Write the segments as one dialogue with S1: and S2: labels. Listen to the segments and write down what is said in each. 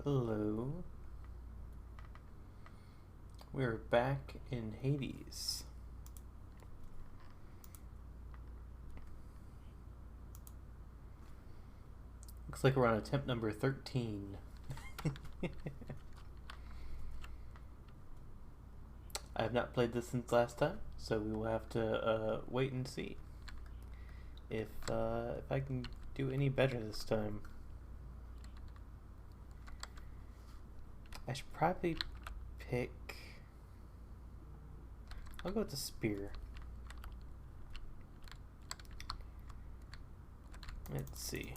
S1: Hello. We're back in Hades. Looks like we're on attempt number 13. I have not played this since last time, so we will have to wait and see if I can do any better this time. I should probably pick... I'll go with the spear. Let's see.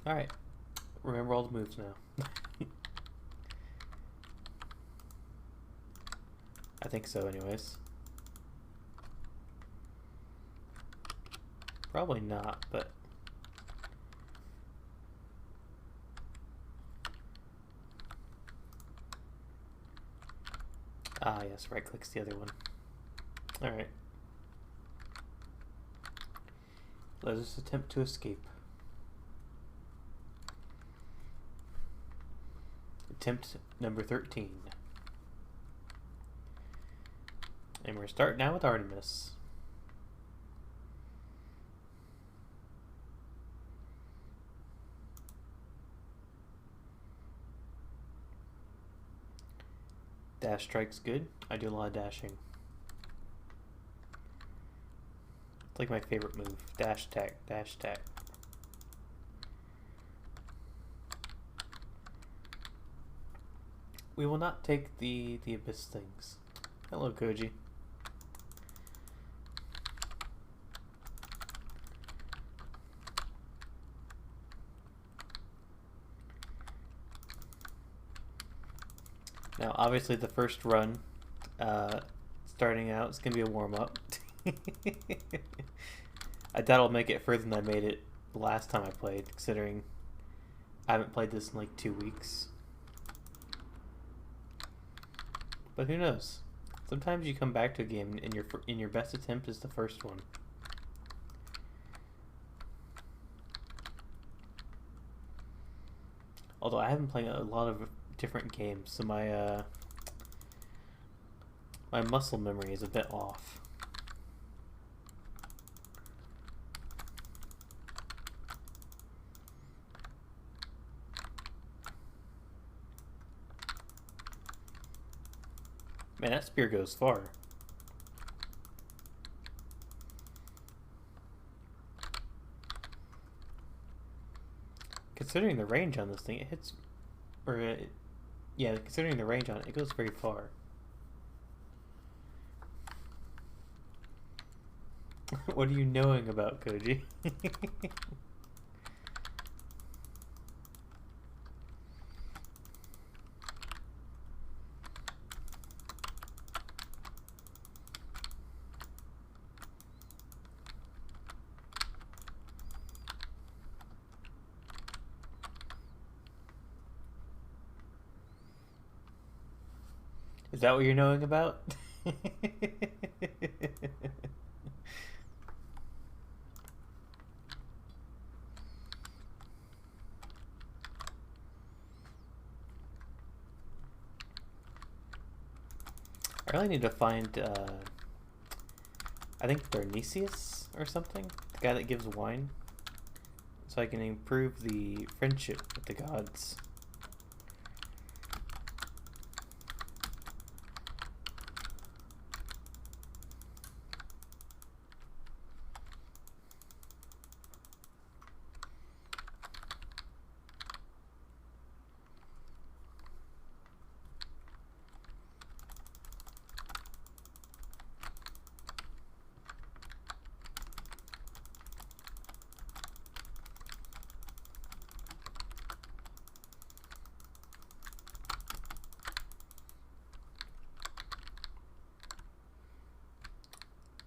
S1: Alright. Remember all the moves now. I think so anyways. Probably not, but... Ah, yes, right click's the other one. Alright. Let us attempt to escape. Attempt number 13. And we're starting now with Artemis. Dash strike's good. I do a lot of dashing. It's like my favorite move. Dash attack, dash attack. We will not take the abyss things. Hello, Koji. Now, obviously, the first run, starting out, is going to be a warm-up. I doubt I'll make it further than I made it the last time I played, considering I haven't played this in like 2 weeks. But who knows? Sometimes you come back to a game and your best attempt is the first one. Although I haven't played a lot of different games, so my my muscle memory is a bit off. Man, that spear goes far. Considering the range on this thing, it hits... yeah, considering the range on it, it goes very far. What are you knowing about, Koji? Is that what you're knowing about? I really need to find, I think Berniceus or something? The guy that gives wine. So I can improve the friendship with the gods.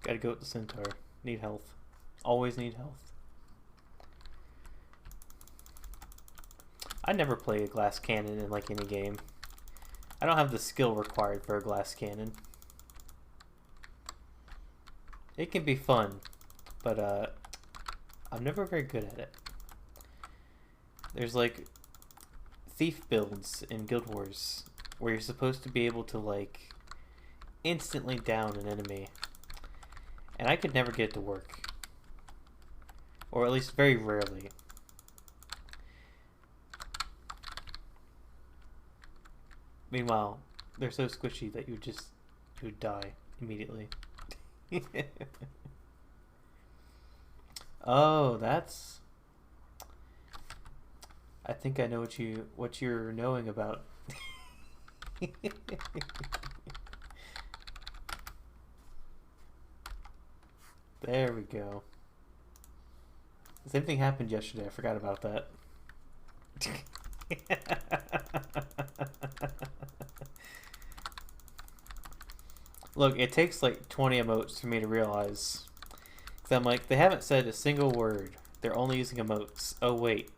S1: Gotta go with the centaur. Need health. Always need health. I never play a glass cannon in like any game. I don't have the skill required for a glass cannon. It can be fun, but I'm never very good at it. There's like thief builds in Guild Wars where you're supposed to be able to like instantly down an enemy, and I could never get it to work, or at least very rarely. Meanwhile, they're so squishy that you would die immediately. Oh, that's... I think I know what you're knowing about. There we go. The same thing happened yesterday. I forgot about that. Look, it takes like 20 emotes for me to realize. Cause I'm like, they haven't said a single word. They're only using emotes. Oh, wait.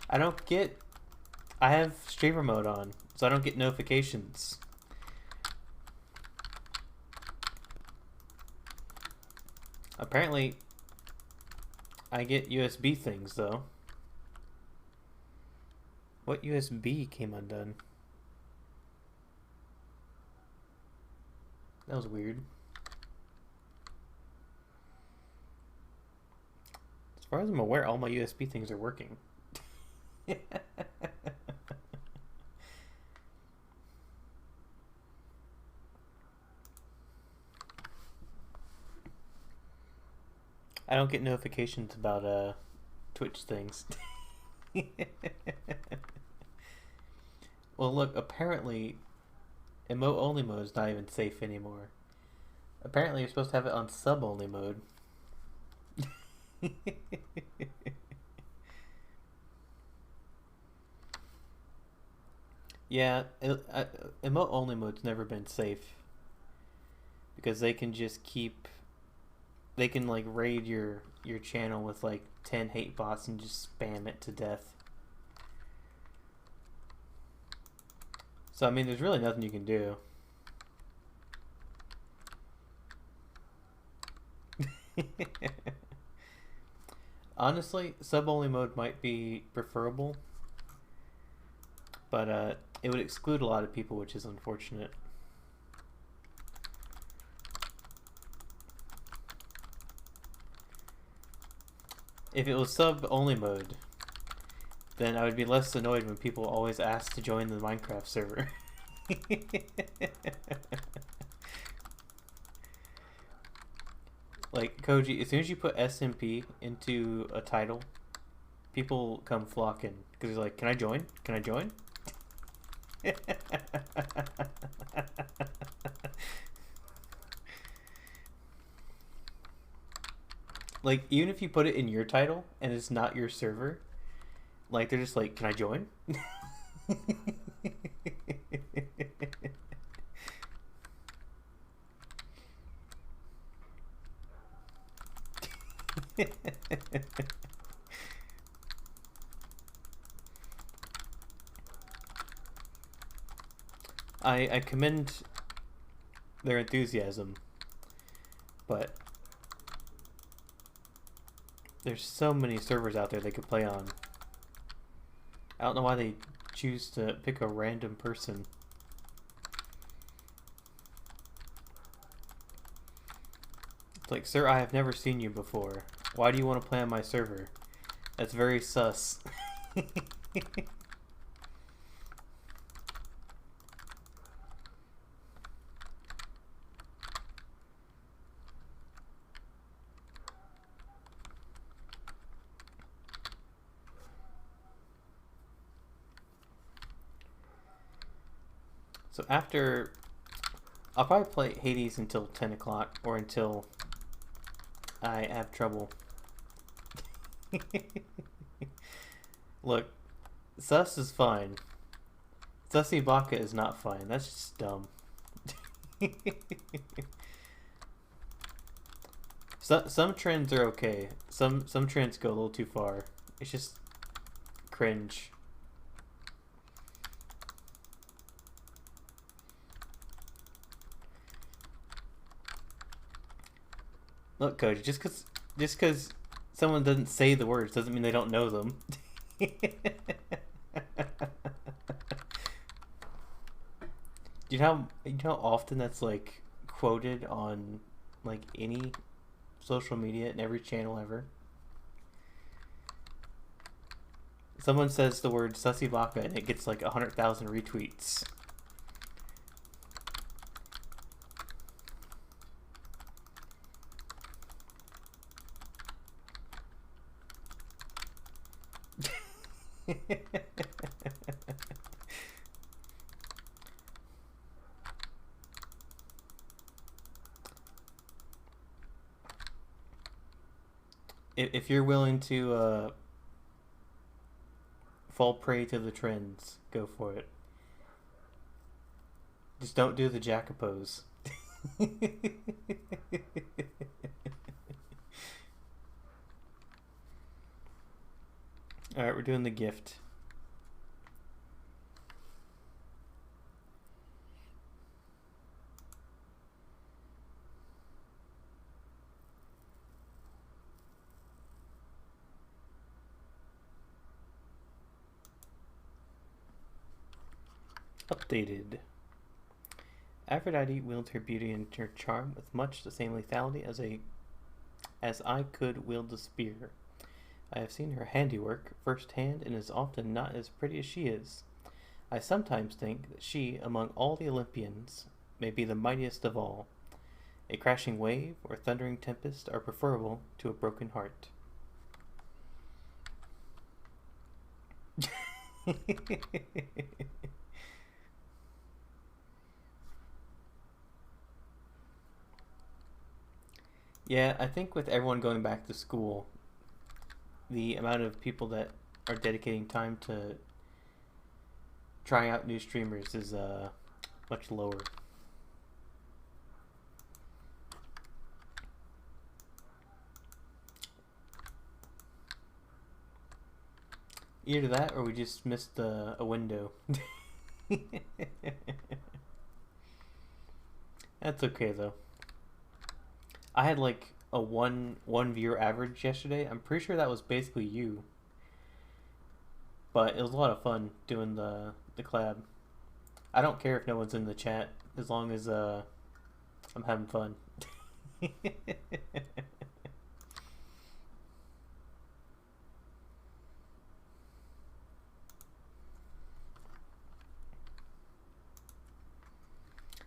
S1: I have streamer mode on, so I don't get notifications. Apparently, I get USB things, though. What USB came undone? That was weird. As far as I'm aware, all my USB things are working. I don't get notifications about Twitch things. Well, look, apparently emote only mode is not even safe anymore. Apparently you're supposed to have it on sub only mode. Yeah, emote only mode's never been safe, because they can just keep, they can like raid your channel with like 10 hate bots and just spam it to death. So I mean, there's really nothing you can do. Honestly, sub-only mode might be preferable, but it would exclude a lot of people, which is unfortunate. If it was sub-only mode, then I would be less annoyed when people always ask to join the Minecraft server. Like, Koji, as soon as you put SMP into a title, people come flocking, because they're like, can I join? Can I join? Like, even if you put it in your title, and it's not your server, like, they're just like, can I join? I commend their enthusiasm, but there's so many servers out there they could play on. I don't know why they choose to pick a random person. It's like, sir, I have never seen you before. Why do you want to play on my server? That's very sus. So after, I'll probably play Hades until 10 o'clock, or until I have trouble. Look, sus is fine. Sussy Baka is not fine. That's just dumb. Some trends are okay. Some trends go a little too far. It's just cringe. Look, Cody, just cause someone doesn't say the words doesn't mean they don't know them. You know how often that's like quoted on like any social media and every channel ever? Someone says the word sussy vodka and it gets like 100,000 retweets. If you're willing to fall prey to the trends, go for it. Just don't do the jack pose. Alright, we're doing the gift. Updated. Aphrodite wields her beauty and her charm with much the same lethality as I could wield the spear. I have seen her handiwork firsthand and is often not as pretty as she is. I sometimes think that she, among all the Olympians, may be the mightiest of all. A crashing wave or thundering tempest are preferable to a broken heart. Yeah, I think with everyone going back to school, the amount of people that are dedicating time to trying out new streamers is much lower. Either that or we just missed a window. That's okay though. I had like a one viewer average yesterday. I'm pretty sure that was basically you. But it was a lot of fun doing the collab. I don't care if no one's in the chat as long as I'm having fun.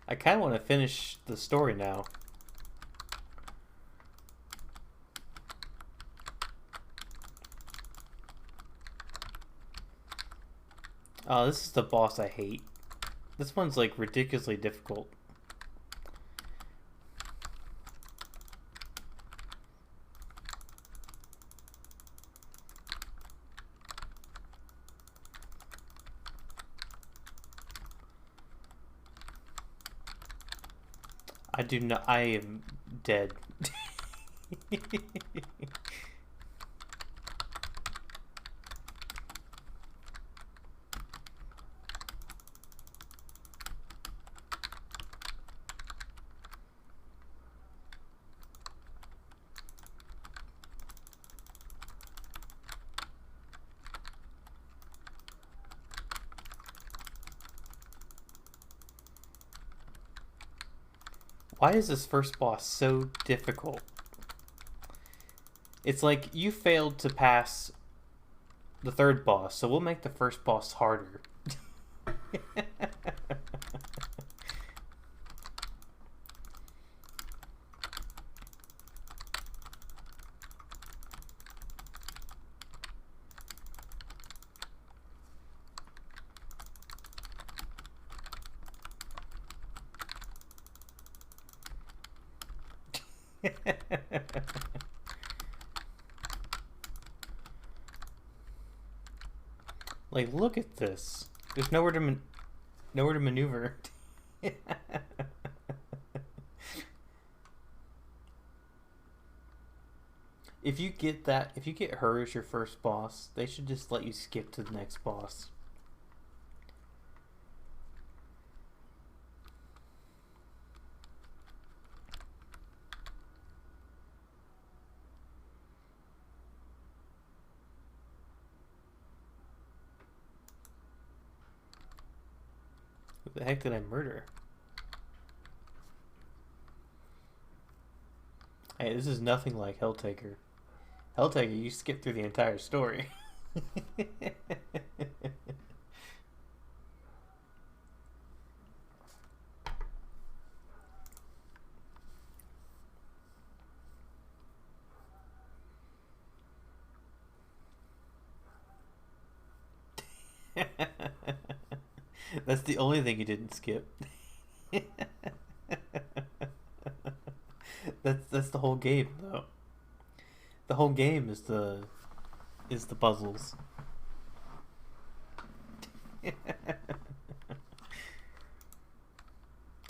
S1: I kind of want to finish the story now. Oh, this is the boss I hate. This one's like ridiculously difficult. I do not. I am dead. Why is this first boss so difficult? It's like you failed to pass the third boss, so we'll make the first boss harder. Like, look at this. There's nowhere to maneuver. If you get that, if you get her as your first boss, they should just let you skip to the next boss. Who the heck did I murder? Hey, this is nothing like Helltaker. Helltaker, you skip through the entire story. That's the only thing you didn't skip. That's the whole game, though. The whole game is the puzzles.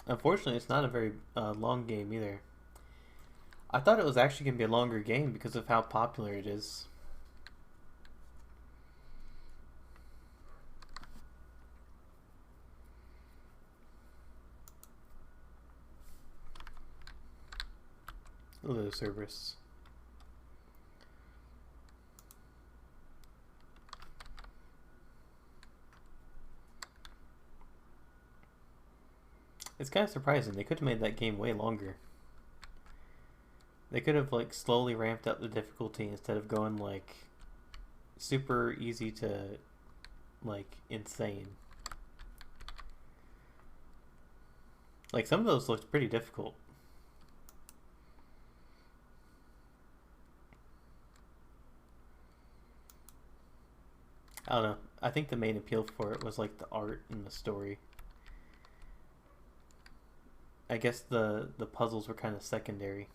S1: Unfortunately, it's not a very long game either. I thought it was actually going to be a longer game because of how popular it is. Hello, Cerberus. It's kind of surprising. They could have made that game way longer. They could have like slowly ramped up the difficulty instead of going like super easy to like insane. Like some of those looked pretty difficult. I don't know. I think the main appeal for it was like the art and the story. I guess the puzzles were kind of secondary.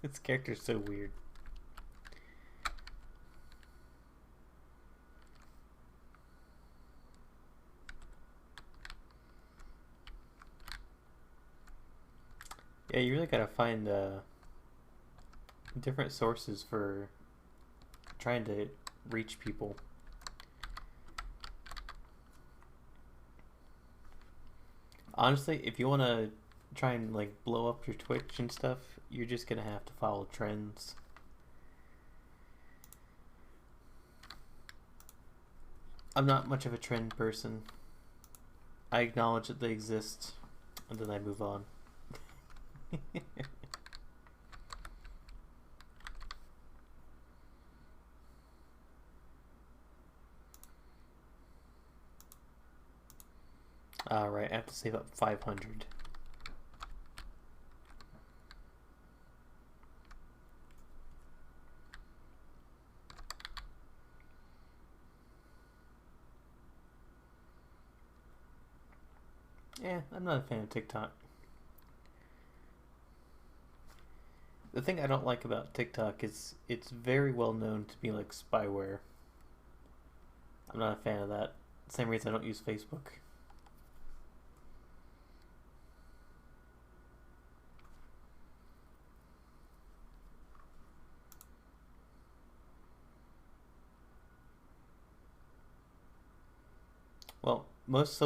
S1: This character's so weird. Yeah, you really gotta find different sources for trying to reach people. Honestly, if you want to try and like blow up your Twitch and stuff, you're just gonna have to follow trends. I'm not much of a trend person. I acknowledge that they exist, and then I move on. Alright, I have to save up 500. Yeah, I'm not a fan of TikTok. The thing I don't like about TikTok is it's very well known to be like spyware. I'm not a fan of that. Same reason I don't use Facebook. Well, most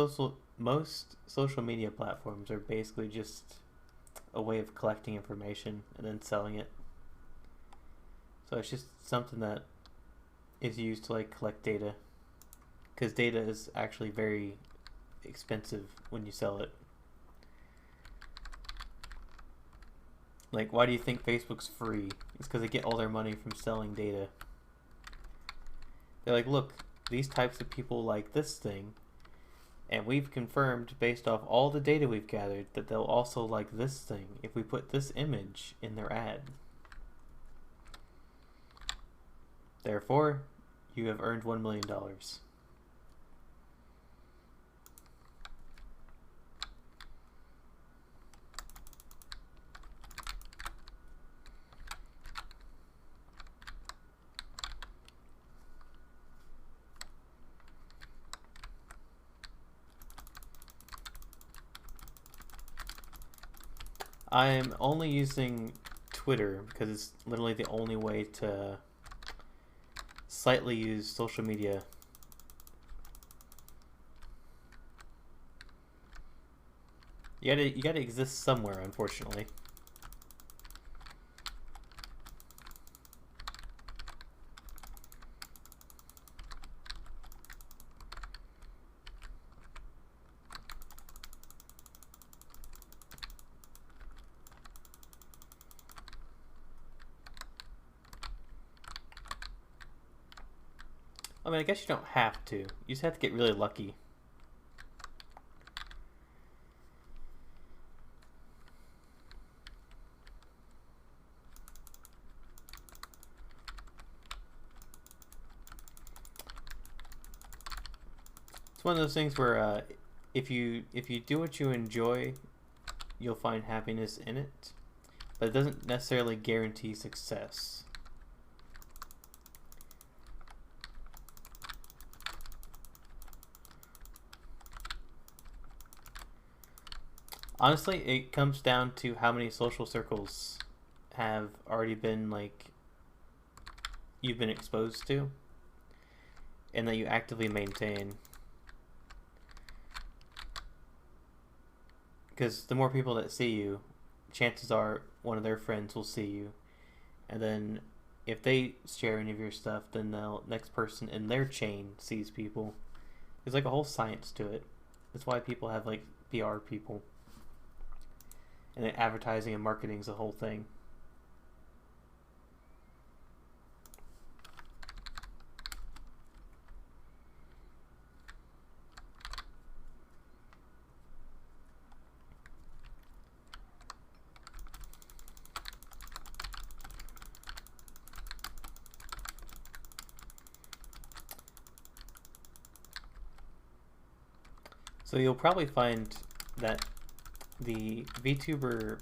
S1: social media platforms are basically just a way of collecting information and then selling it. So it's just something that is used to like collect data, because data is actually very expensive when you sell it. Like, why do you think Facebook's free? It's because they get all their money from selling data. They're like, look, these types of people like this thing, And we've confirmed, based off all the data we've gathered, that they'll also like this thing if we put this image in their ad. Therefore, you have earned $1 million. I'm only using Twitter because it's literally the only way to slightly use social media. You gotta exist somewhere, unfortunately. I mean, I guess you don't have to. You just have to get really lucky. It's one of those things where if you do what you enjoy, you'll find happiness in it, but it doesn't necessarily guarantee success. Honestly, it comes down to how many social circles have already been, like, you've been exposed to and that you actively maintain. Because the more people that see you, chances are one of their friends will see you, and then if they share any of your stuff, then the next person in their chain sees people. There's like a whole science to it. That's why people have like PR people. And then advertising and marketing is the whole thing. So you'll probably find that the VTuber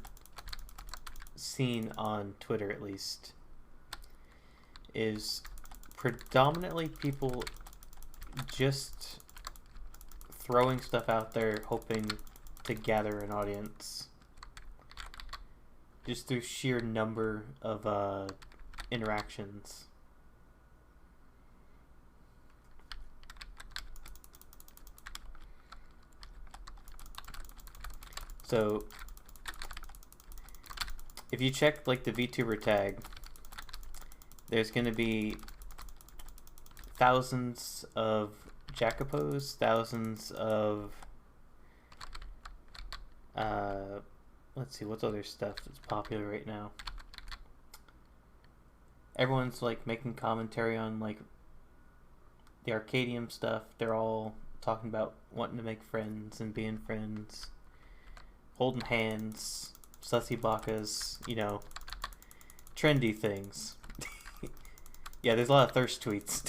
S1: scene on Twitter, at least, is predominantly people just throwing stuff out there hoping to gather an audience just through sheer number of interactions. So if you check like the VTuber tag, there's going to be thousands of Jacopos, thousands of let's see, what's other stuff that's popular right now? Everyone's like making commentary on like the Arcadium stuff. They're all talking about wanting to make friends and being friends, holding hands, sussy bakas, you know, trendy things. Yeah, there's a lot of thirst tweets.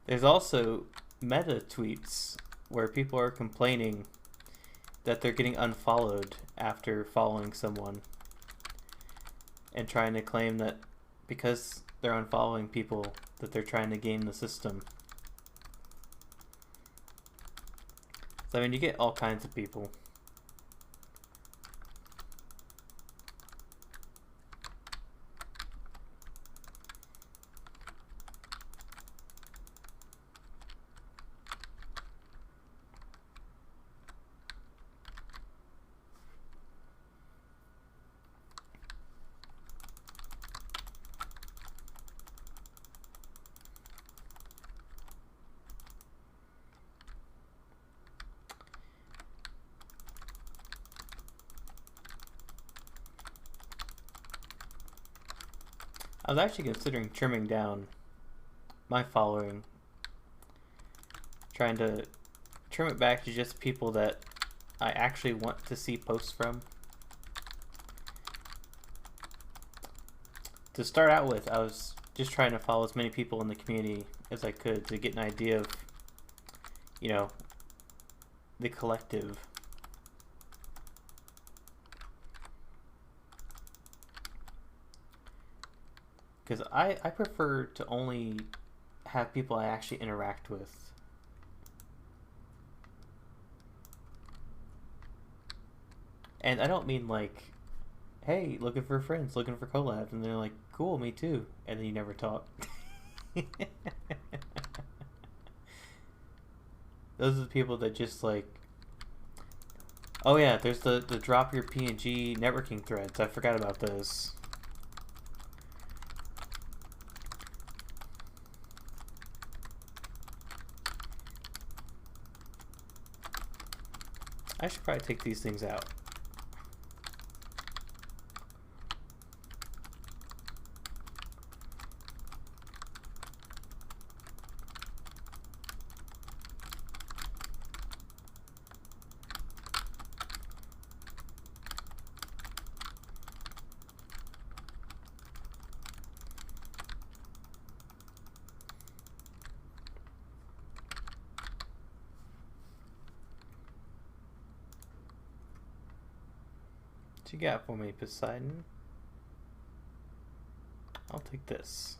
S1: There's also meta tweets where people are complaining that they're getting unfollowed after following someone and trying to claim that because they're unfollowing people that they're trying to game the system. So I mean, you get all kinds of people. I was actually considering trimming down my following trying to trim it back to just people that I actually want to see posts from. To start out with, I was just trying to follow as many people in the community as I could to get an idea of, you know, the collective. Because I prefer to only have people I actually interact with. And I don't mean like, hey, looking for friends, looking for collabs, and they're like, cool, me too, and then you never talk. Those are the people that just like, oh yeah, there's the drop your PNG networking threads. I forgot about those. I should probably take these things out. What you got for me, Poseidon? I'll take this.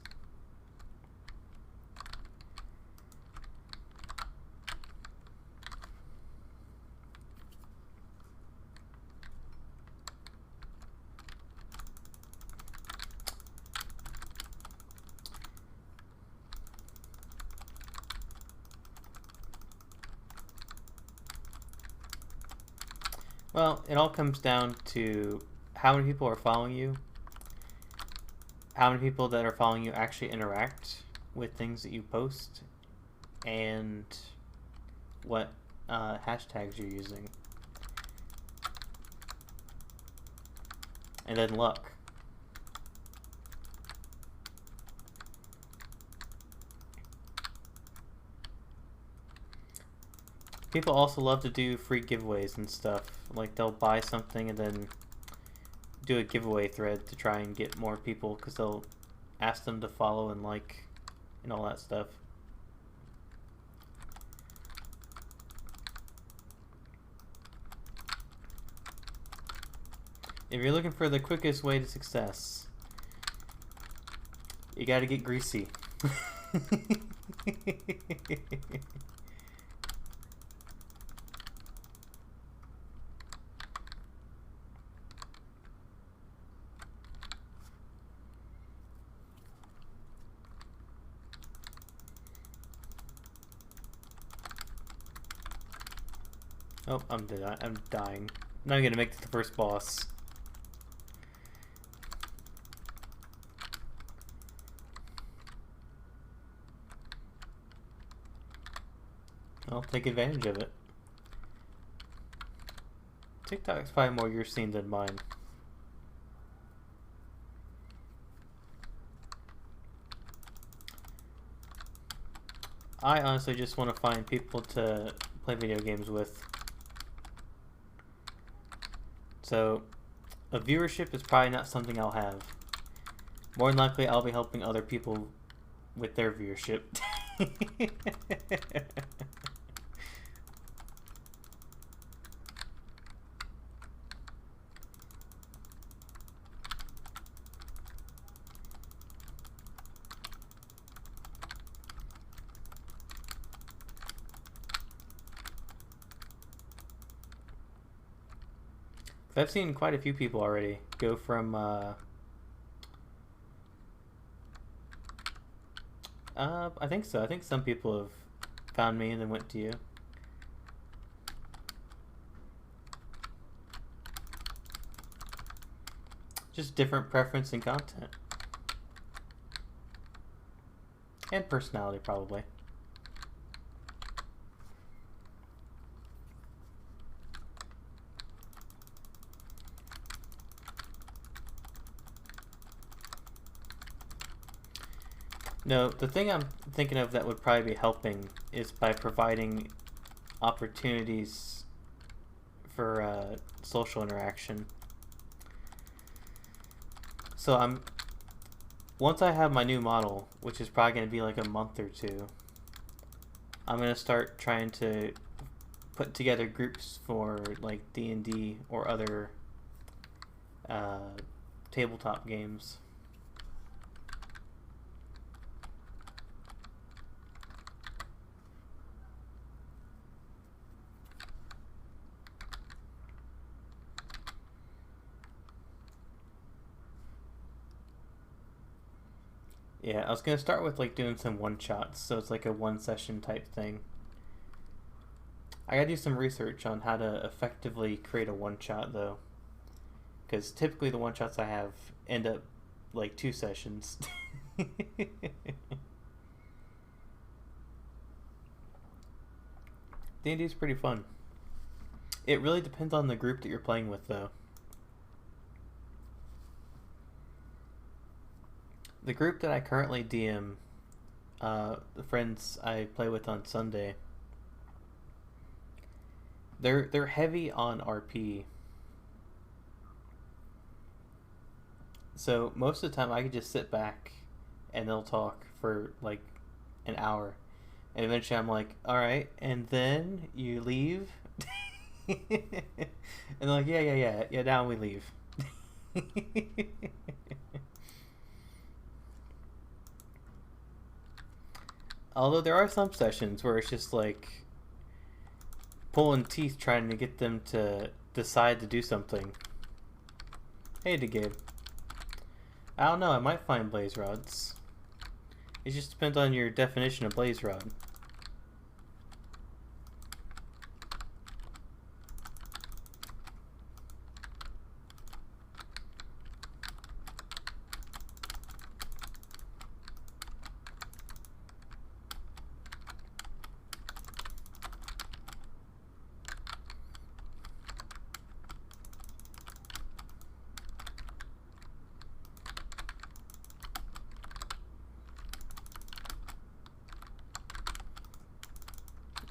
S1: Well, it all comes down to how many people are following you, how many people that are following you actually interact with things that you post, and what hashtags you're using. And then luck. People also love to do free giveaways and stuff. Like they'll buy something and then do a giveaway thread to try and get more people because they'll ask them to follow and like and all that stuff. If you're looking for the quickest way to success, you gotta get greasy. Oh, I'm dying. Now I'm gonna make it the first boss. I'll take advantage of it. TikTok's probably more your scene than mine. I honestly just want to find people to play video games with. So, a viewership is probably not something I'll have. More than likely, I'll be helping other people with their viewership. I've seen quite a few people already go from I think so. I think some people have found me and then went to you. Just different preference in content. And personality, probably. No, the thing I'm thinking of that would probably be helping is by providing opportunities for social interaction. So once I have my new model, which is probably going to be like a month or two, I'm going to start trying to put together groups for like D&D or other tabletop games. Yeah, I was gonna start with like doing some one shots, so it's like a one session type thing. I gotta do some research on how to effectively create a one shot though, because typically the one shots I have end up like 2 sessions. D&D is pretty fun. It really depends on the group that you're playing with though. The group that I currently DM, the friends I play with on Sunday, they're heavy on RP. So most of the time I could just sit back and they'll talk for like an hour. And eventually I'm like, alright, and then you leave? And they're like, yeah, now we leave. Although there are some sessions where it's just like pulling teeth trying to get them to decide to do something. Hey, Gabe. I don't know, I might find blaze rods. It just depends on your definition of blaze rod.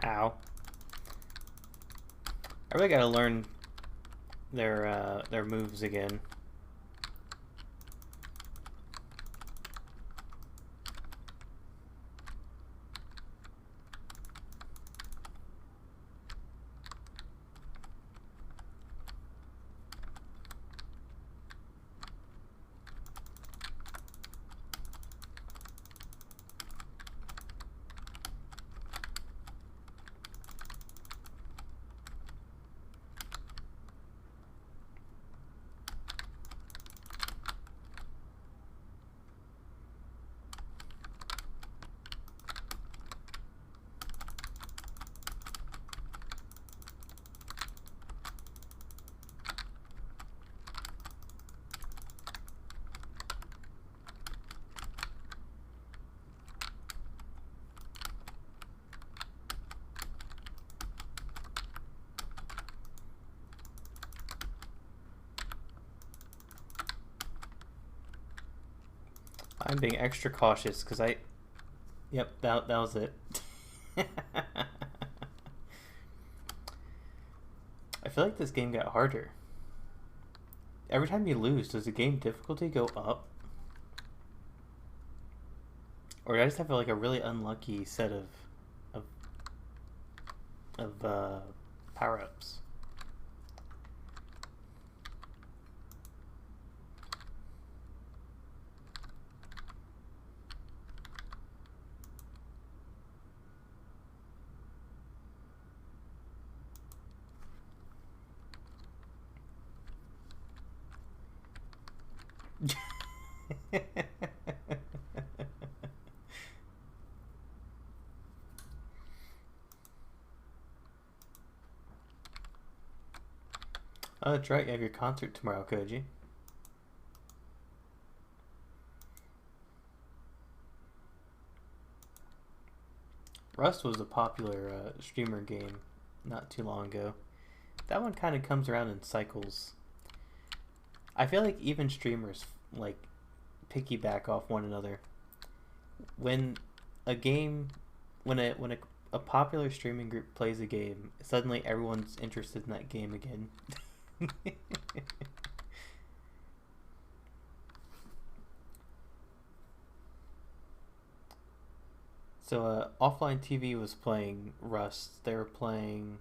S1: Ow. I really gotta learn their moves again. I'm being extra cautious because Yep, that was it. I feel like this game got harder. Every time you lose, does the game difficulty go up? Or did I just have like a really unlucky set of, of power-ups? Oh, that's right. You have your concert tomorrow, Koji. Rust was a popular streamer game not too long ago. That one kind of comes around in cycles. I feel like even streamers like piggyback off one another. when a game, a popular streaming group plays a game, suddenly everyone's interested in that game again. So offline TV was playing Rust. They were playing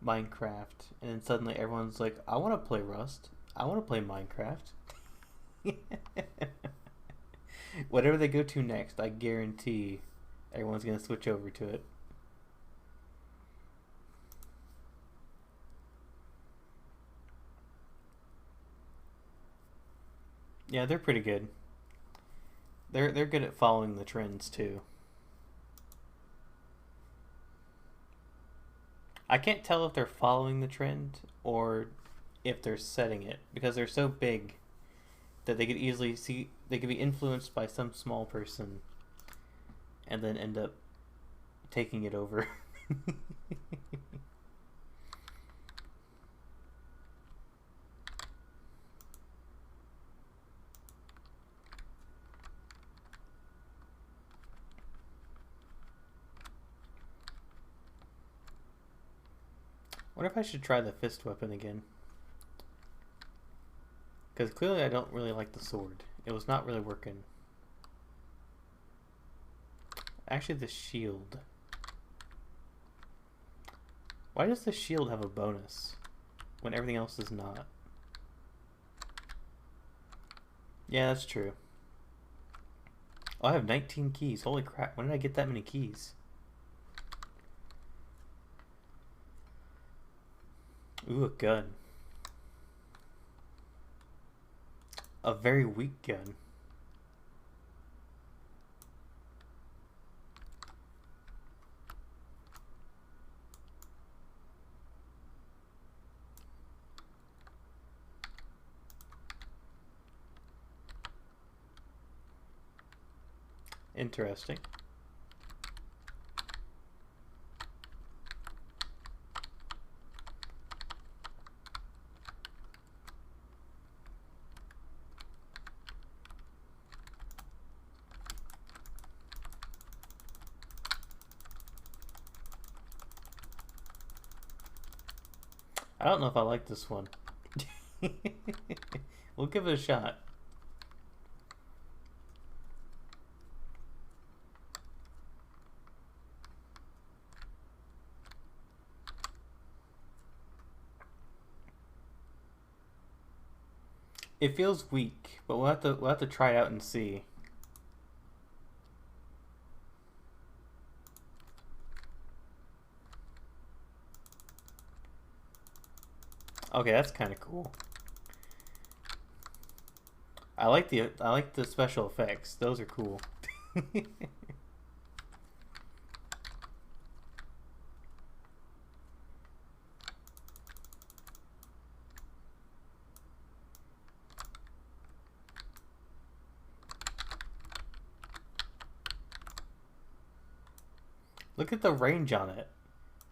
S1: Minecraft, and then suddenly everyone's like, "I want to play Rust. I want to play Minecraft." Whatever they go to next, I guarantee everyone's gonna switch over to it. Yeah, they're pretty good. They're good at following the trends too. I can't tell if they're following the trend or if they're setting it because they're so big that they could easily see they could be influenced by some small person and then end up taking it over. What if I should try the fist weapon again? Because clearly I don't really like the sword. It was not really working. Actually, the shield. Why does the shield have a bonus when everything else does not? Yeah, that's true. Oh, I have 19 keys. Holy crap. When did I get that many keys? Ooh, a gun. A very weak gun. Interesting. I don't know if I like this one. We'll give it a shot. It feels weak, but we'll have to try it out and see. Okay, that's kind of cool. I like the special effects. Those are cool. Look at the range on it.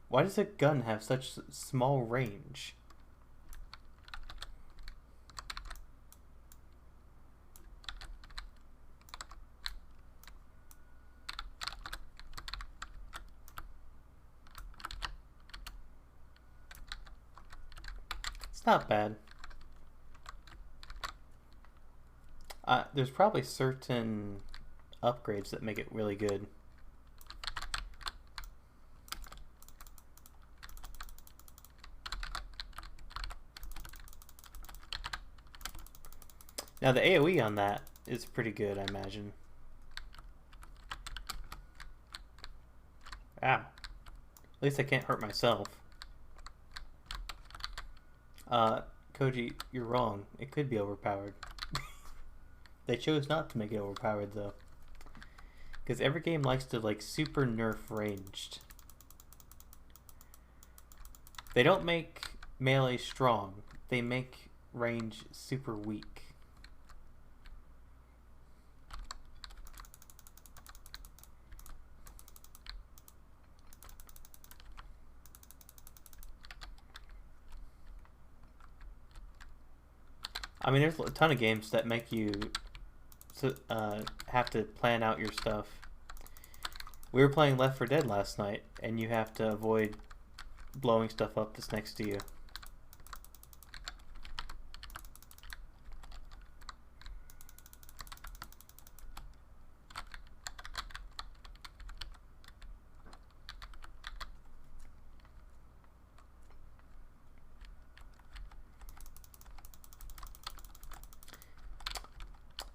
S1: Why does a gun have such small range? It's not bad. There's probably certain upgrades that make it really good. Now the AoE on that is pretty good, I imagine. Ow. At least I can't hurt myself. Koji, you're wrong. It could be overpowered. They chose not to make it overpowered though. Because every game likes to like super nerf ranged. They don't make melee strong. They make range super weak. I mean, there's a ton of games that make you have to plan out your stuff. We were playing Left 4 Dead last night, and you have to avoid blowing stuff up that's next to you.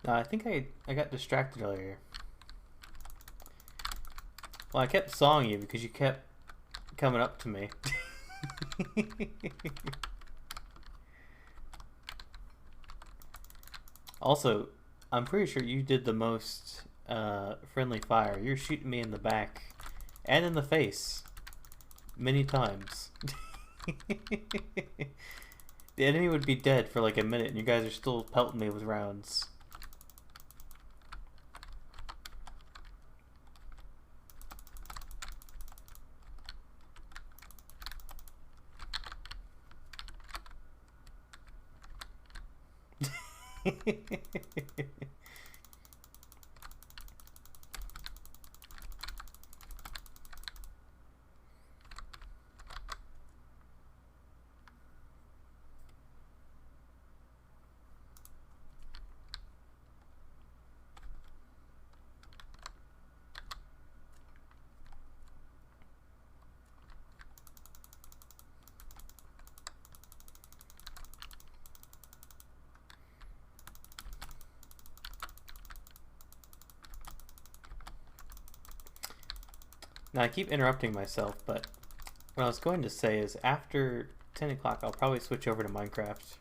S1: No, I think I got distracted earlier. Well, I kept sawing you because you kept coming up to me. Also, I'm pretty sure you did the most friendly fire. You're shooting me in the back and in the face many times. The enemy would be dead for like a minute and you guys are still pelting me with rounds. Now, I keep interrupting myself, but what I was going to say is after 10 o'clock, I'll probably switch over to Minecraft.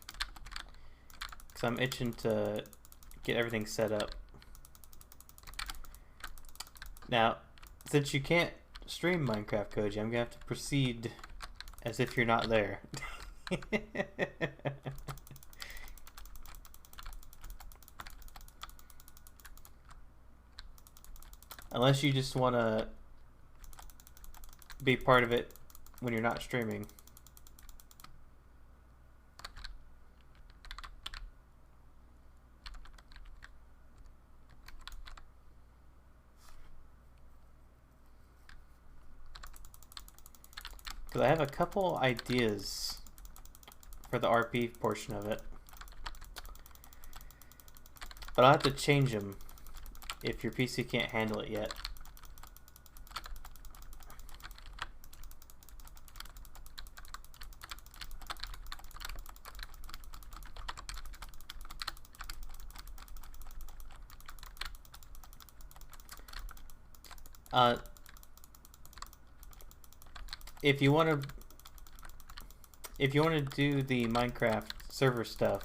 S1: Because I'm itching to get everything set up. Now, since you can't stream Minecraft, Koji, I'm going to have to proceed as if you're not there. Unless you just want to be part of it when you're not streaming. Because I have a couple ideas for the RP portion of it. But I'll have to change them if your PC can't handle it yet. If you want to do the Minecraft server stuff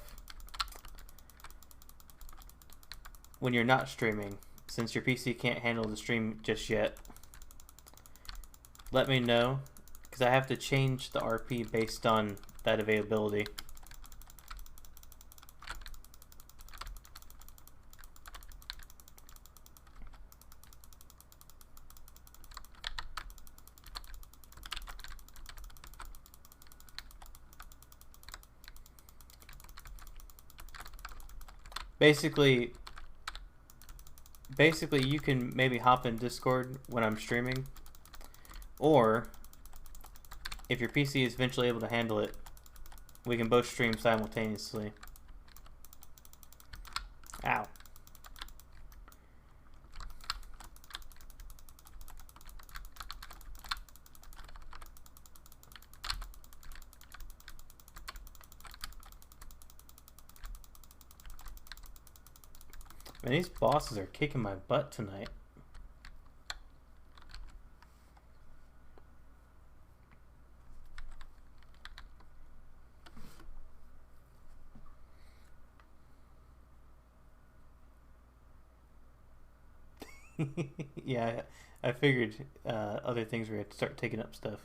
S1: when you're not streaming, since your PC can't handle the stream just yet, let me know, because I have to change the RP based on that availability. Basically, you can maybe hop in Discord when I'm streaming, or if your PC is eventually able to handle it, we can both stream simultaneously. Ow. Man, these bosses are kicking my butt tonight. Yeah, I figured other things were going to start taking up stuff.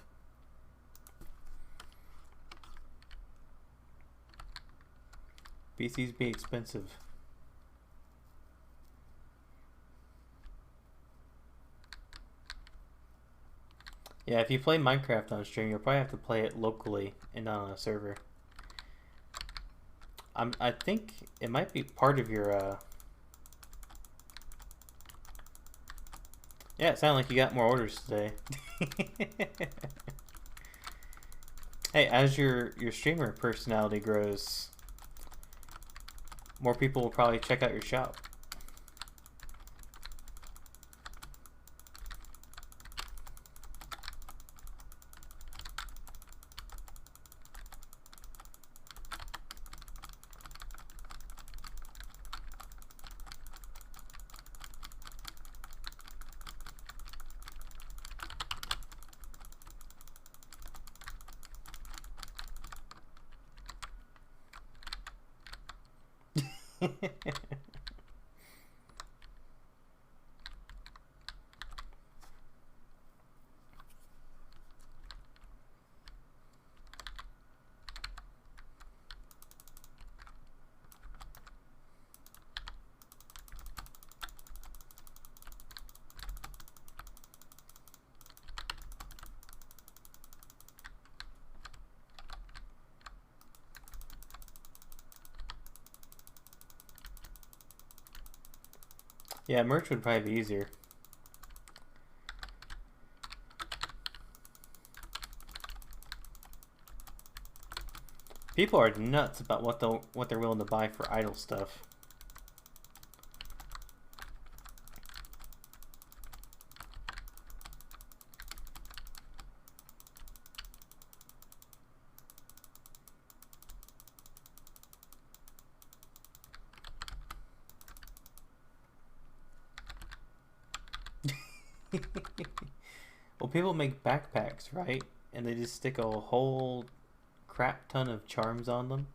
S1: PCs be expensive. Yeah, if you play Minecraft on stream, you'll probably have to play it locally and not on a server. I think it might be part of your Yeah, it sounded like you got more orders today. Hey, as your streamer personality grows, more people will probably check out your shop. Yeah, merch would probably be easier. People are nuts about what they're willing to buy for idle stuff. Well, people make backpacks, right? And they just stick a whole crap ton of charms on them.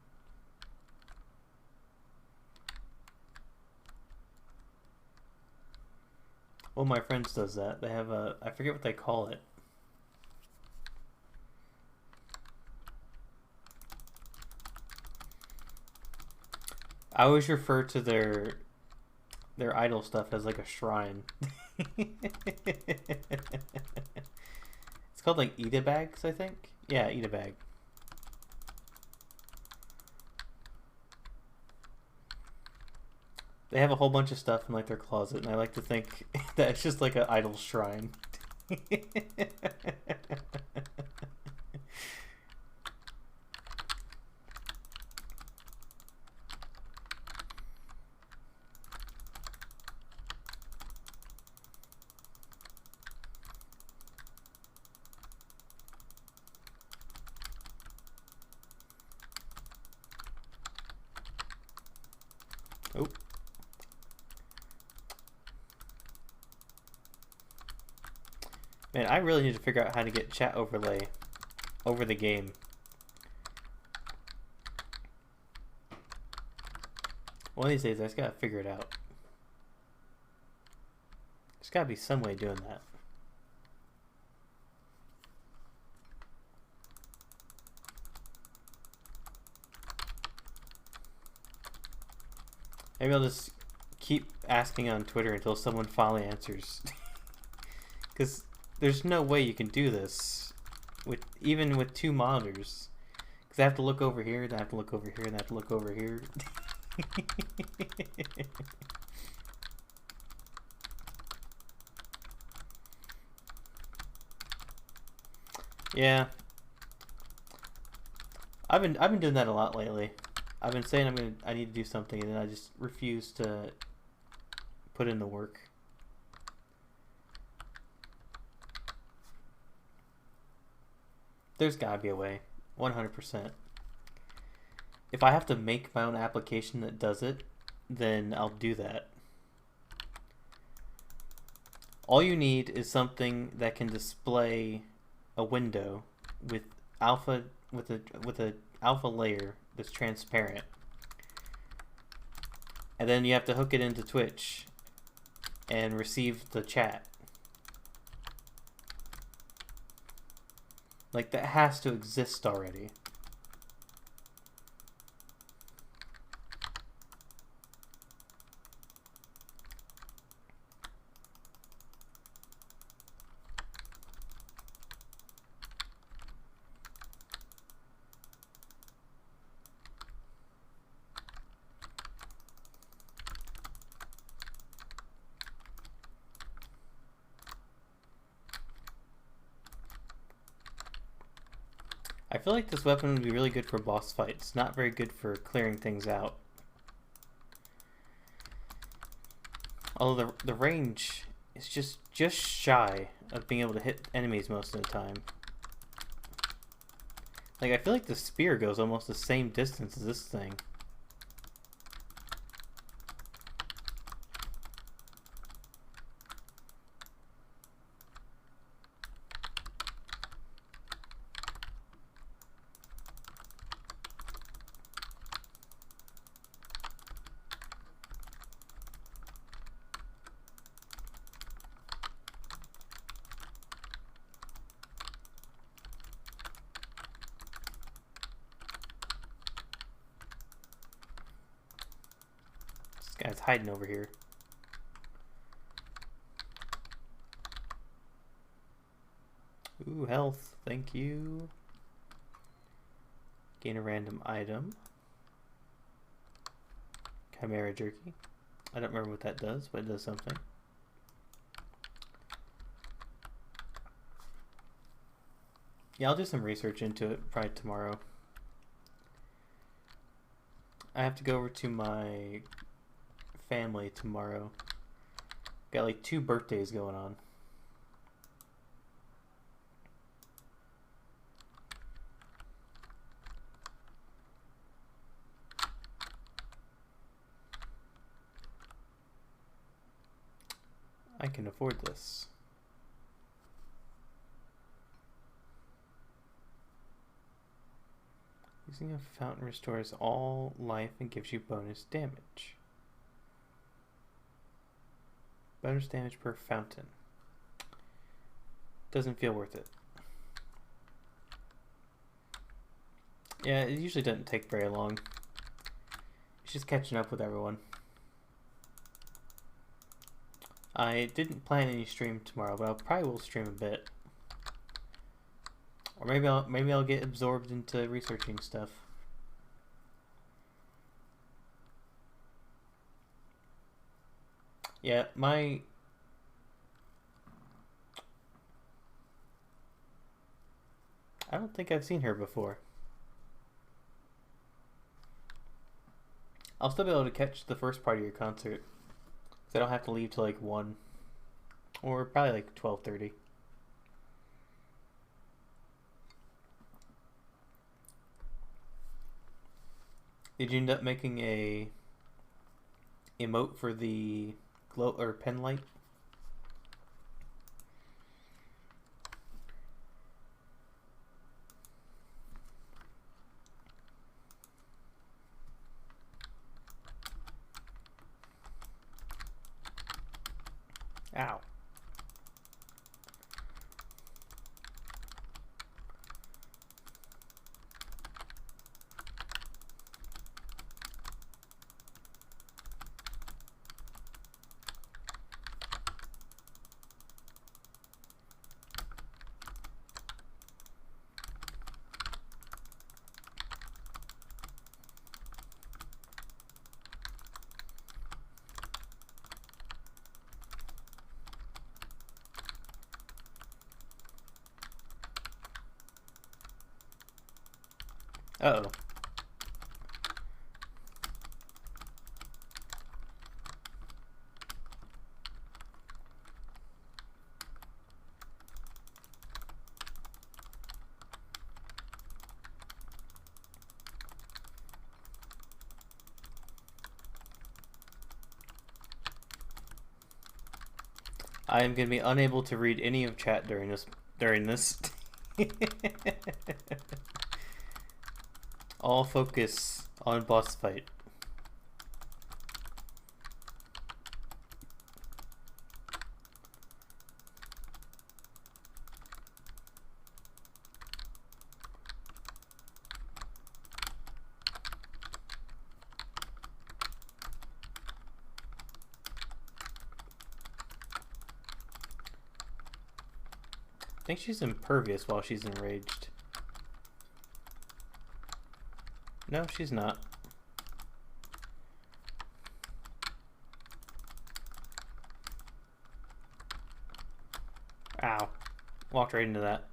S1: One of my friends does that. They have a, I forget what they call it. I always refer to their idol stuff as like a shrine. It's called like Eat a Bags, I think. Yeah, Eat a Bag. They have a whole bunch of stuff in like their closet, and I like to think that it's just like an idol shrine. Oh. Man, I really need to figure out how to get chat overlay over the game. One of these days, I just gotta figure it out. There's gotta be some way of doing that. Maybe I'll just keep asking on Twitter until someone finally answers. Because there's no way you can do this, even with two monitors. Because I have to look over here, then I have to look over here, and I have to look over here. Yeah, I've been doing that a lot lately. I've been saying I need to do something, and then I just refuse to put in the work. There's gotta be a way, 100%. If I have to make my own application that does it, then I'll do that. All you need is something that can display a window with alpha with a alpha layer that's transparent, and then you have to hook it into Twitch and receive the chat. Like, that has to exist already. I feel like this weapon would be really good for boss fights, not very good for clearing things out. Although the range is just shy of being able to hit enemies most of the time. Like, I feel like the spear goes almost the same distance as this thing. This guy's hiding over here. Ooh, health. Thank you. Gain a random item. Chimera jerky. I don't remember what that does, but it does something. Yeah, I'll do some research into it probably tomorrow. I have to go over to my family tomorrow. Got like 2 birthdays going on. I can afford this. Using a fountain restores all life and gives you bonus damage. Bonus damage per fountain. Doesn't feel worth it. Yeah, it usually doesn't take very long. It's just catching up with everyone. I didn't plan any stream tomorrow, but I probably will stream a bit. Or maybe I'll get absorbed into researching stuff. Yeah, I don't think I've seen her before. I'll still be able to catch the first part of your concert. So I don't have to leave till like 1. Or probably like 12:30. Did you end up making a emote for the glow or pen light? Ow. Uh-oh. I am going to be unable to read any of chat during this. All focus on boss fight. I think she's impervious while she's enraged. No, she's not. Ow. Walked right into that.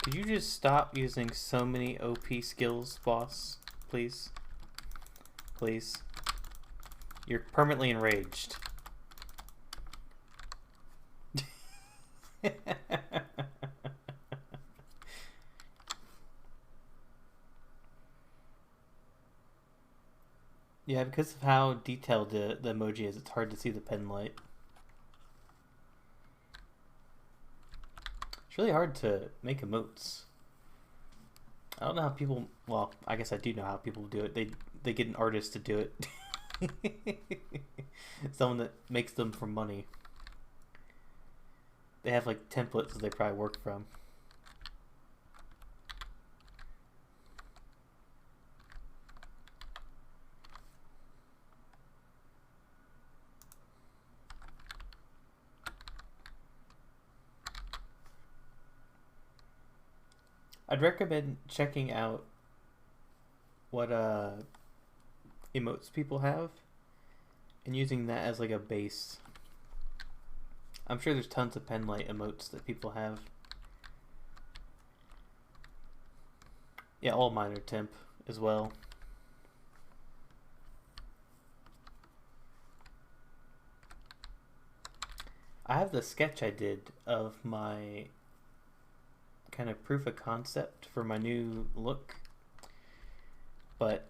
S1: Could you just stop using so many OP skills, boss? Please? Please? You're permanently enraged. Yeah, because of how detailed the emoji is, it's hard to see the pen light. It's really hard to make emotes. I don't know how people... Well, I guess I do know how people do it. They get an artist to do it. Someone that makes them for money. They have like templates that they probably work from. I'd recommend checking out what emotes people have and using that as like a base. I'm sure there's tons of pen light emotes that people have. Yeah, all mine are temp as well. I have the sketch I did of my kind of proof of concept for my new look, but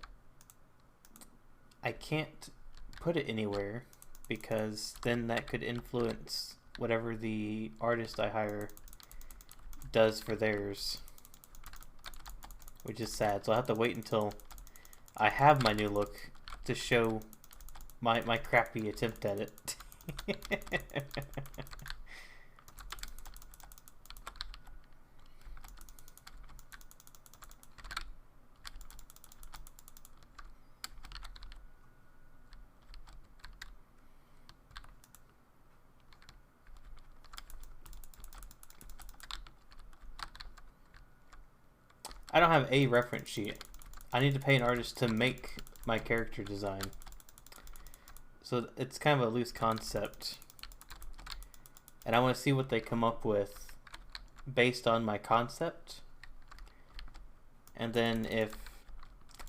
S1: I can't put it anywhere because then that could influence whatever the artist I hire does for theirs, which is sad. So I'll have to wait until I have my new look to show my crappy attempt at it. I don't have a reference sheet. I need to pay an artist to make my character design. So it's kind of a loose concept. And I want to see what they come up with based on my concept. And then if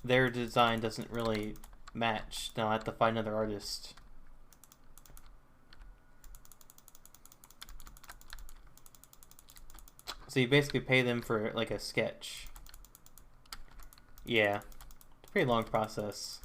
S1: their design doesn't really match, then I'll have to find another artist. So you basically pay them for like a sketch. Yeah, it's a pretty long process.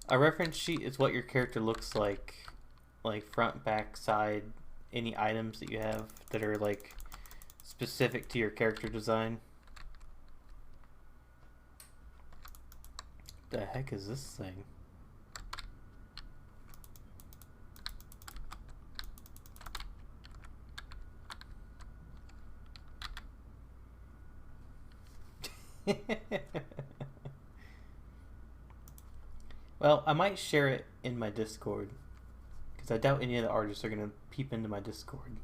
S1: A reference sheet is what your character looks like front, back, side, any items that you have that are like specific to your character design. The heck is this thing? Well, I might share it in my Discord because I doubt any of the artists are gonna peep into my Discord.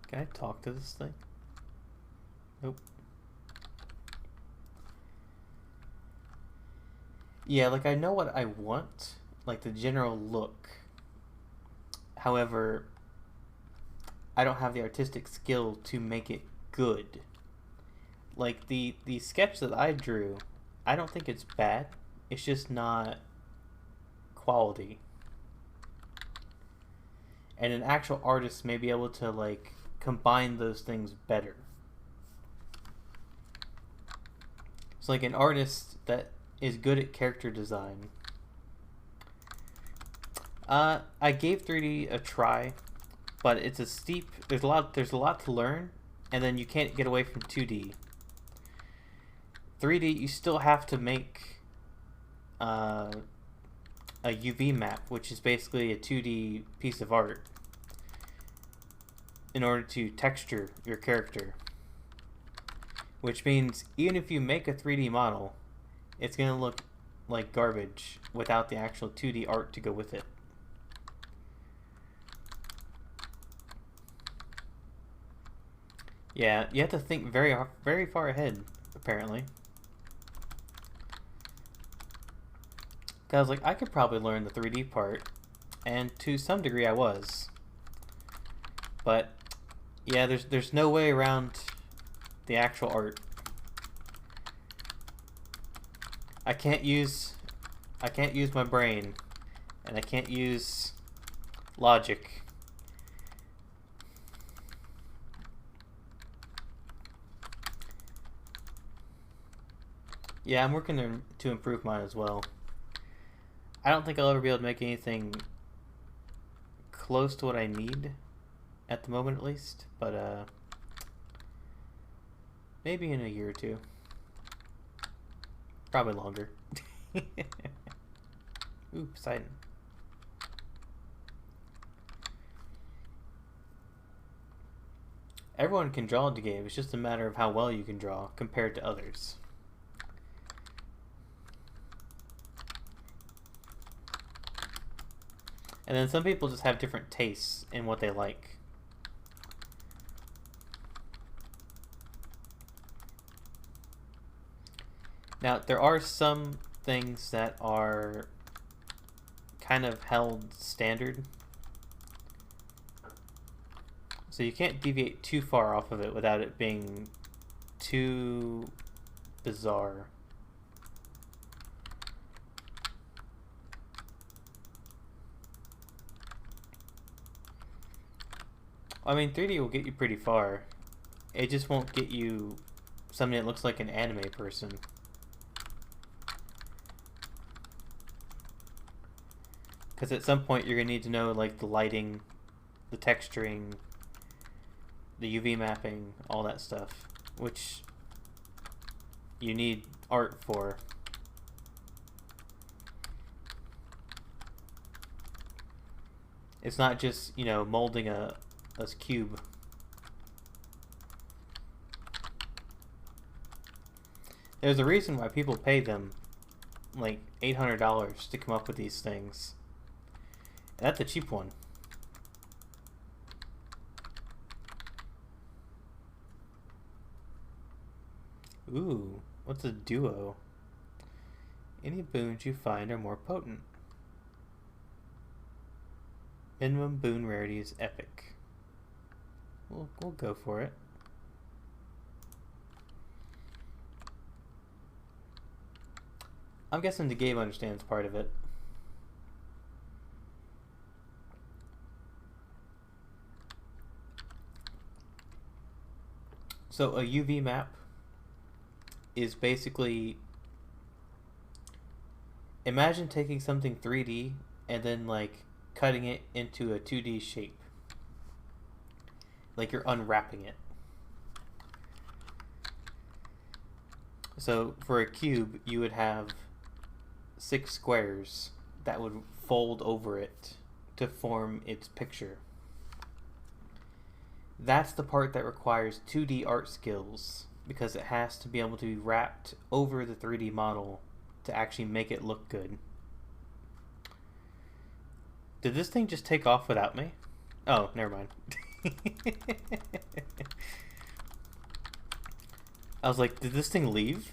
S1: Can I talk to this thing? Nope. Yeah, like I know what I want, like the general look. However, I don't have the artistic skill to make it good. Like the sketch that I drew, I don't think it's bad. It's just not quality. And an actual artist may be able to like combine those things better. So like an artist that is good at character design. I gave 3D a try, but it's a steep. There's a lot to learn, and then you can't get away from 2D. 3D, you still have to make a UV map, which is basically a 2D piece of art, in order to texture your character. Which means even if you make a 3D model, it's going to look like garbage without the actual 2D art to go with it. Yeah, you have to think very far ahead, apparently. 'Cause I was like, I could probably learn the 3D part, and to some degree I was. But yeah, there's no way around the actual art. I can't use my brain, and I can't use logic. Yeah, I'm working to improve mine as well. I don't think I'll ever be able to make anything close to what I need at the moment, at least, but maybe in a year or two. Probably longer. Ooh, Poseidon. Everyone can draw in the game. It's just a matter of how well you can draw compared to others. And then some people just have different tastes in what they like. Now, there are some things that are kind of held standard. So you can't deviate too far off of it without it being too bizarre. I mean, 3D will get you pretty far. It just won't get you something that looks like an anime person. Because at some point you're going to need to know like the lighting, the texturing, the UV mapping, all that stuff. Which you need art for. It's not just, you know, molding a cube. There's a reason why people pay them like $800 to come up with these things. And that's a cheap one. Ooh, what's a duo? Any boons you find are more potent. Minimum boon rarity is epic. We'll go for it. I'm guessing the game understands part of it. So a UV map is basically, imagine taking something 3D and then like cutting it into a 2D shape. Like you're unwrapping it. So for a cube, you would have 6 squares that would fold over it to form its picture. That's the part that requires 2D art skills, because it has to be able to be wrapped over the 3D model to actually make it look good. Did this thing just take off without me? Oh, never mind. I was like, did this thing leave?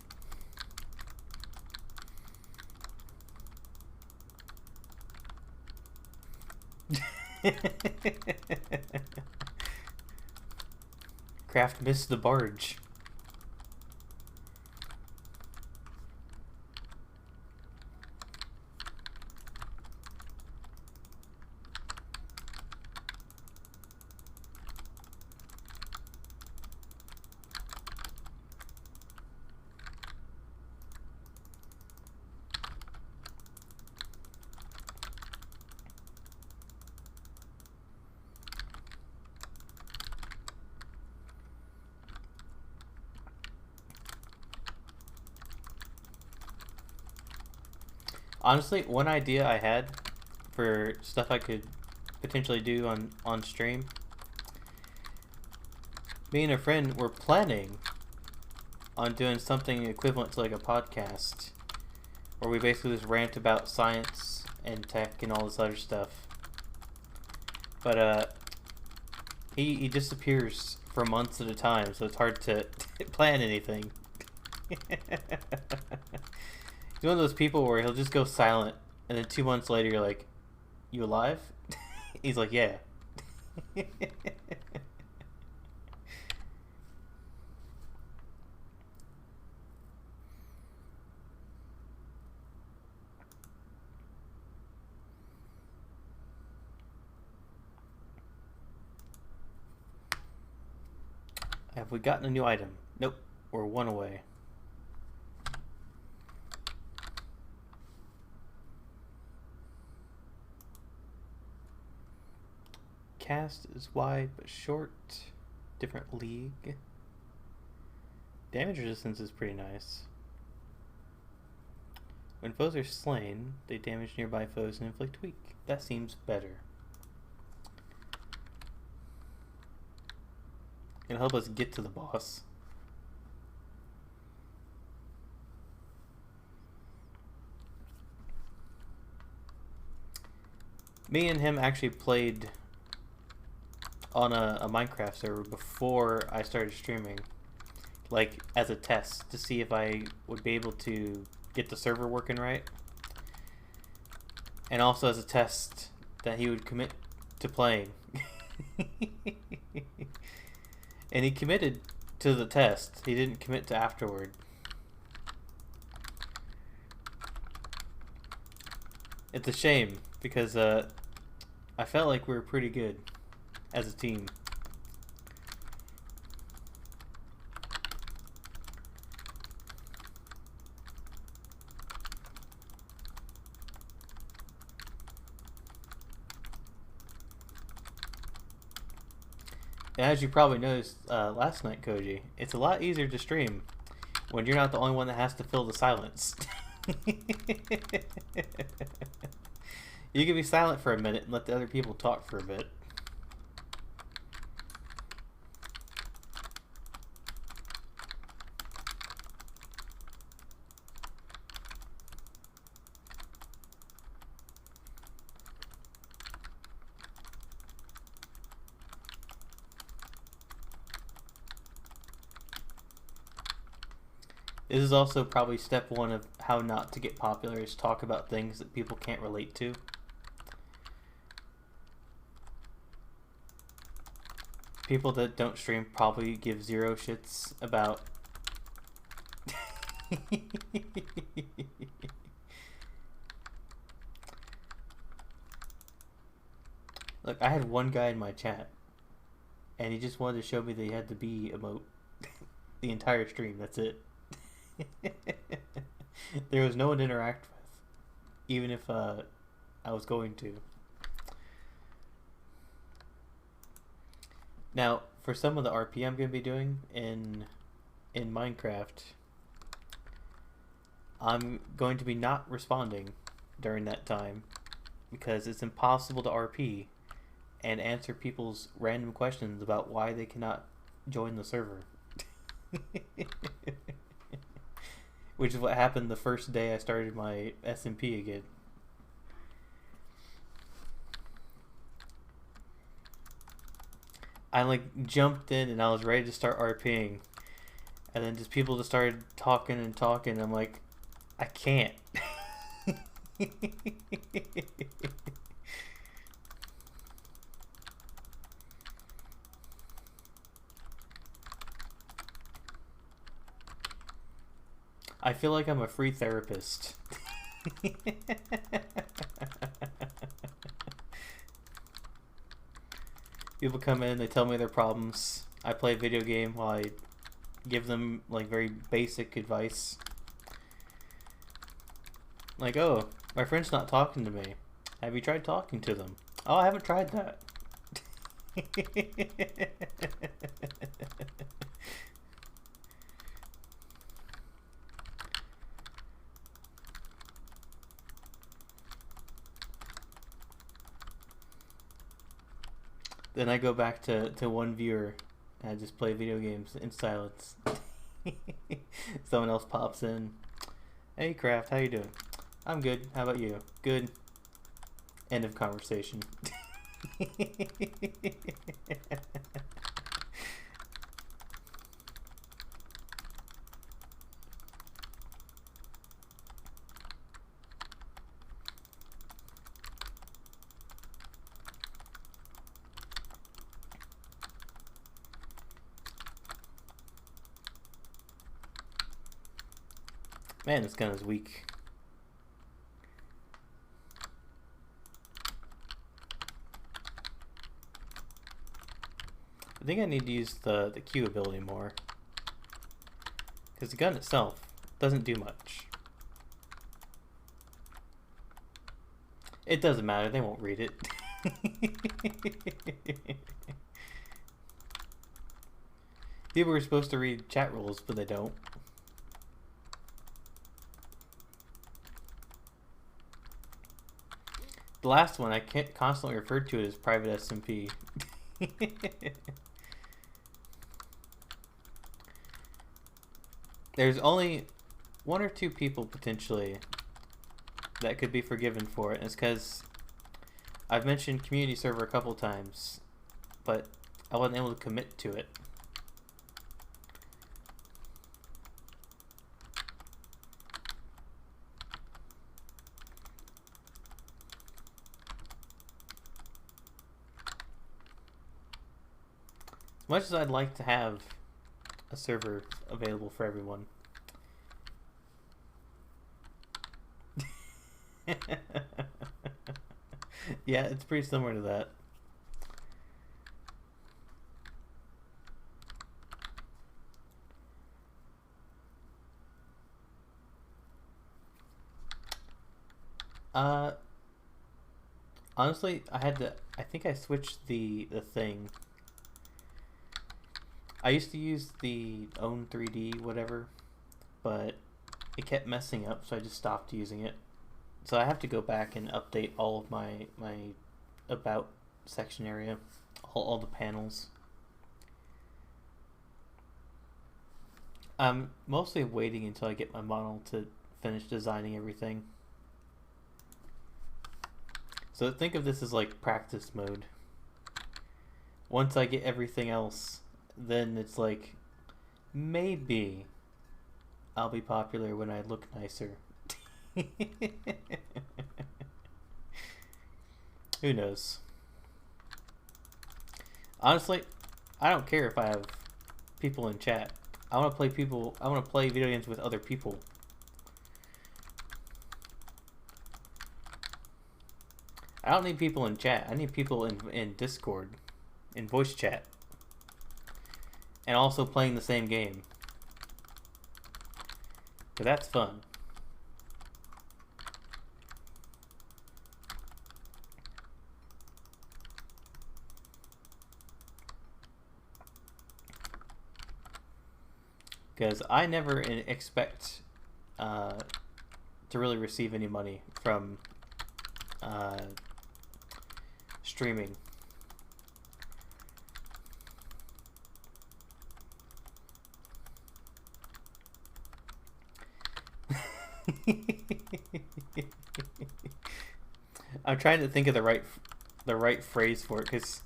S1: Craft missed the barge. Honestly, one idea I had for stuff I could potentially do on stream, me and a friend were planning on doing something equivalent to like a podcast, where we basically just rant about science and tech and all this other stuff. But he disappears for months at a time, so it's hard to plan anything. He's one of those people where he'll just go silent, and then 2 months later you're like, "You alive?" He's like, "Yeah." Have we gotten a new item? Nope. We're one away. Cast is wide but short. Different league. Damage resistance is pretty nice. When foes are slain, they damage nearby foes and inflict weak. That seems better. It'll help us get to the boss. Me and him actually played on a Minecraft server before I started streaming, like as a test to see if I would be able to get the server working right, and also as a test that he would commit to playing. And he committed to the test. He didn't commit to afterward. It's a shame because I felt like we were pretty good as a team. And as you probably noticed last night, Koji, it's a lot easier to stream when you're not the only one that has to fill the silence. You can be silent for a minute and let the other people talk for a bit. This is also probably step one of how not to get popular, is talk about things that people can't relate to. People that don't stream probably give zero shits about... Look, I had one guy in my chat, and he just wanted to show me that he had the bee emote the entire stream, that's it. There was no one to interact with, even if I was going to. Now, for some of the RP I'm going to be doing in Minecraft, I'm going to be not responding during that time because it's impossible to RP and answer people's random questions about why they cannot join the server. Which is what happened the first day I started my SMP again. I like jumped in and I was ready to start RPing, and then just people just started talking and talking. I'm like, I can't. I feel like I'm a free therapist. People come in, they tell me their problems. I play a video game while I give them like very basic advice. Like, oh, my friend's not talking to me. Have you tried talking to them? Oh, I haven't tried that. Then I go back to one viewer and I just play video games in silence. Someone else pops in. Hey Craft, how you doing? I'm good. How about you? Good. End of conversation. Man, this gun is weak. I think I need to use the Q ability more. Because the gun itself doesn't do much. It doesn't matter, they won't read it. People are supposed to read chat rules, but they don't. The last one, I can't constantly refer to it as private SMP. There's only one or two people potentially that could be forgiven for it, and it's because I've mentioned community server a couple times, but I wasn't able to commit to it. As much as I'd like to have a server available for everyone. Yeah, it's pretty similar to that. Honestly, I think I switched the thing. I used to use the Own 3D whatever, but it kept messing up, so I just stopped using it. So I have to go back and update all of my about section area, all the panels. I'm mostly waiting until I get my model to finish designing everything. So think of this as like practice mode. Once I get everything else, then it's like, maybe I'll be popular when I look nicer. Who knows? Honestly, I don't care if I have people in chat. I want to play video games with other people. I don't need people in chat. I need people in Discord, in voice chat, and also playing the same game. But that's fun. Because I never expect to really receive any money from streaming. I'm trying to think of the right phrase for it, because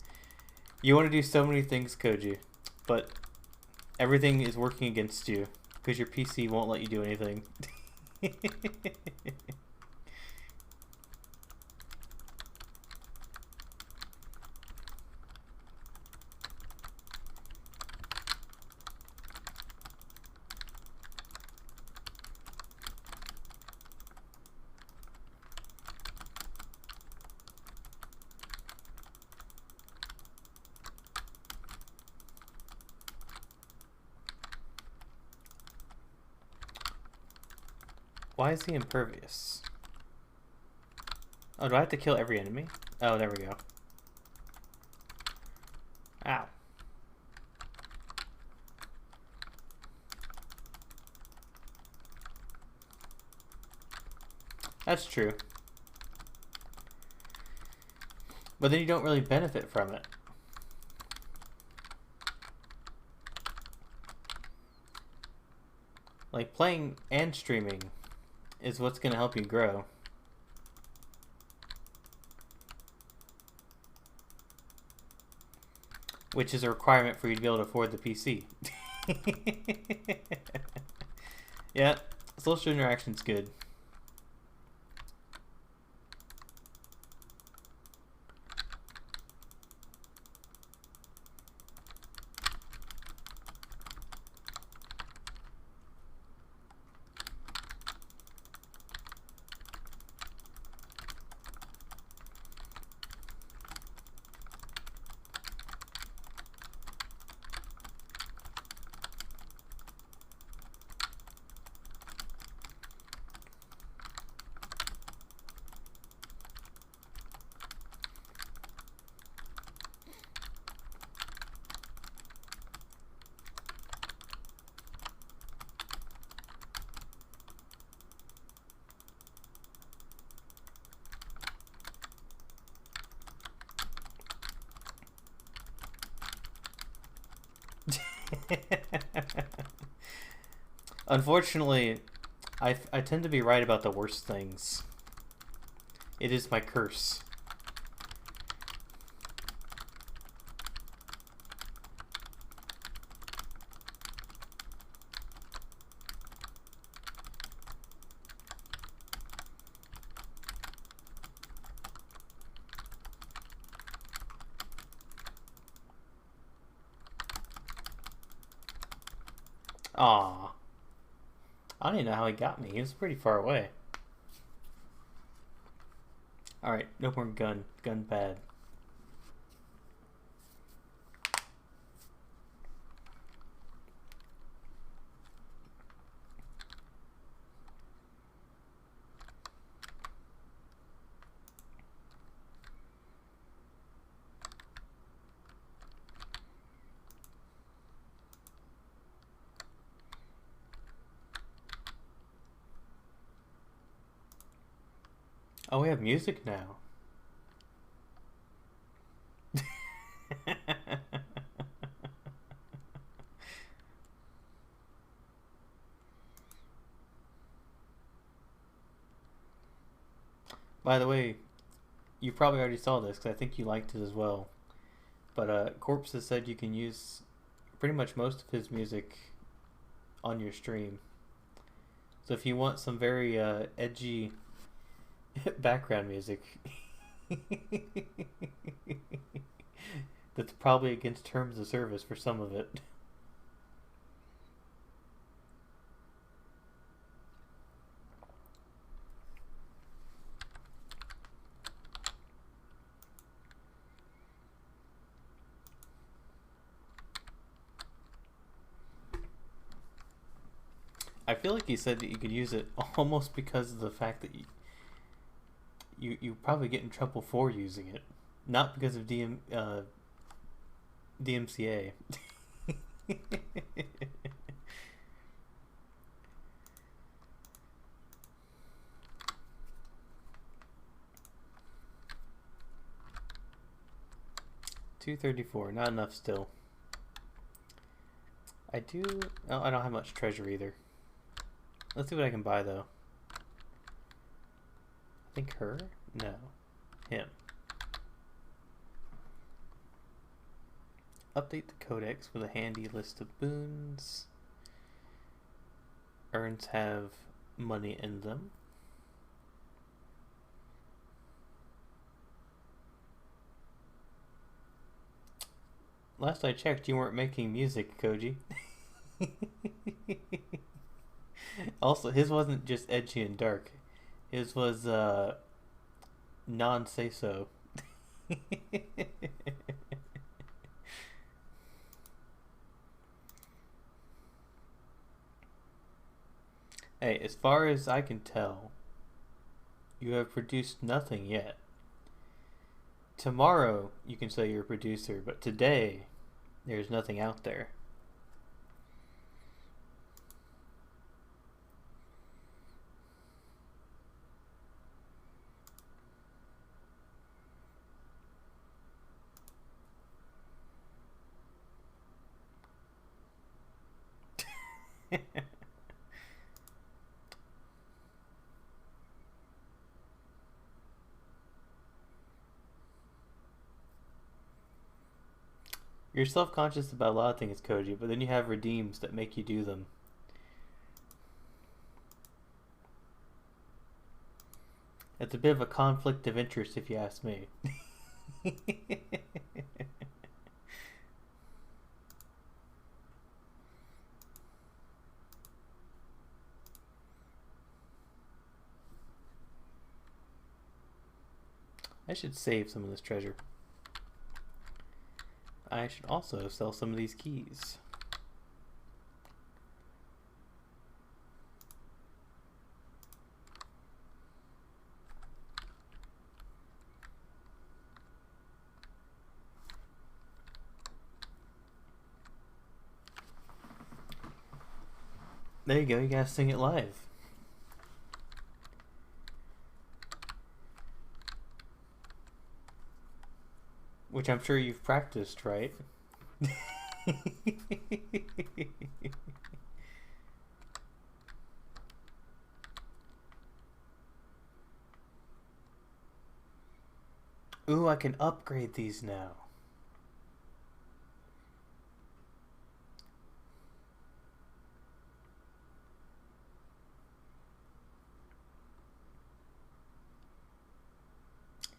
S1: you want to do so many things, Koji, but everything is working against you because your PC won't let you do anything. Why is he impervious? Oh, do I have to kill every enemy? Oh, there we go. Ow. That's true. But then you don't really benefit from it. Like, playing and streaming is what's going to help you grow. Which is a requirement for you to be able to afford the PC. Yeah, social interaction's good. Unfortunately, I tend to be right about the worst things. It is my curse. Aw. I don't even know how he got me. He was pretty far away. Alright, no more gun. Gun bad. Oh, we have music now. By the way, you probably already saw this because I think you liked it as well. But Corpse has said you can use pretty much most of his music on your stream. So if you want some very edgy background music that's probably against terms of service for some of it. I feel like he said that you could use it almost because of the fact that you probably get in trouble for using it, not because of DMCA. $234, not enough still. I do. Oh, I don't have much treasure either. Let's see what I can buy though. I think her? No. Him. Update the codex with a handy list of boons. Urns have money in them. Last I checked, you weren't making music, Koji. Also, his wasn't just edgy and dark. His was, non-say-so. Hey, as far as I can tell, you have produced nothing yet. Tomorrow, you can say you're a producer, but today, there's nothing out there. You're self-conscious about a lot of things, Koji, but then you have redeems that make you do them. It's a bit of a conflict of interest, if you ask me. I should save some of this treasure. I should also sell some of these keys. There you go, you gotta sing it live. Which I'm sure you've practiced, right? Ooh, I can upgrade these now.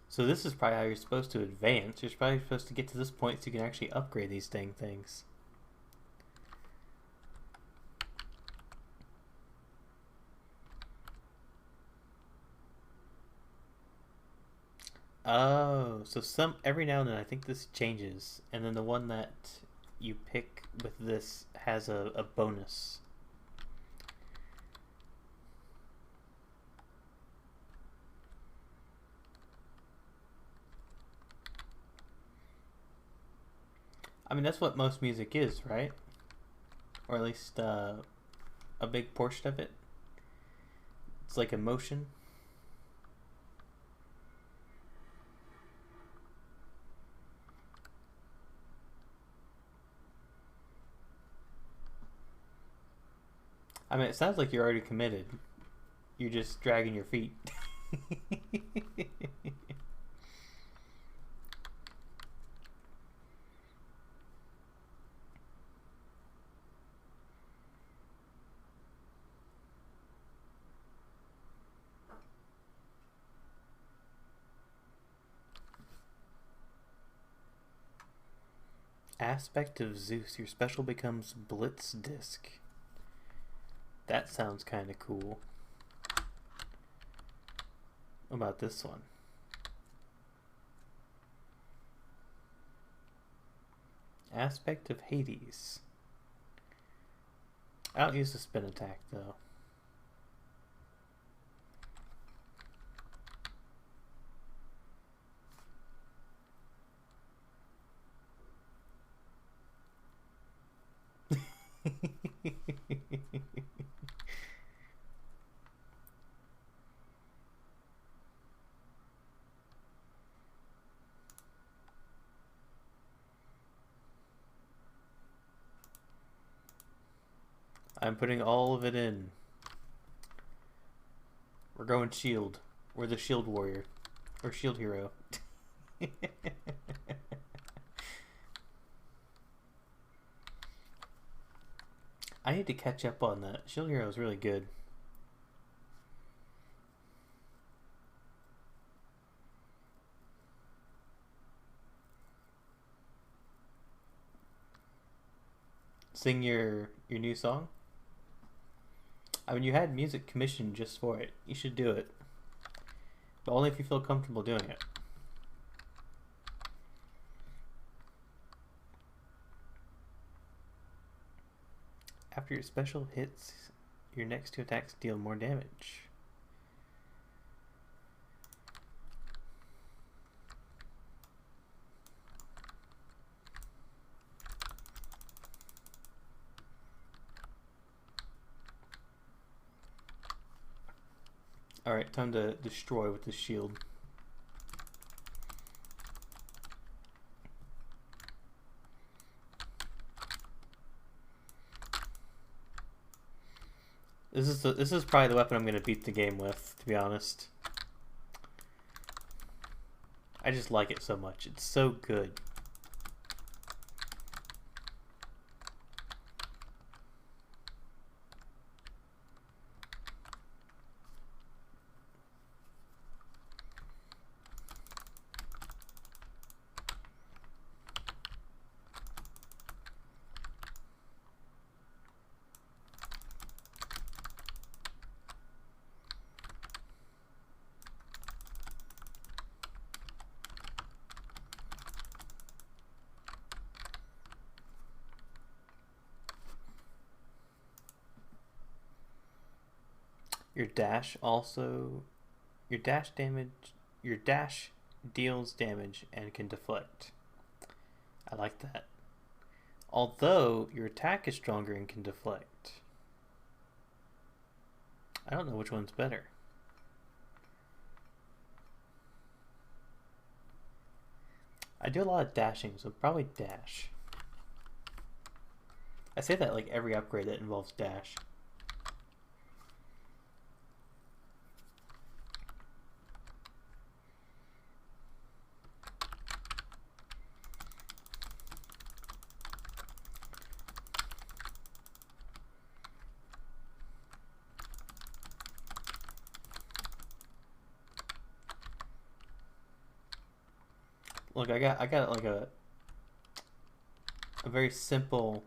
S1: So this is probably how you're supposed to advance. You're probably supposed to get to this point so you can actually upgrade these dang things. Oh, so every now and then I think this changes, and then the one that you pick with this has a bonus. I mean, that's what most music is, right? Or at least a big portion of it. It's like emotion. I mean, it sounds like you're already committed. You're just dragging your feet. Aspect of Zeus. Your special becomes Blitz Disc. That sounds kind of cool. What about this one? Aspect of Hades. I don't use the spin attack though. I'm putting all of it in. We're going shield. We're the shield warrior. Or shield hero. I need to catch up on that. Shield hero is really good. Sing your new song? I mean, you had music commissioned just for it. You should do it. But only if you feel comfortable doing it. After your special hits, your next two attacks deal more damage. Alright, time to destroy with the shield. This is probably the weapon I'm gonna beat the game with, to be honest. I just like it so much. It's so good. Your dash also, your dash deals damage and can deflect. I like that. Although your attack is stronger and can deflect. I don't know which one's better. I do a lot of dashing, so probably dash. I say that like every upgrade that involves dash. Look, I got like a very simple.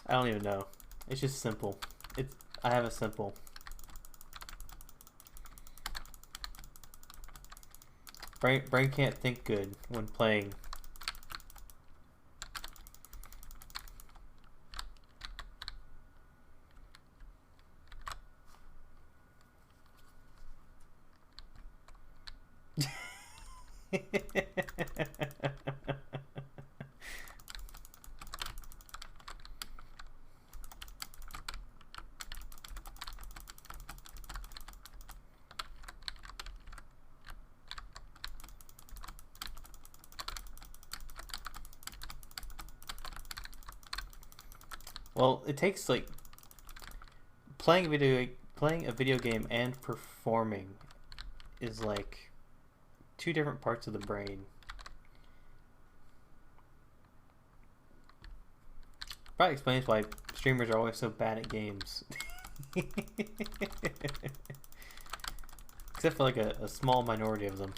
S1: I don't even know. It's just simple. It's I have a simple. Brain can't think good when playing. Well, it takes like playing a video game and performing is like two different parts of the brain. Probably explains why streamers are always so bad at games. Except for like a small minority of them.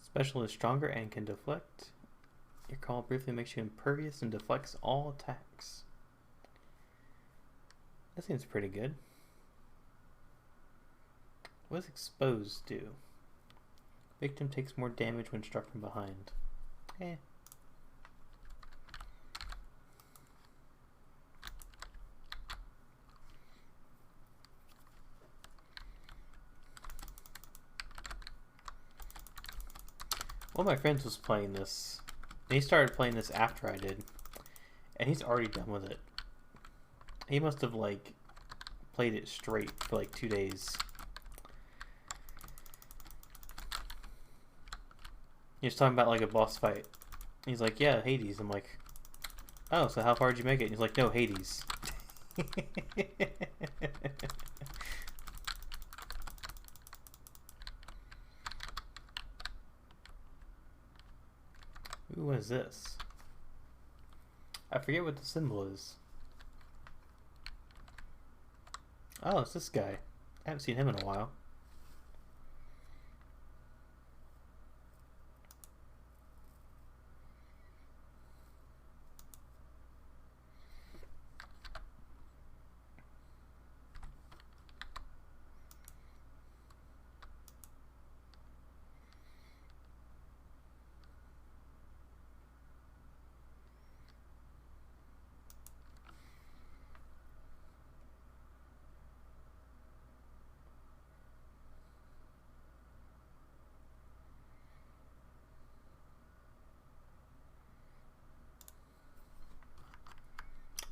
S1: Special is stronger and can deflect. Your call briefly makes you impervious and deflects all attacks. That seems pretty good. What does exposed do? Victim takes more damage when struck from behind. Eh. One of my friends was playing this, and he started playing this after I did, and he's already done with it. He must have like played it straight for like 2 days. He was talking about like a boss fight. He's like, yeah, Hades. I'm like, oh, so how far did you make it? And he's like, no, Hades. Ooh, what is this? I forget what the symbol is. Oh, it's this guy. I haven't seen him in a while.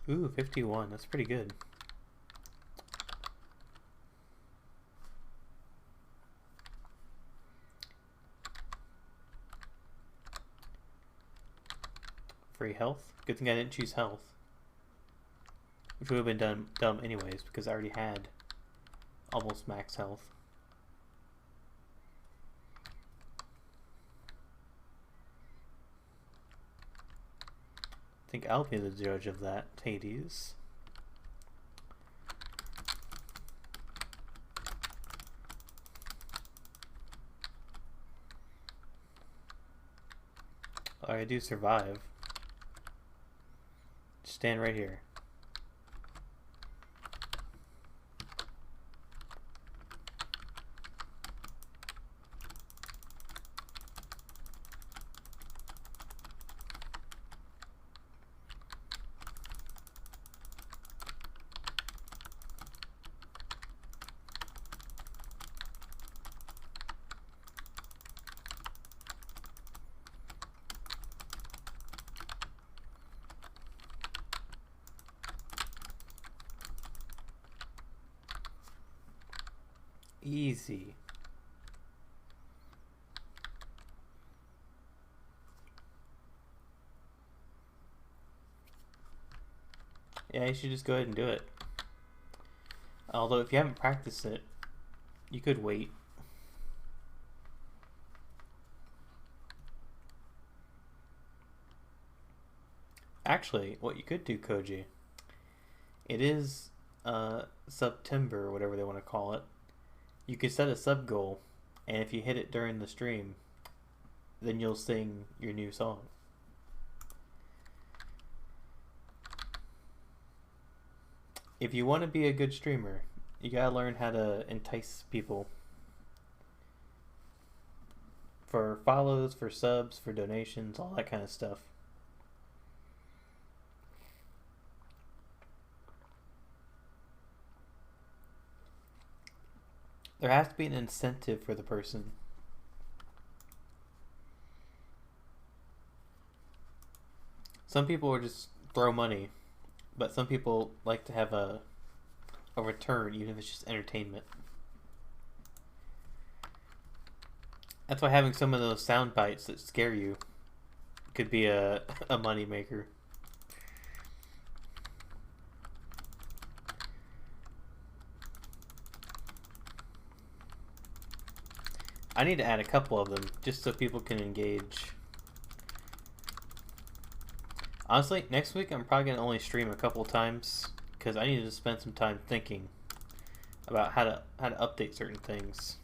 S1: Ooh, 51. That's pretty good. Free health. Good thing I didn't choose health. Which would have been dumb anyways, because I already had almost max health. I think I'll be the judge of that, Hades. I do survive. Stand right here. Easy. Yeah, you should just go ahead and do it. Although if you haven't practiced it, you could wait. Actually, what you could do, Koji, it is September, or whatever they want to call it. You could set a sub goal, and if you hit it during the stream, then you'll sing your new song. If you want to be a good streamer, you gotta learn how to entice people for follows, for subs, for donations, all that kind of stuff. There has to be an incentive for the person. Some people will just throw money, but some people like to have a return, even if it's just entertainment. That's why having some of those sound bites that scare you could be a money maker. I need to add a couple of them just so people can engage. Honestly, next week I'm probably going to only stream a couple times because I need to spend some time thinking about how to update certain things.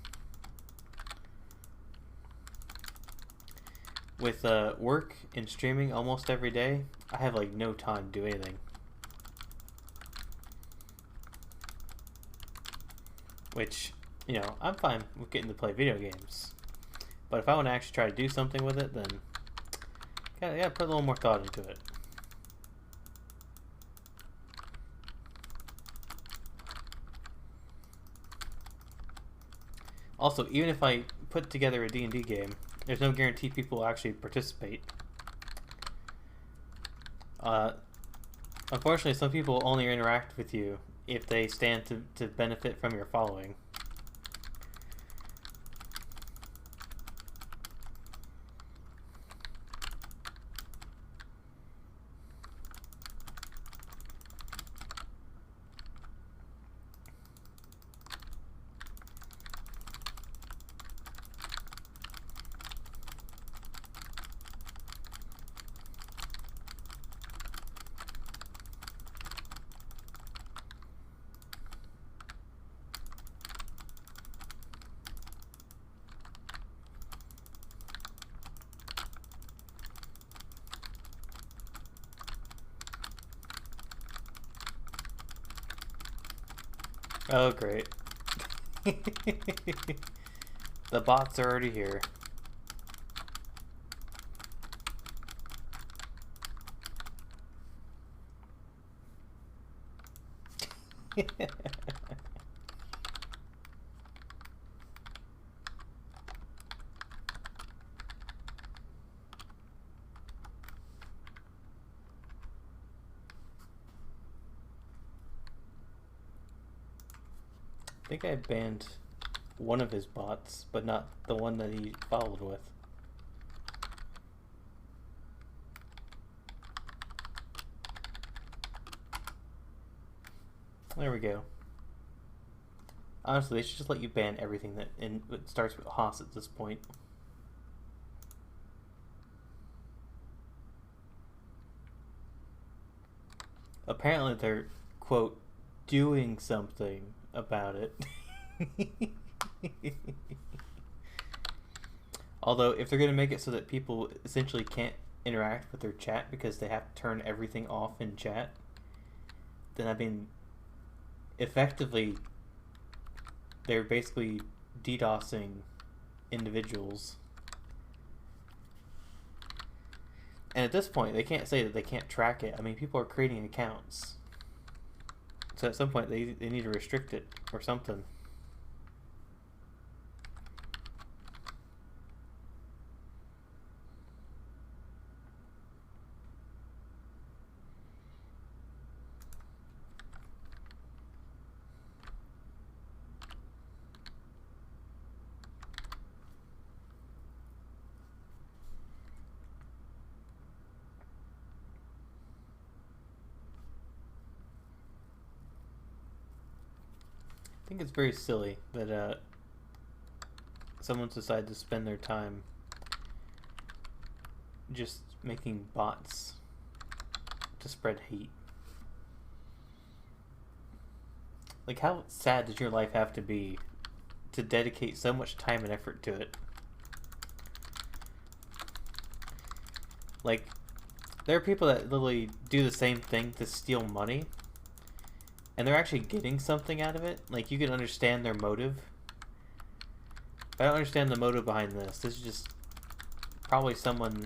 S1: With work and streaming almost every day, I have like no time to do anything. Which, you know, I'm fine with getting to play video games. But if I want to actually try to do something with it, then I gotta put a little more thought into it. Also, even if I put together a D&D game, there's no guarantee people will actually participate. Unfortunately, some people only interact with you if they stand to benefit from your following. Oh, great. The bots are already here. I think I banned one of his bots, but not the one that he followed with. There we go. Honestly, they should just let you ban everything that it starts with Haas at this point. apparently they're, quote, doing something about it. Although, if they're going to make it so that people essentially can't interact with their chat because they have to turn everything off in chat, then I mean, effectively, they're basically DDoSing individuals. And at this point, they can't say that they can't track it. I mean, people are creating accounts. So at some point, they need to restrict it or something. I think it's very silly that someone's decided to spend their time just making bots to spread hate. Like, how sad does your life have to be to dedicate so much time and effort to it? Like, there are people that literally do the same thing to steal money, and they're actually getting something out of it. Like, you can understand their motive. But I don't understand the motive behind this. This is just probably someone,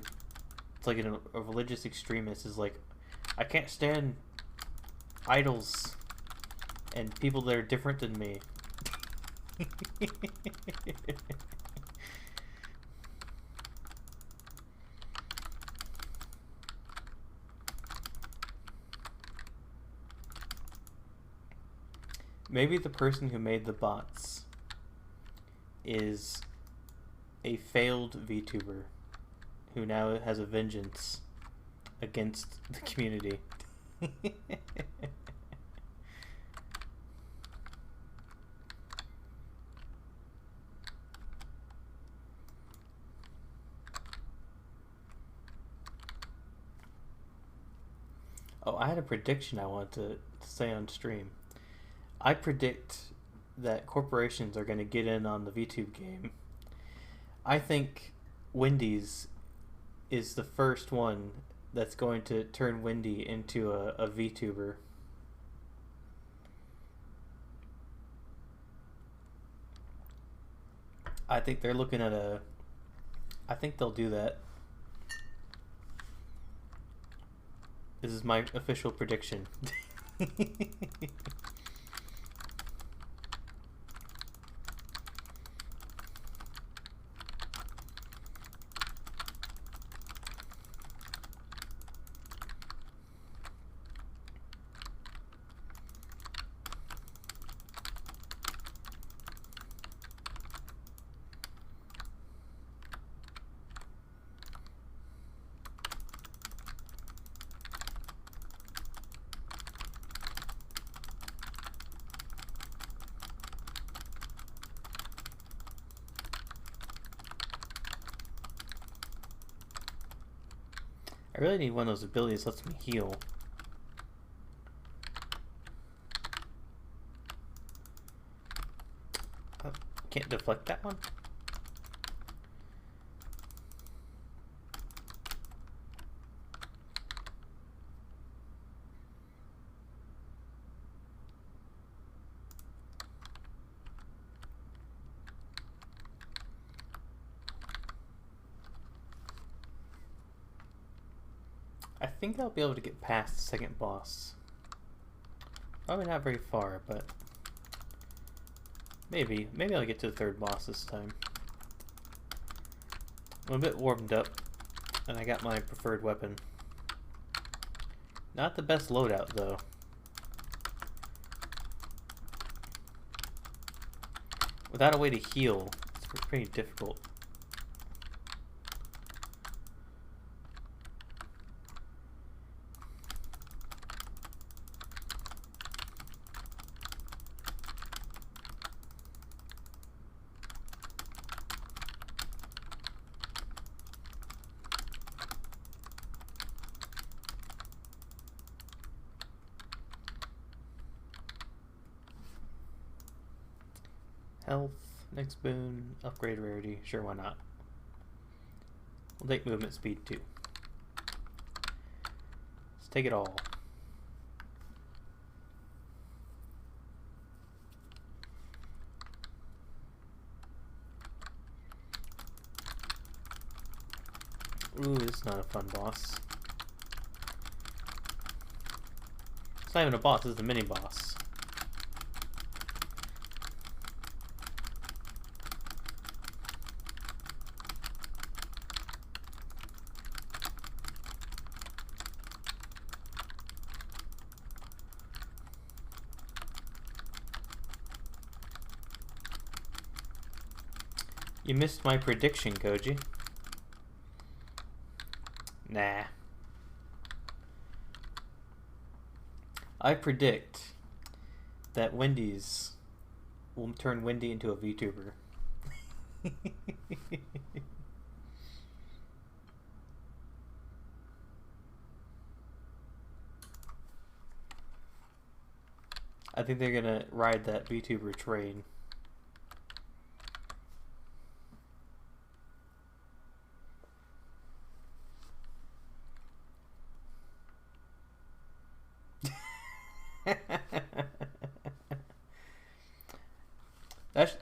S1: it's like a religious extremist is like, I can't stand idols and people that are different than me. Maybe the person who made the bots is a failed VTuber who now has a vengeance against the community. Oh, I had a prediction I wanted to say on stream. I predict that corporations are going to get in on the VTube game. I think Wendy's is the first one that's going to turn Wendy into a VTuber. I think they're looking at I think they'll do that. This is my official prediction. I really need one of those abilities that lets me heal. Oh, can't deflect that one? I think I'll be able to get past the second boss. Probably not very far, but maybe. Maybe I'll get to the third boss this time. I'm a bit warmed up, and I got my preferred weapon. Not the best loadout, though. Without a way to heal, it's pretty difficult. Health, next boon, upgrade rarity. Sure, why not? We'll take movement speed too. Let's take it all. Ooh, this is not a fun boss. It's not even a boss, this is a mini boss. You missed my prediction, Koji. Nah. I predict that Wendy's will turn Wendy into a VTuber. I think they're gonna ride that VTuber train.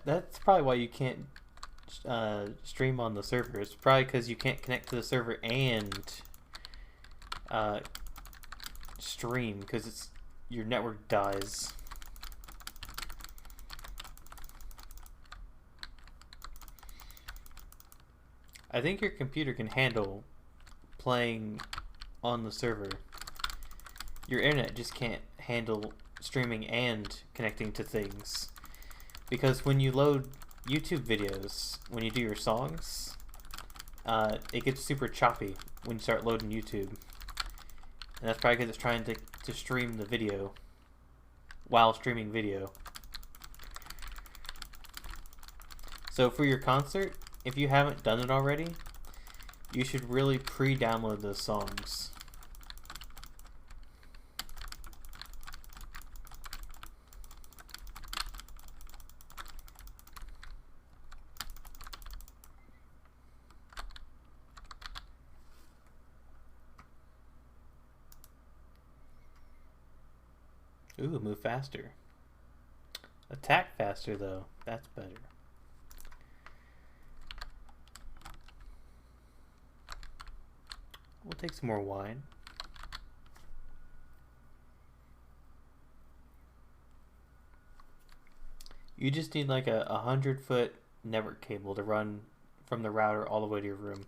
S1: That's probably why you can't stream on the server. It's probably because you can't connect to the server and stream because it's your network dies. I think your computer can handle playing on the server. Your internet just can't handle streaming and connecting to things. Because when you load YouTube videos, when you do your songs, it gets super choppy when you start loading YouTube. And that's probably because it's trying to stream the video while streaming video. So for your concert, if you haven't done it already, you should really pre-download those songs. Ooh, move faster. Attack faster, though. That's better. We'll take some more wine. You just need like a 100-foot network cable to run from the router all the way to your room.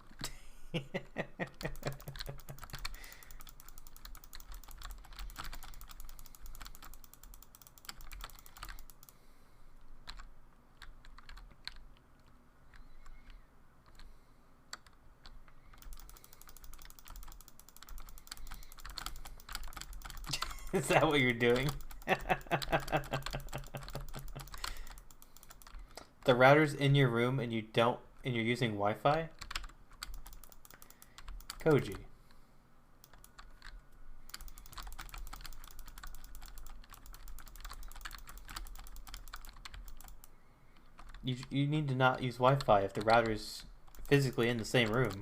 S1: Is that what you're doing? The router's in your room and you're using Wi-Fi? Koji. You need to not use Wi-Fi if the router's physically in the same room.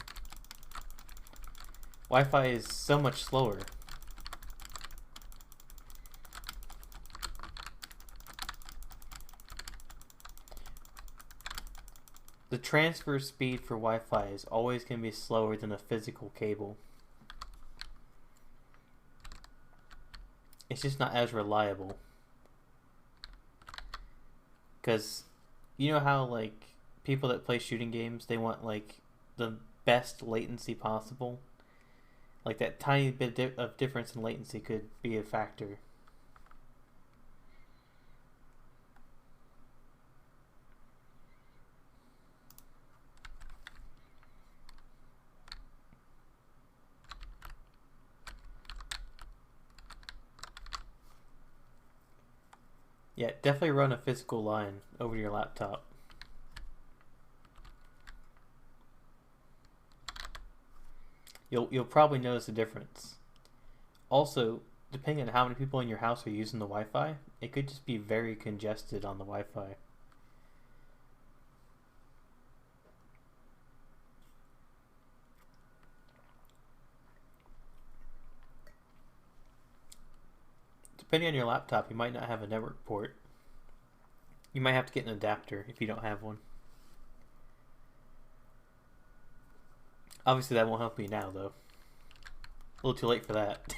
S1: Wi-Fi is so much slower. The transfer speed for Wi-Fi is always going to be slower than a physical cable. It's just not as reliable. Because you know how like people that play shooting games, they want like the best latency possible? Like that tiny bit of difference in latency could be a factor. Yeah, definitely run a physical line over your laptop. You'll probably notice a difference. Also, depending on how many people in your house are using the Wi-Fi, it could just be very congested on the Wi-Fi. Depending on your laptop, you might not have a network port. You might have to get an adapter if you don't have one. Obviously, that won't help me now, though. A little too late for that.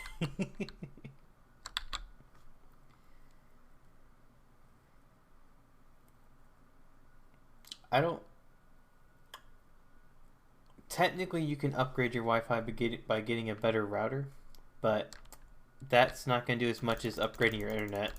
S1: I don't... Technically, you can upgrade your Wi-Fi by getting a better router, but that's not going to do as much as upgrading your internet.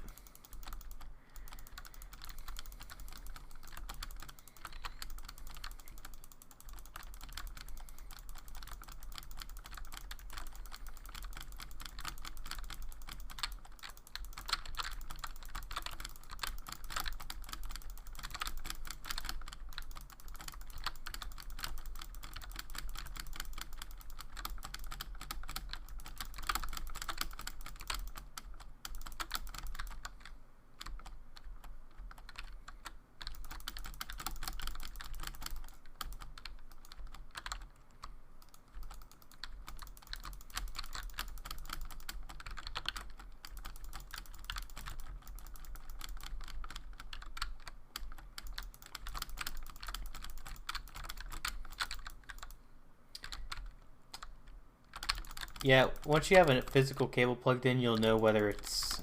S1: Yeah, once you have a physical cable plugged in, you'll know whether it's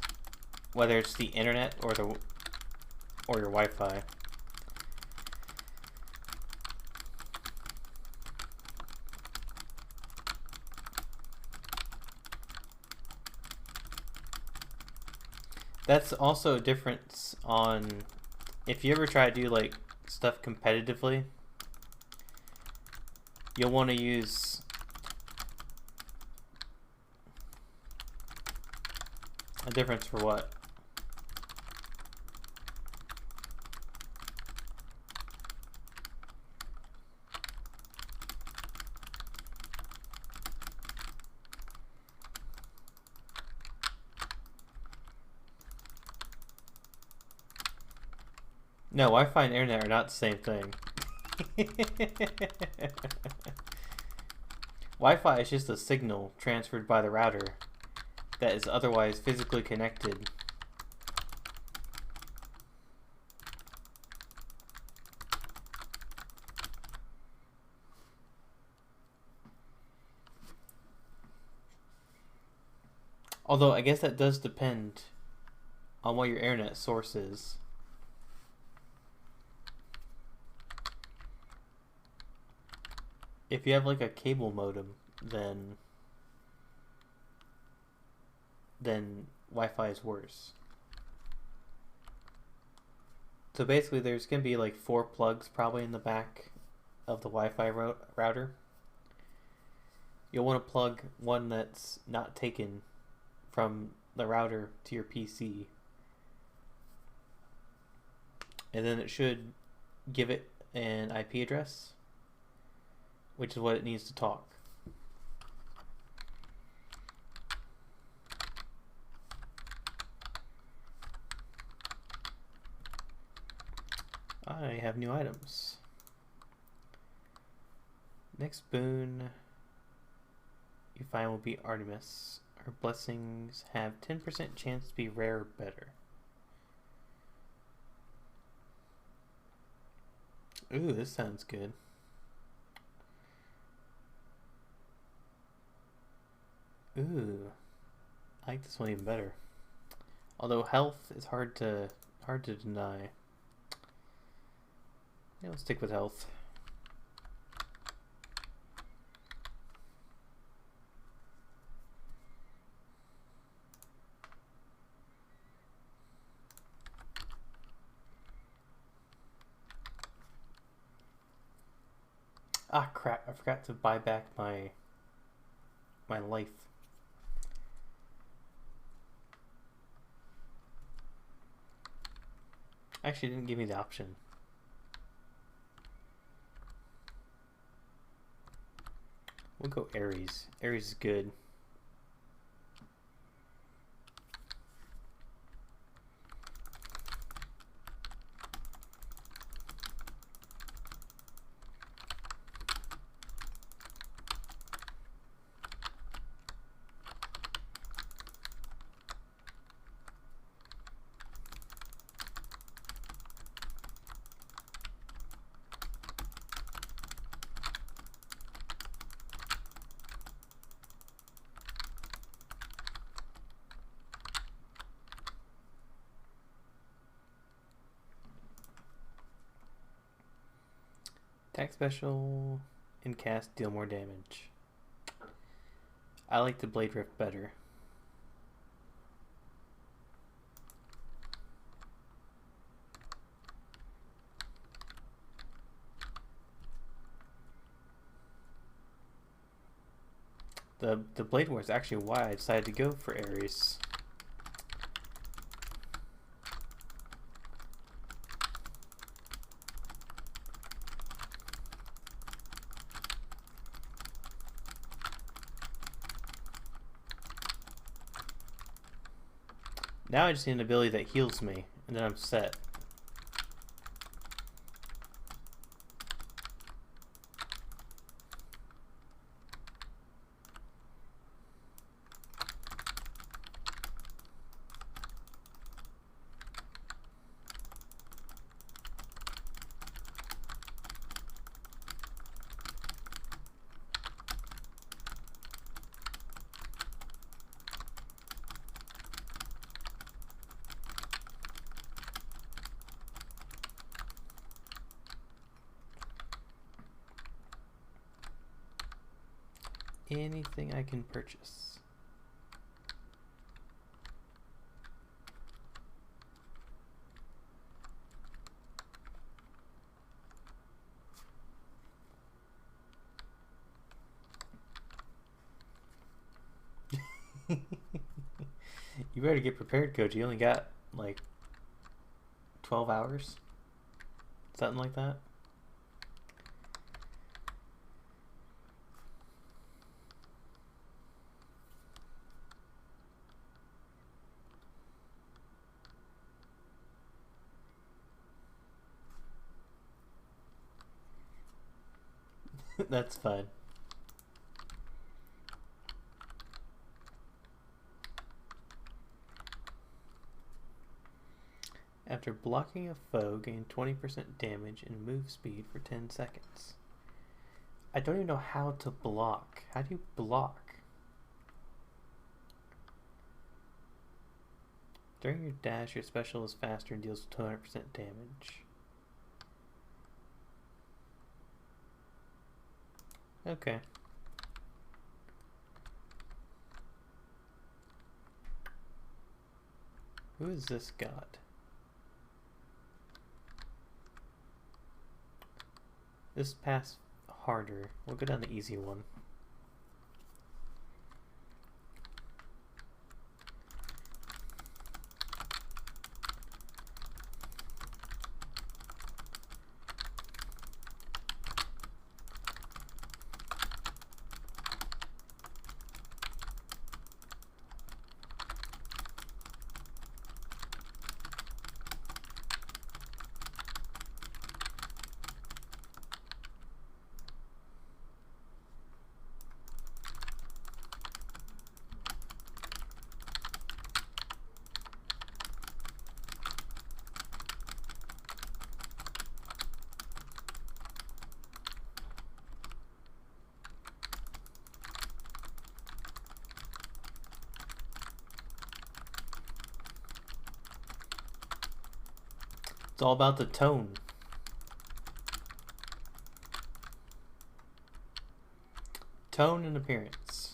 S1: the internet or your Wi-Fi. That's also a difference on if you ever try to do like stuff competitively, you'll want to use a difference for what? No, Wi-Fi and internet are not the same thing. Wi-Fi is just a signal transferred by the router that is otherwise physically connected. Although I guess that does depend on what your internet source is. If you have like a cable modem, then Wi-Fi is worse. So basically there's going to be like 4 plugs probably in the back of the Wi-Fi router. You'll want to plug one that's not taken from the router to your PC. And then it should give it an IP address, which is what it needs to talk. I have new items. Next boon you find will be Artemis. Her blessings have 10% chance to be rare or better. Ooh, this sounds good. Ooh, I like this one even better. Although health is hard to deny. Yeah, let's stick with health. Ah, crap! I forgot to buy back my life. Actually, it didn't give me the option. We'll go Ares. Ares is good. Attack special and cast deal more damage. I like the Blade Rift better. The Blade War is actually why I decided to go for Ares. Now I just need an ability that heals me, and then I'm set. Anything I can purchase. You better get prepared, Coach. You only got like 12 hours? Something like that? That's fine. After blocking a foe, gain 20% damage and move speed for 10 seconds. I don't even know how to block. How do you block? During your dash, your special is faster and deals 200% damage. Okay. Who is this god? This path's harder. We'll go down the easy one. It's all about the tone. Tone and appearance.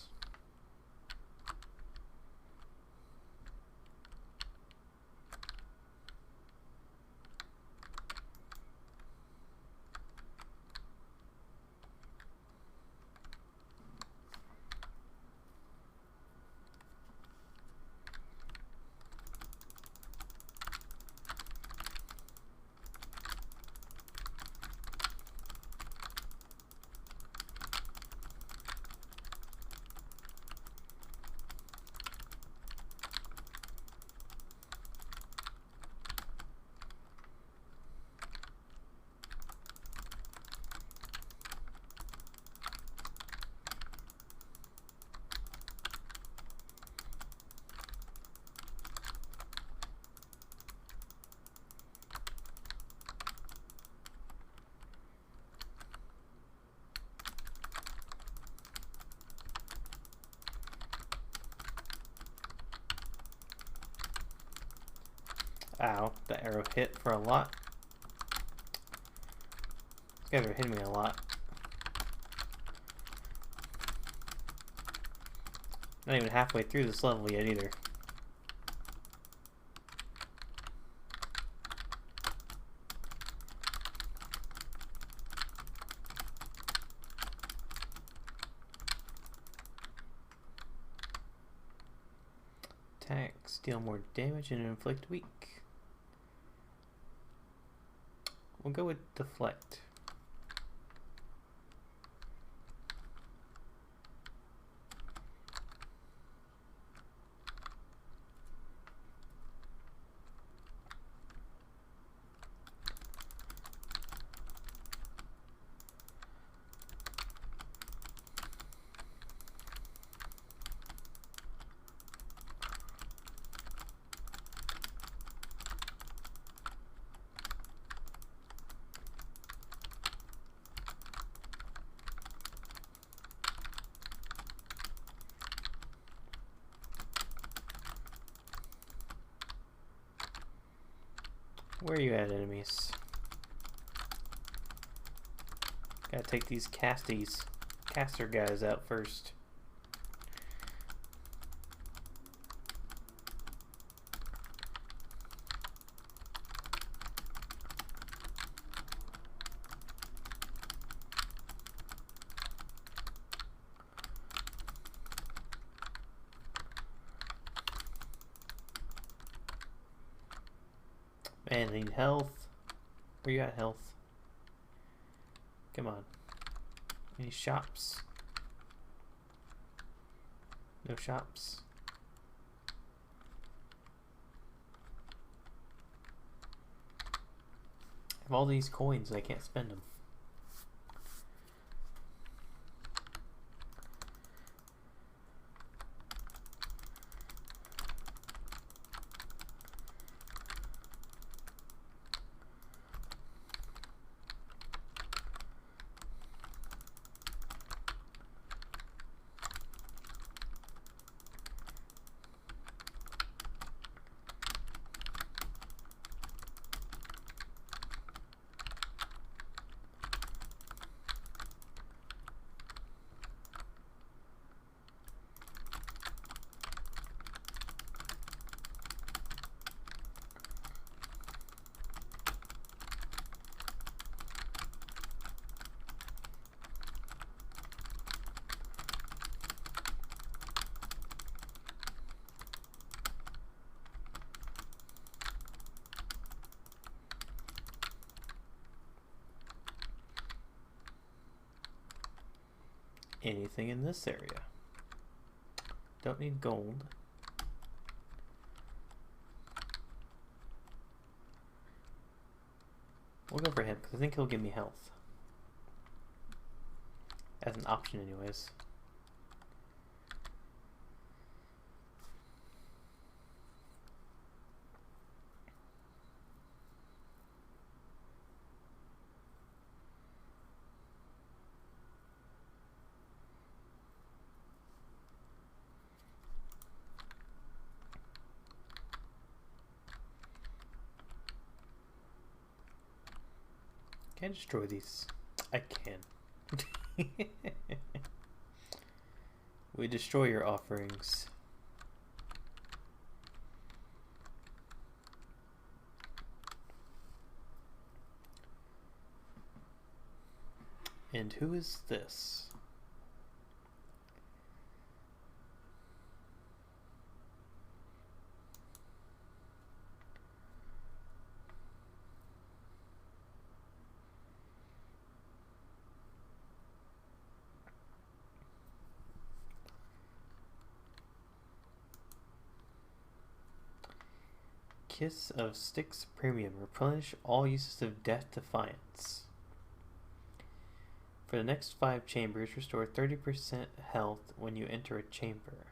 S1: Ow, the arrow hit for a lot. guys are hitting me a lot. Not even halfway through this level yet either. Attacks deal more damage and inflict weak. We'll go with deflect. Where are you at, enemies? Gotta take these caster guys out first. Man, I need health. Where you at, health? Come on. Any shops? No shops. I have all these coins and I can't spend them. Anything in this area? Don't need gold. We'll go for him because I think he'll give me health. As an option anyways. Can I destroy these? I can. We destroy your offerings. And who is this? Kiss of Styx Premium. Replenish all uses of Death Defiance. For the next 5 chambers, restore 30% health when you enter a chamber.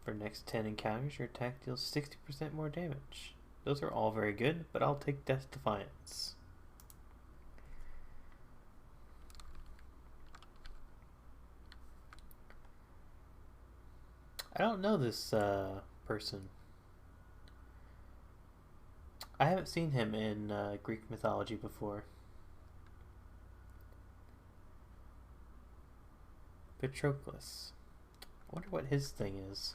S1: For the next 10 encounters, your attack deals 60% more damage. Those are all very good, but I'll take Death Defiance. I don't know this person. I haven't seen him in Greek mythology before. Patroclus. I wonder what his thing is.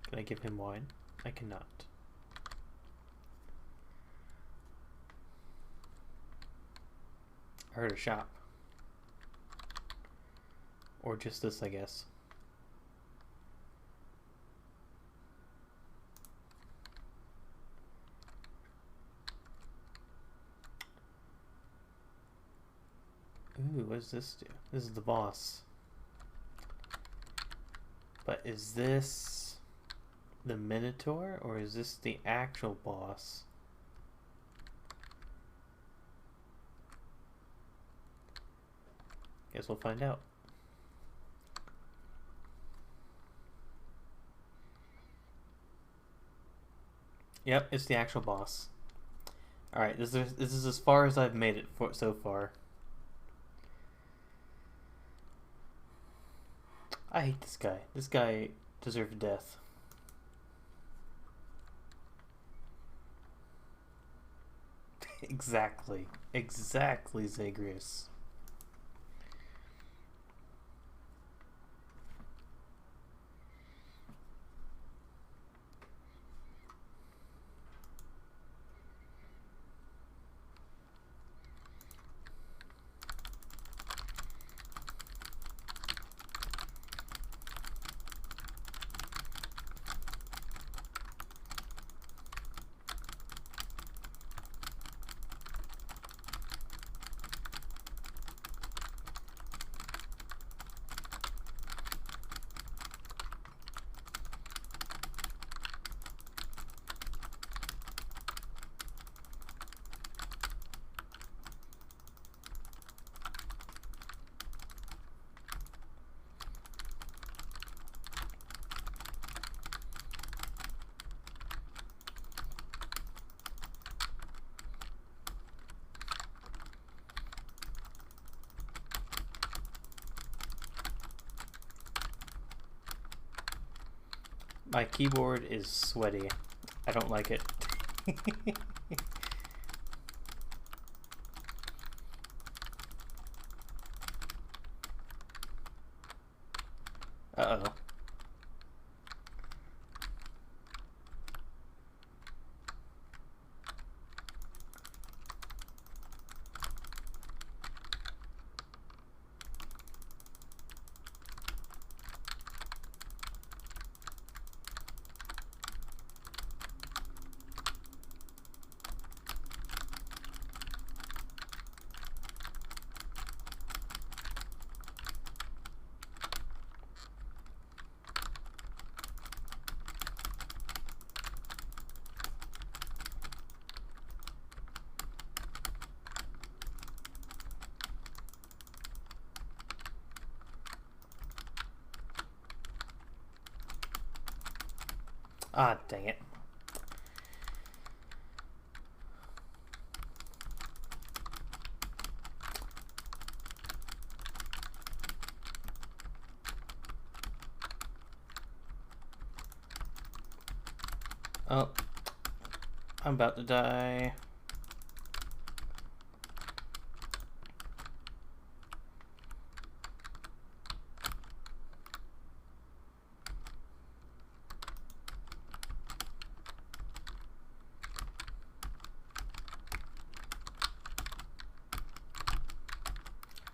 S1: Can I give him wine? I cannot. I heard a shop. Or just this, I guess. Ooh, what does this do? This is the boss. But is this the Minotaur, or is this the actual boss? Guess we'll find out. Yep, it's the actual boss. Alright, this is as far as I've made it so far. I hate this guy. This guy deserves death. Exactly. Exactly, Zagreus. My keyboard is sweaty. I don't like it. Uh-oh. Ah, dang it. Oh, I'm about to die.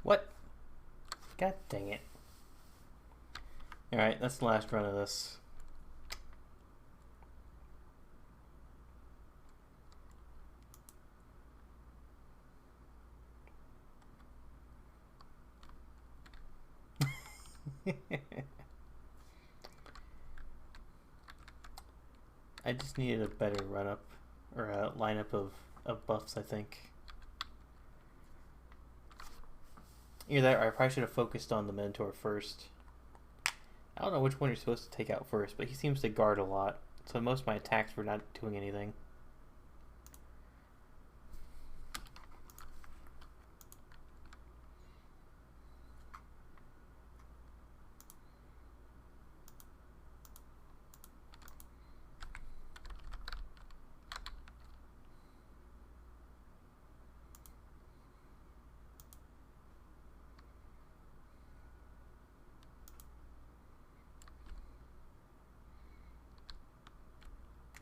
S1: What? God dang it. Alright, that's the last run of this. I just needed a better run-up, or a lineup of buffs, I think. Either that, or I probably should have focused on the Mentor first. I don't know which one you're supposed to take out first, but he seems to guard a lot, so most of my attacks were not doing anything.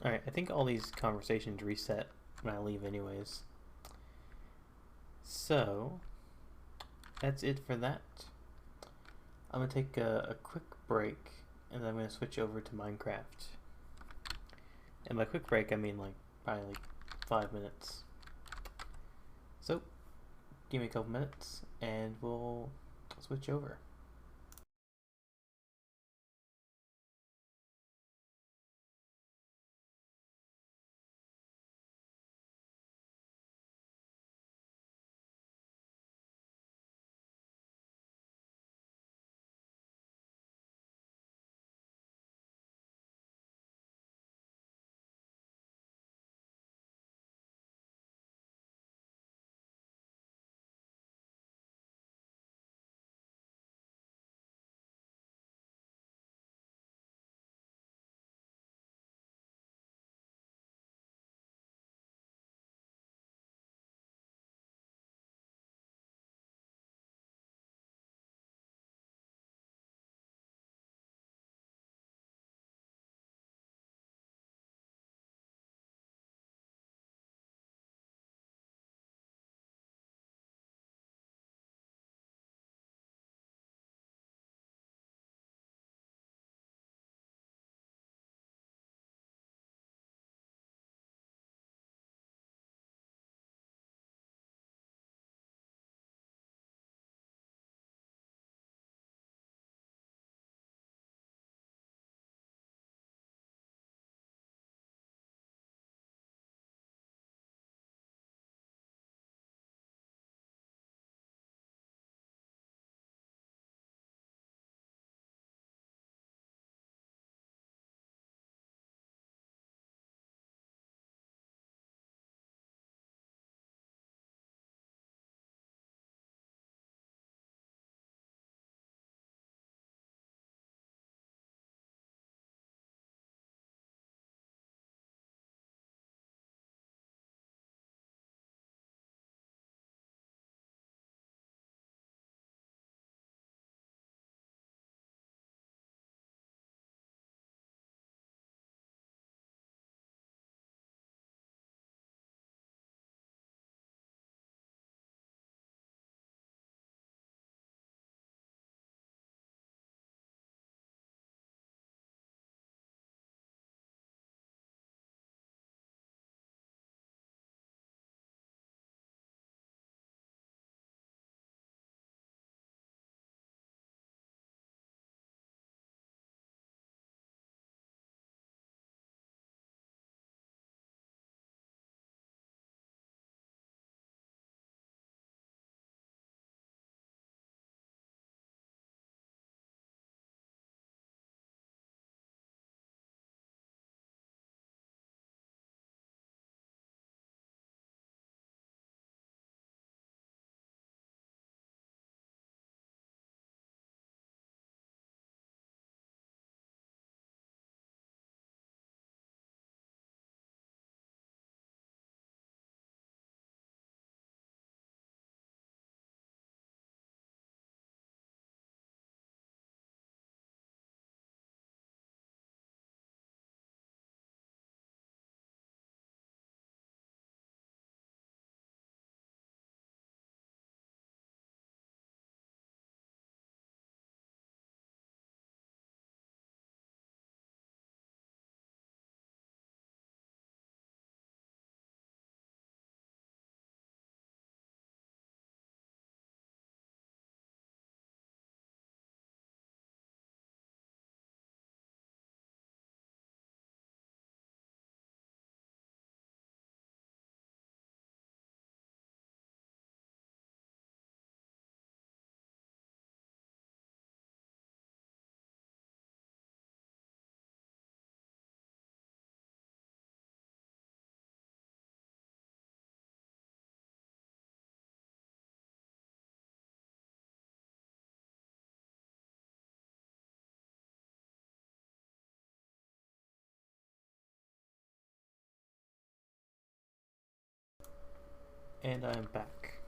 S1: Alright, I think all these conversations reset when I leave anyways. So, that's it for that. I'm going to take a quick break, and then I'm going to switch over to Minecraft. And by quick break, I mean like probably like 5 minutes. So, give me a couple minutes, and we'll switch over. And I'm back.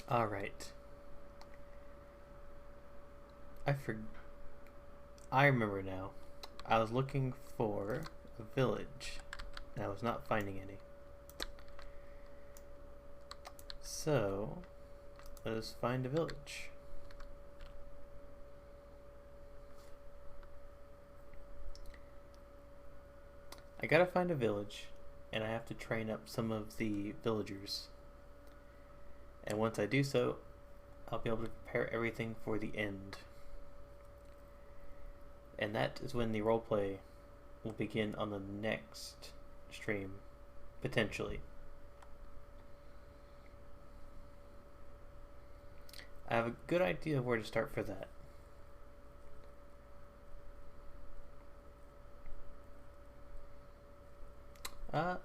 S1: Alright. I remember now. I was looking for a village, and I was not finding any. So, let us find a village. I gotta find a village, and I have to train up some of the villagers. And once I do so, I'll be able to prepare everything for the end. And that is when the roleplay will begin on the next stream, potentially. I have a good idea of where to start for that.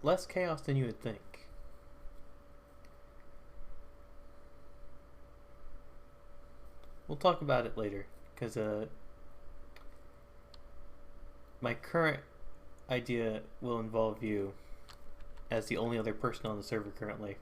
S1: Less chaos than you would think. We'll talk about it later, because my current idea will involve you as the only other person on the server currently.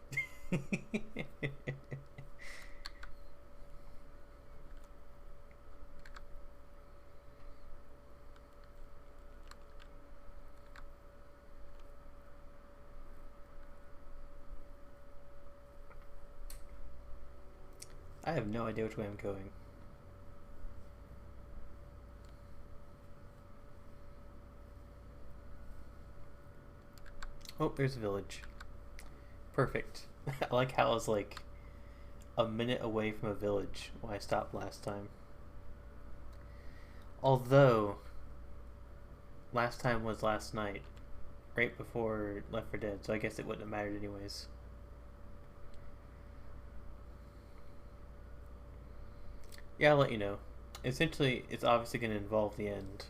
S1: I have no idea which way I'm going. Oh, there's a village. Perfect. I like how I was like a minute away from a village when I stopped last time. Although, last time was last night, right before Left 4 Dead, so I guess it wouldn't have mattered anyways. Yeah, I'll let you know. Essentially, it's obviously going to involve the end.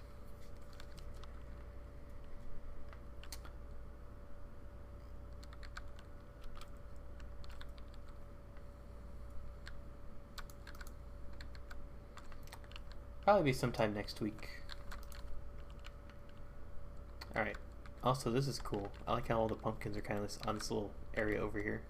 S1: Probably be sometime next week. Alright. Also, this is cool. I like how all the pumpkins are kind of on this little area over here.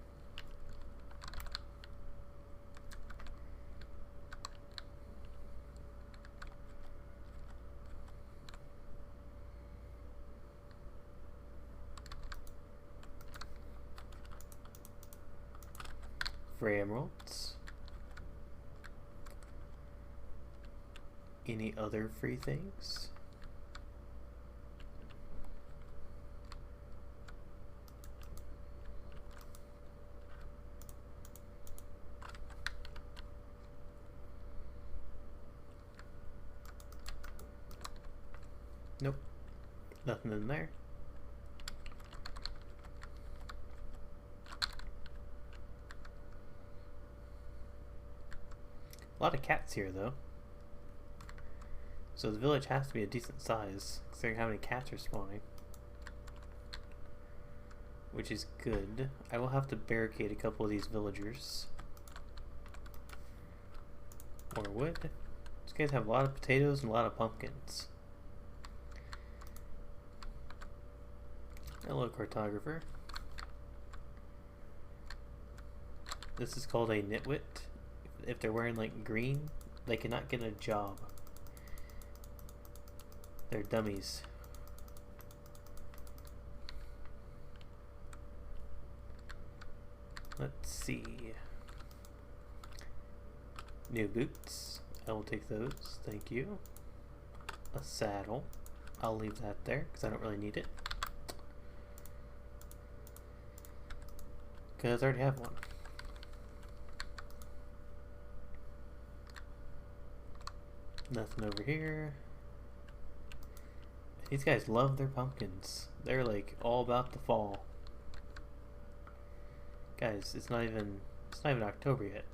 S1: Free emeralds. Any other free things? Nope. Nothing in there. A lot of cats here, though. So the village has to be a decent size, considering how many cats are spawning. Which is good. I will have to barricade a couple of these villagers. More wood. These guys have a lot of potatoes and a lot of pumpkins. Hello, cartographer. This is called a nitwit. If they're wearing like green, they cannot get a job. They're dummies. Let's see. New boots. I will take those. Thank you. A saddle. I'll leave that there because I don't really need it. Because I already have one. Nothing over here. These guys love their pumpkins. They're like all about the fall. Guys, it's not even October yet.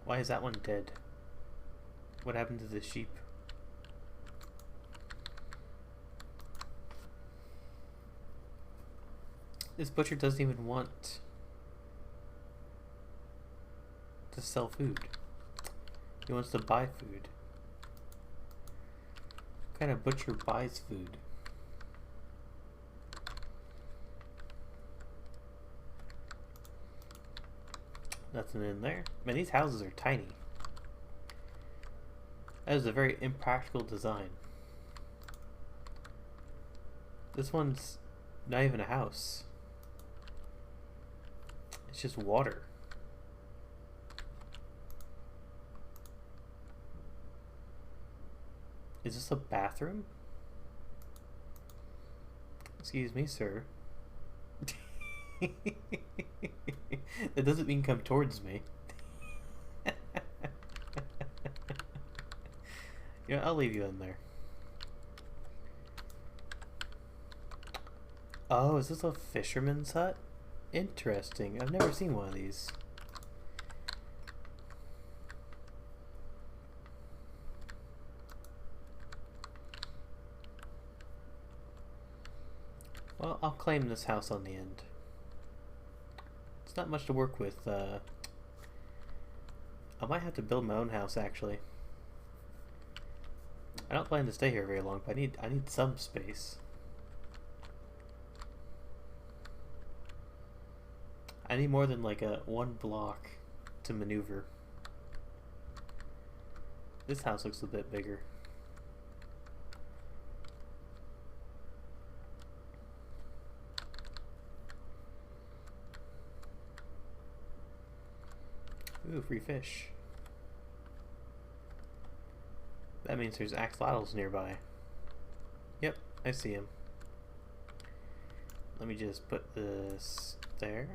S1: Why is that one dead? What happened to the sheep? This butcher doesn't even want to sell food. He wants to buy food. What kind of butcher buys food? Nothing in there. Man, these houses are tiny. That is a very impractical design. This one's not even a house. It's just water. Is this a bathroom? Excuse me, sir. That doesn't mean come towards me. You know, I'll leave you in there. Oh, is this a fisherman's hut? Interesting. I've never seen one of these. Well, I'll claim this house on the end. It's not much to work with. I might have to build my own house, actually. I don't plan to stay here very long, but I need some space. I need more than like one block to maneuver. This house looks a bit bigger. Ooh, free fish. That means there's axolotls nearby. Yep, I see him. Let me just put this there.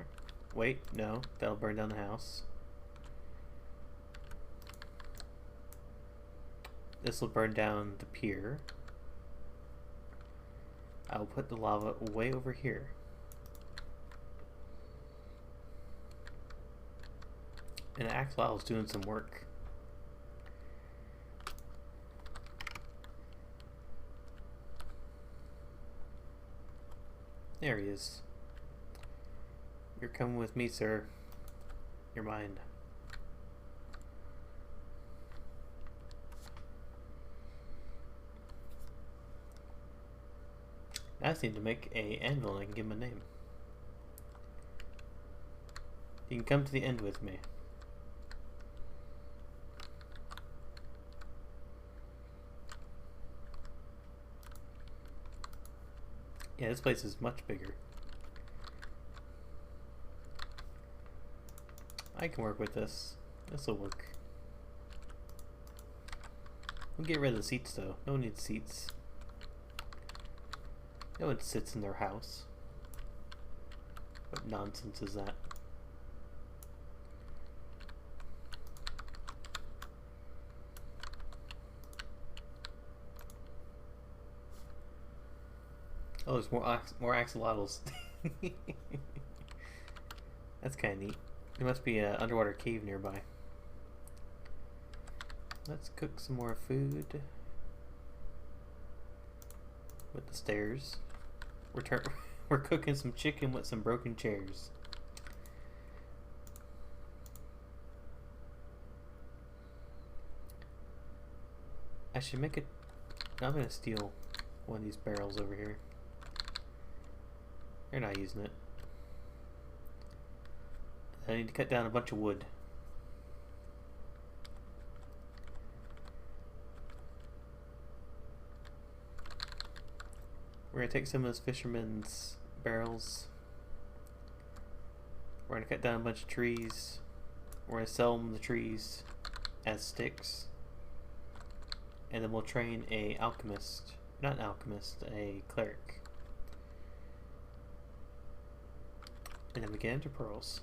S1: Wait, no, that'll burn down the house. This will burn down the pier. I'll put the lava way over here. And the axolotl's doing some work. There he is. You're coming with me, sir. You're mine. I just need to make a anvil and I can give him a name. You can come to the end with me. Yeah, this place is much bigger. I can work with this. This'll work. We'll get rid of the seats though. No one needs seats. No one sits in their house. What nonsense is that? Oh, there's more axolotls. That's kind of neat. There must be an underwater cave nearby. Let's cook some more food. With the stairs. We're cooking some chicken with some broken chairs. I should make it... I'm gonna steal one of these barrels over here. They're not using it. I need to cut down a bunch of wood. We're going to take some of those fisherman's barrels. We're going to cut down a bunch of trees. We're going to sell them the trees as sticks. And then we'll train a alchemist. Not an alchemist, a cleric. And then we get into pearls.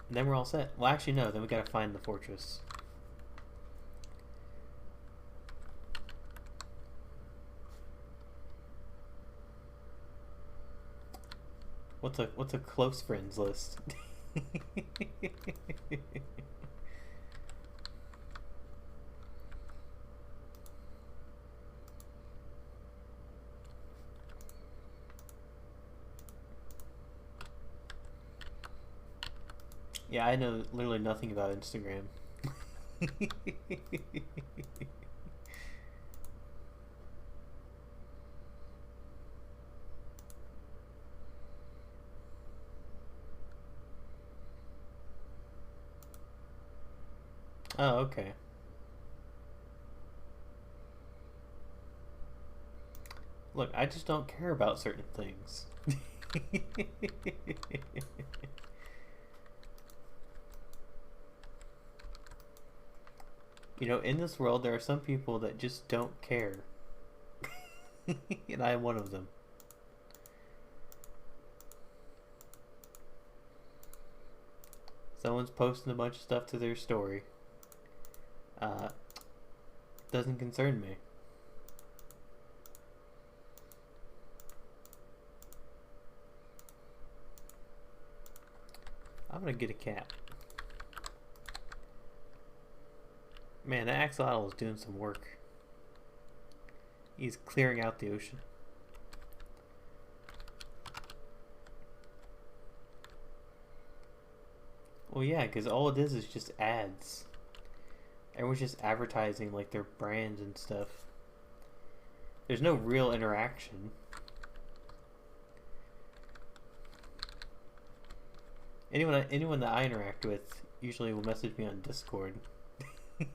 S1: And then we're all set. Well, actually, no. Then we gotta find the fortress. What's a close friends list? Yeah, I know literally nothing about Instagram. Oh, okay. Look, I just don't care about certain things. You know, in this world, there are some people that just don't care. And I am one of them. Someone's posting a bunch of stuff to their story. Uh, doesn't concern me. I'm gonna get a cat. Man, that axolotl is doing some work. He's clearing out the ocean. Well, yeah, because all it is just ads. Everyone's just advertising like their brands and stuff. There's no real interaction. Anyone that I interact with usually will message me on Discord. Come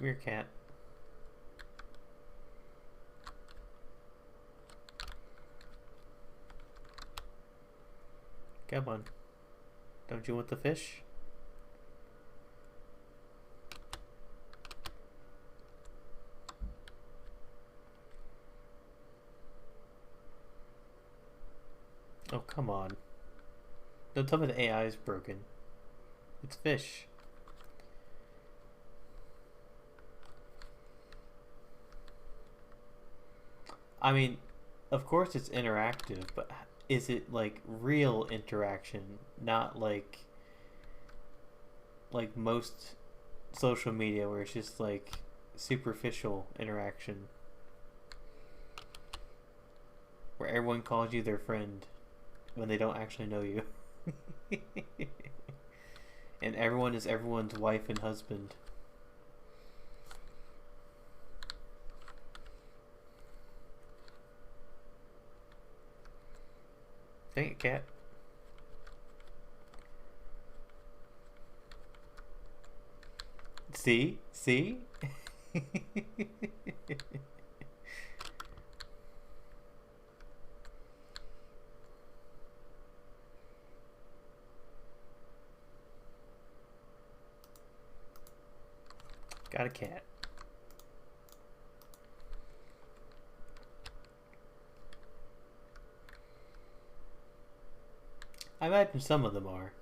S1: here, cat. Come on. Don't you want the fish? Oh, come on. Don't tell me the AI is broken. It's fish. I mean, of course it's interactive, but is it like real interaction? Not like most social media where it's just like superficial interaction. Where everyone calls you their friend when they don't actually know you. And everyone is everyone's wife and husband. Dang it, cat. See? See? Got a cat. I imagine some of them are.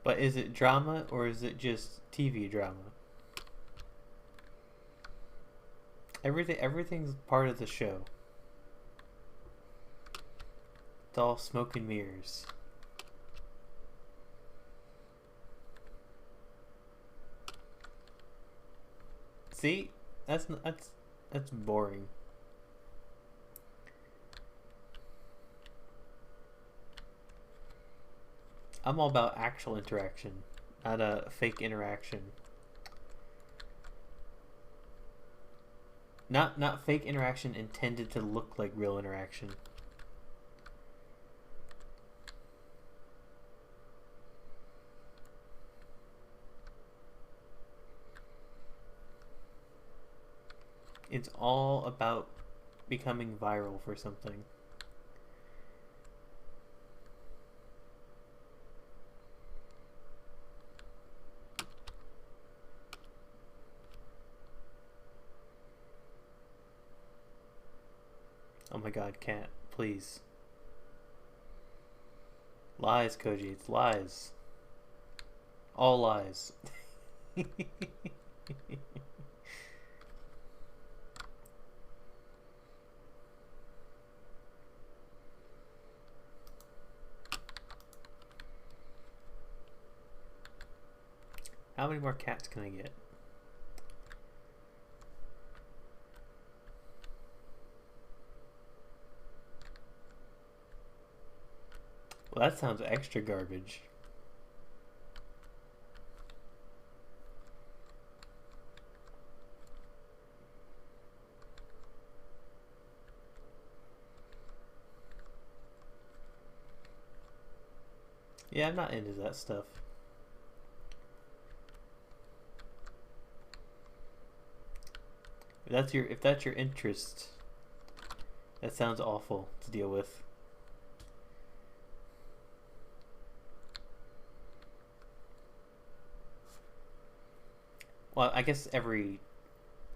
S1: But is it drama or is it just TV drama? Everything's part of the show. It's all smoke and mirrors. See? That's boring. I'm all about actual interaction, not a fake interaction. Not fake interaction intended to look like real interaction. It's all about becoming viral for something. Oh my god, cat, please. Lies, Koji, it's lies. All lies. How many more cats can I get? Well, that sounds extra garbage. Yeah, I'm not into that stuff. If that's your interest, that sounds awful to deal with. Well, I guess every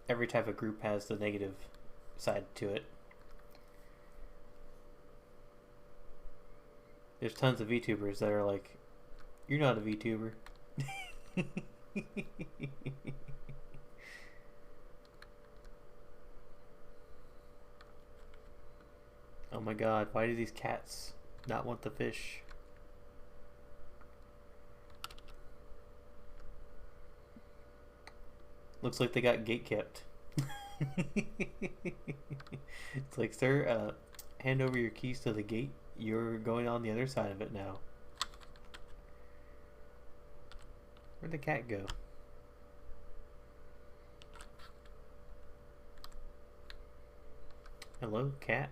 S1: type of group has the negative side to it. There's tons of VTubers that are like, "You're not a VTuber." Oh my god, why do these cats not want the fish? Looks like they got gate kept. It's like, sir, hand over your keys to the gate. You're going on the other side of it now. Where'd the cat go? Hello, cat?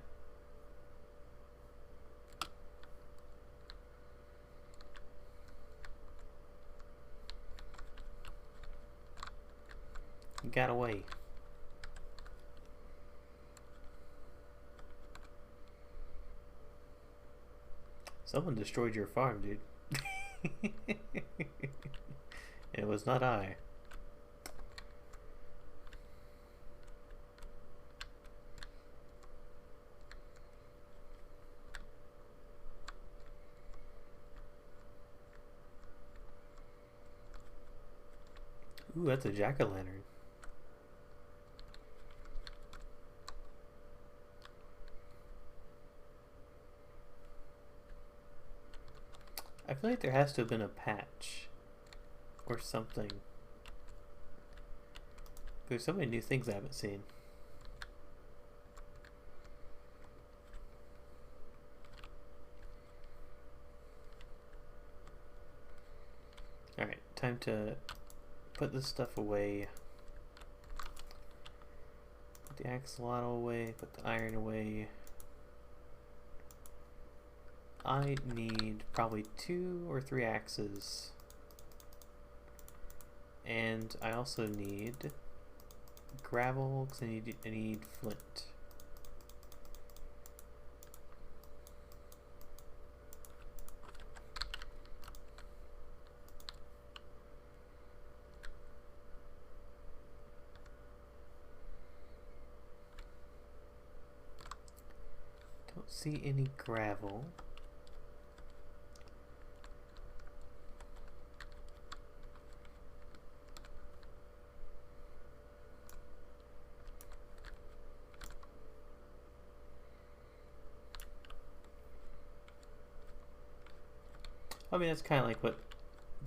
S1: You got away. Someone destroyed your farm, dude. It was not I. Ooh, that's a jack-o'-lantern. I feel like there has to have been a patch or something. There's so many new things I haven't seen. Alright, time to put this stuff away. Put the axolotl away, put the iron away. I need probably 2 or 3 axes. And I also need gravel because I need flint. Don't see any gravel. I mean, that's kind of like what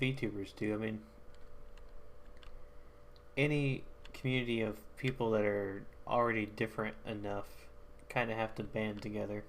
S1: VTubers do. I mean, any community of people that are already different enough kind of have to band together.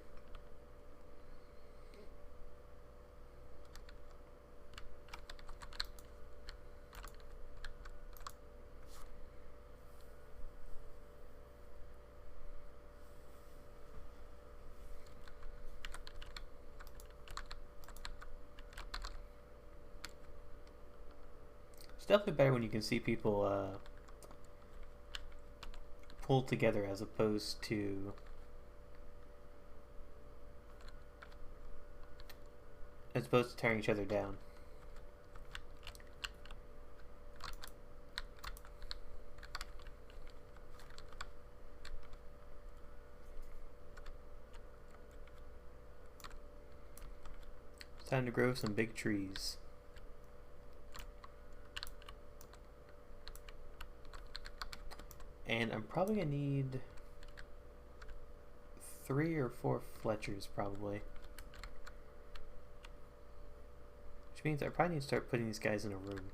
S1: It's definitely better when you can see people pull together as opposed to tearing each other down. It's time to grow some big trees. And I'm probably gonna need 3 or 4 Fletchers probably. Which means I probably need to start putting these guys in a room.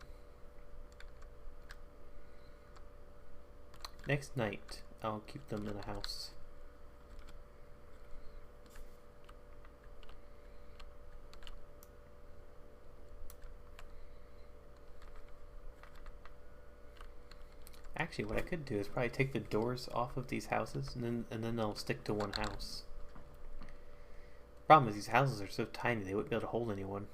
S1: Next night, I'll keep them in a house. Actually, what I could do is probably take the doors off of these houses, and then they'll stick to one house. The problem is these houses are so tiny they wouldn't be able to hold anyone.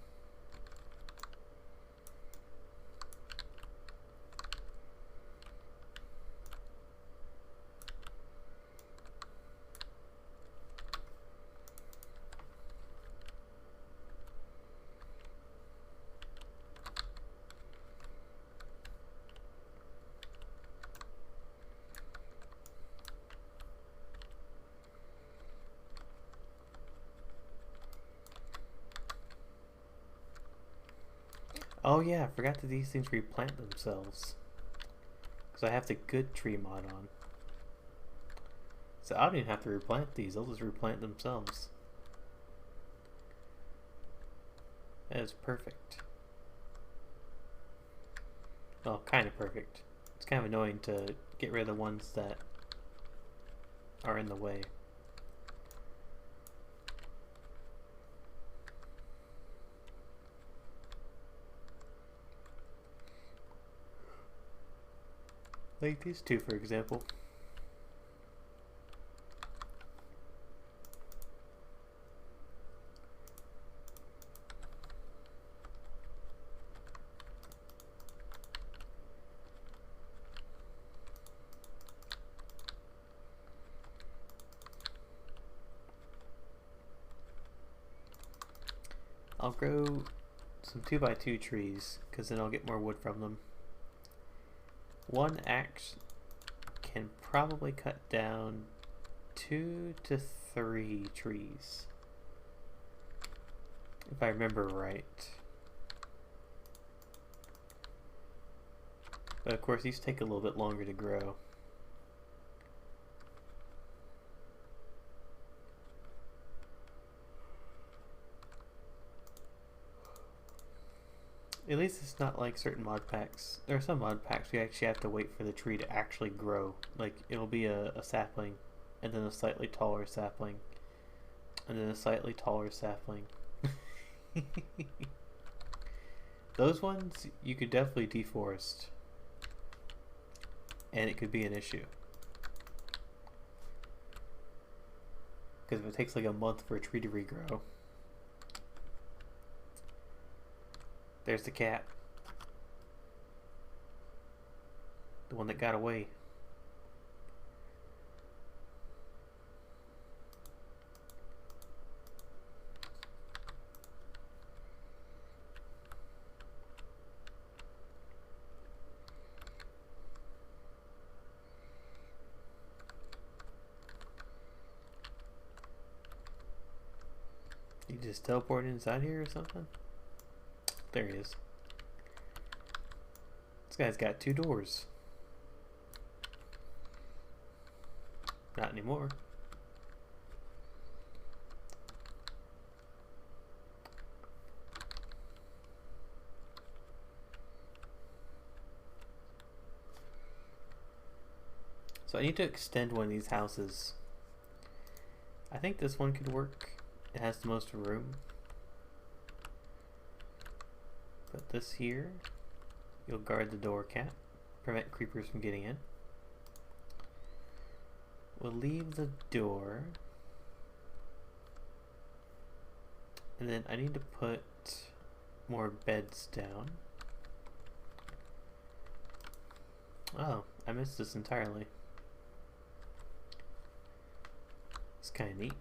S1: Oh yeah, I forgot that these things replant themselves. Because I have the good tree mod on. So I don't even have to replant these, they'll just replant themselves. That is perfect. Well, kind of perfect. It's kind of annoying to get rid of the ones that are in the way. Like these two, for example. I'll grow some 2x2 trees, because then I'll get more wood from them. One axe can probably cut down 2 to 3 trees, if I remember right. But of course these take a little bit longer to grow. At least it's not like certain mod packs. There are some mod packs you actually have to wait for the tree to actually grow. Like, it'll be a sapling, and then a slightly taller sapling, and then a slightly taller sapling. Those ones, you could definitely deforest, and it could be an issue. Because if it takes like a month for a tree to regrow. There's the cat. The one that got away. He just teleported inside here or something? There he is. This guy's got 2 doors. Not anymore. So I need to extend one of these houses. I think this one could work. It has the most room. But this here, you'll guard the door, cat. Prevent creepers from getting in. We'll leave the door. And then I need to put more beds down. Oh, I missed this entirely. It's kind of neat.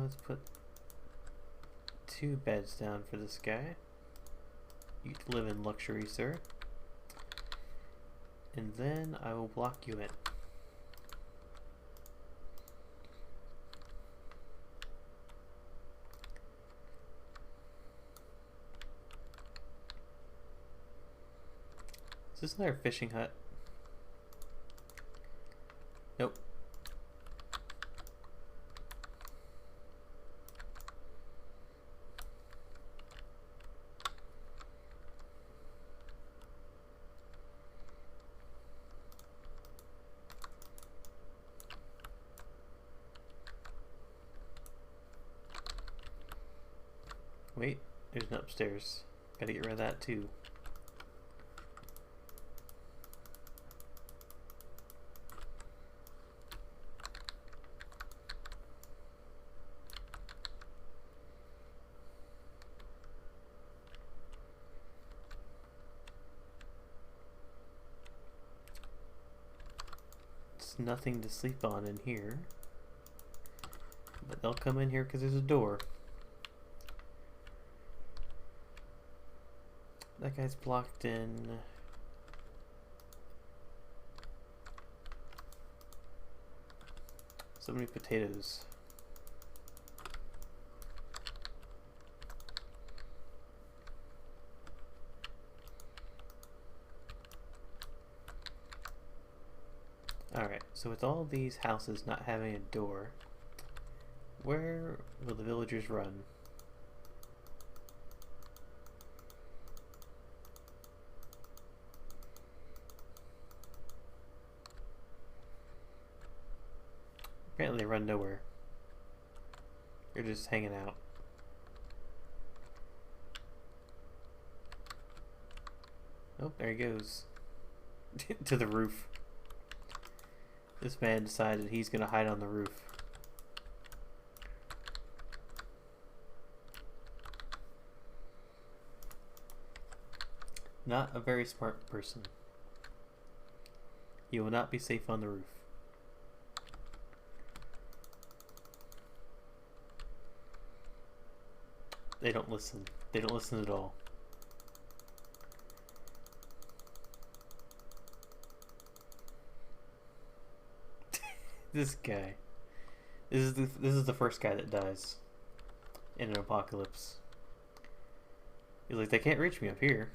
S1: Let's put 2 beds down for this guy. You live in luxury, sir. And then I will block you in. Is this another fishing hut? Nope. Wait, there's an upstairs. Gotta get rid of that too. It's nothing to sleep on in here. But they'll come in here because there's a door. That guy's blocked in. So many potatoes. Alright, so with all these houses not having a door, where will the villagers run? Apparently they run nowhere. They're just hanging out. Oh, there he goes. To the roof. This man decided he's gonna hide on the roof. Not a very smart person. You will not be safe on the roof. They don't listen. They don't listen at all. This guy. This is the first guy that dies in an apocalypse. He's like, they can't reach me up here.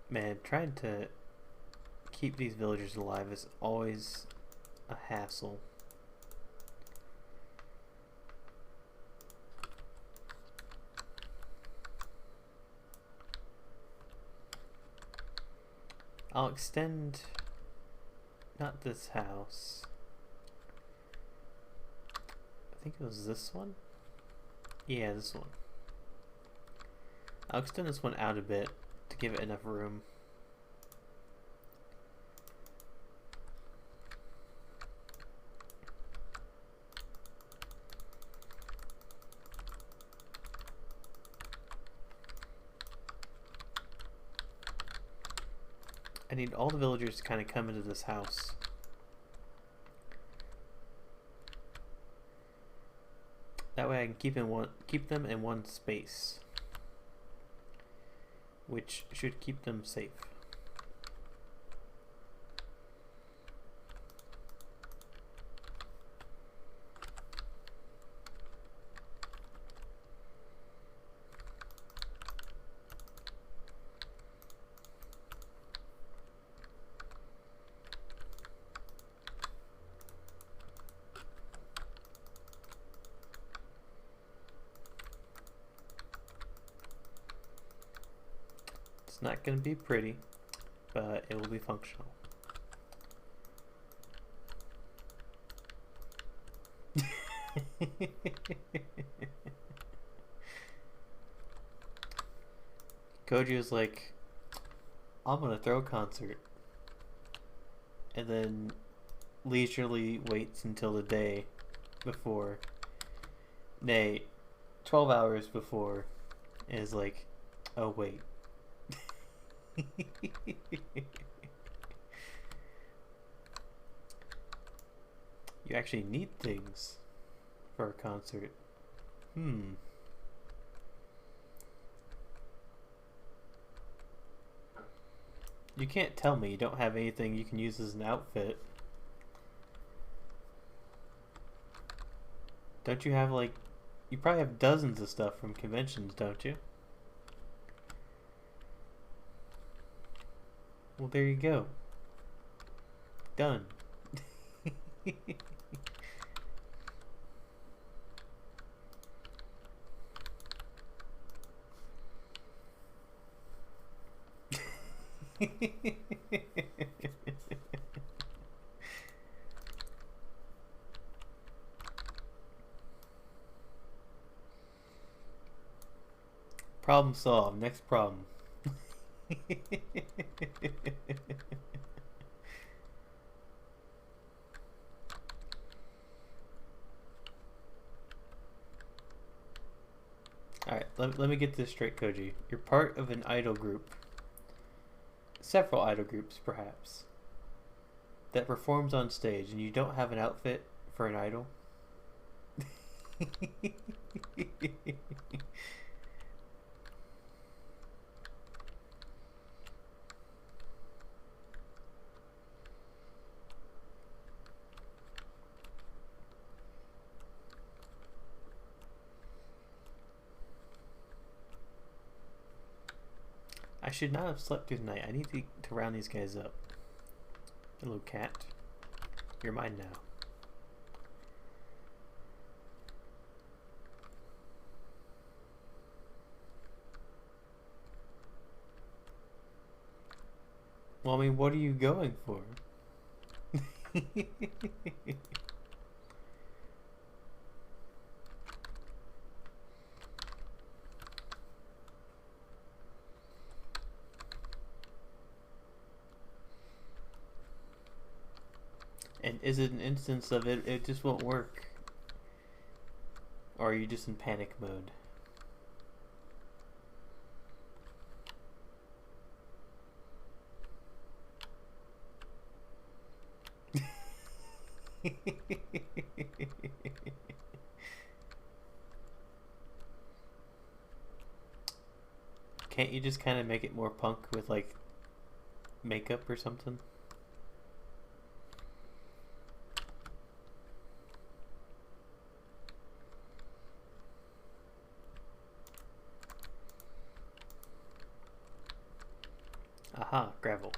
S1: Man, trying to keep these villagers alive is always a hassle. I'll extend not this house. I think it was this one? Yeah, this one. I'll extend this one out a bit to give it enough room. I need all the villagers to kind of come into this house. That way I can keep them in one space, which should keep them safe. It's not going to be pretty, but it will be functional. Koji was like, I'm going to throw a concert. And then leisurely waits until the day before, nay, 12 hours before, and is like, oh wait. You actually need things for a concert. You can't tell me you don't have anything you can use as an outfit. Don't you have, like, you probably have dozens of stuff from conventions, don't you? Well, there you go. Done. Problem solved. Next problem. Alright, let me get this straight, Koji. You're part of an idol group. Several idol groups, perhaps. That performs on stage, and you don't have an outfit for an idol? I should not have slept through the night. I need to round these guys up. Hello, cat. You're mine now. Well, I mean, what are you going for? And is it an instance of it just won't work? Or are you just in panic mode? Can't you just kind of make it more punk with like makeup or something? Aha, gravel.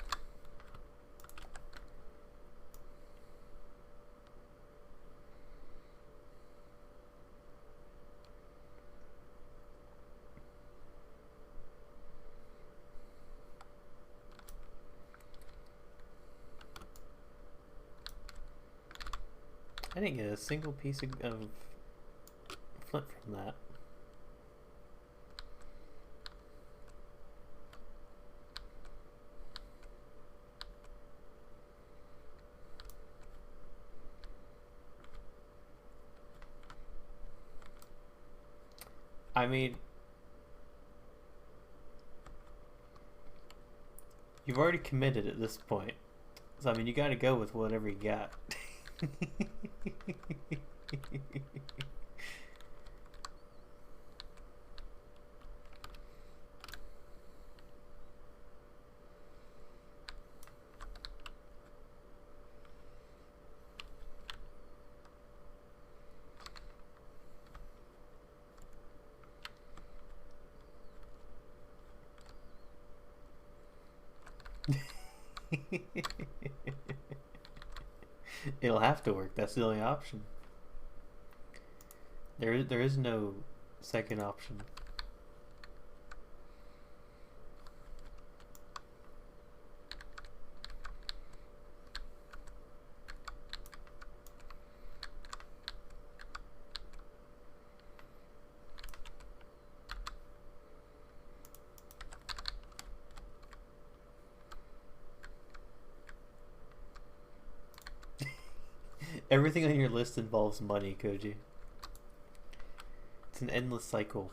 S1: I didn't get a single piece of flint from that. I mean, you've already committed at this point. So, I mean, you gotta go with whatever you got. It'll have to work. That's the only option. There is no second option. Everything on your list involves money, Koji. It's an endless cycle.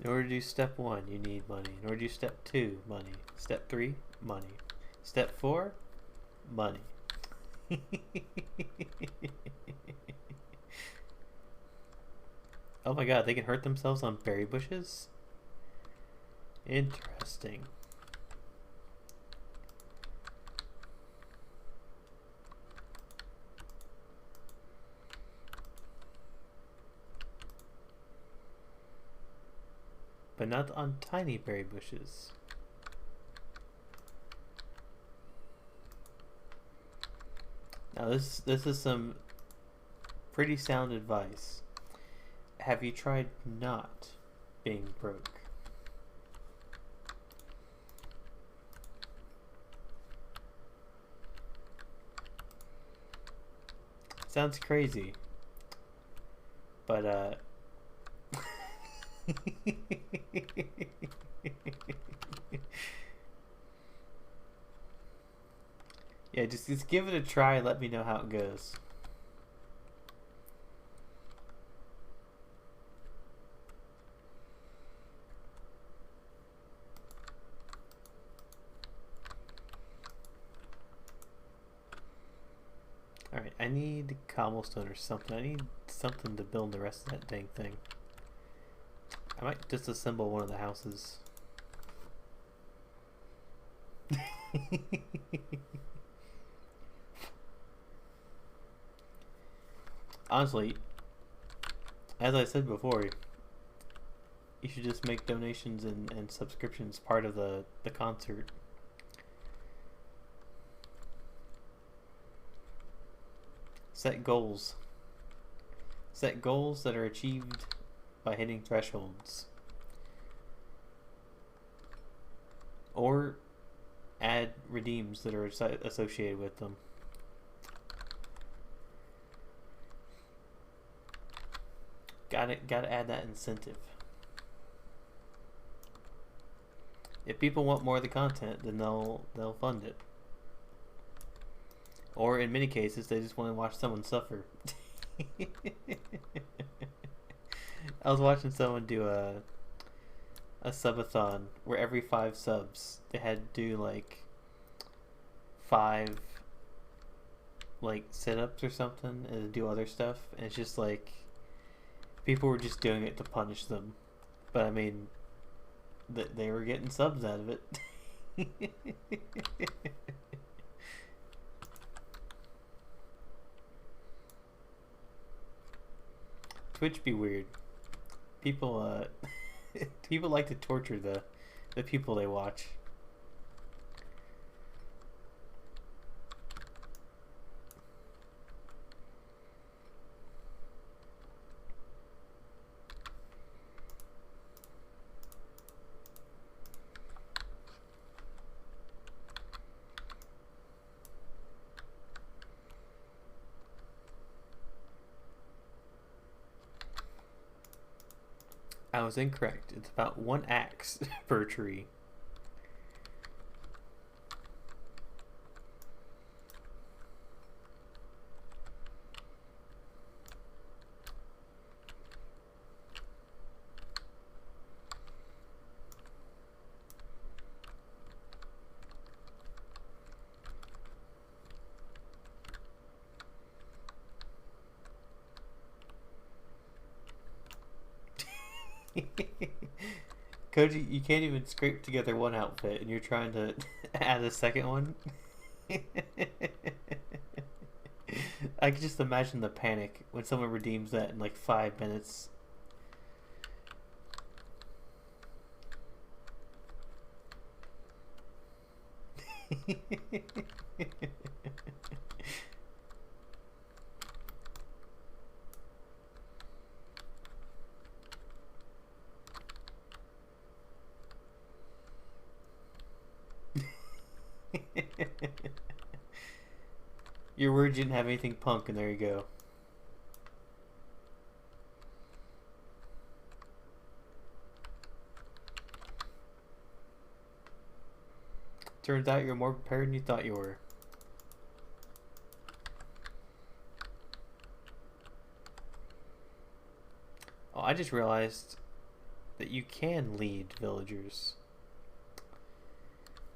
S1: In order to do step 1, you need money. In order to do step 2, money. Step 3, money. Step 4, money. Oh my god, they can hurt themselves on berry bushes? Interesting. But not on tiny berry bushes. Now this is some pretty sound advice. Have you tried not being broke? Sounds crazy, but yeah, just give it a try and let me know how it goes. Alright, I need cobblestone or something. I need something to build the rest of that dang thing. I might disassemble one of the houses. Honestly, As I said before, you should just make donations and subscriptions part of the concert. Set goals. Set goals that are achieved by hitting thresholds. Or add redeems that are associated with them. Gotta add that incentive. If people want more of the content, then they'll fund it. Or in many cases, they just want to watch someone suffer. I was watching someone do a subathon where every 5 subs they had to do like 5 like sit-ups or something and do other stuff, and it's just like people were just doing it to punish them, but I mean they were getting subs out of it. Twitch be weird. People people like to torture the people they watch. I was incorrect. It's about 1 axe per tree. Koji, you can't even scrape together 1 outfit and you're trying to add a second one? I can just imagine the panic when someone redeems that in like 5 minutes. Your word didn't have anything punk, and there you go. Turns out you're more prepared than you thought you were. Oh, I just realized that you can lead villagers.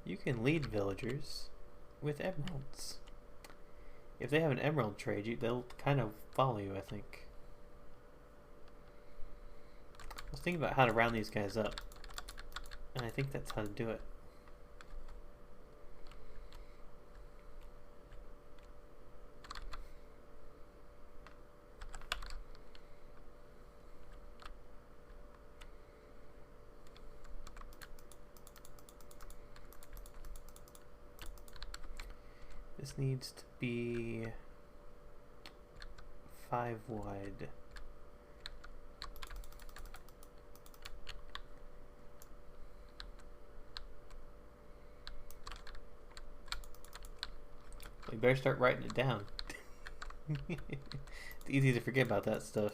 S1: You can lead villagers with emeralds. If they have an emerald trade, they'll kind of follow you, I think. I was thinking about how to round these guys up, and I think that's how to do it. This needs to be 5 wide. We better start writing it down. It's easy to forget about that stuff.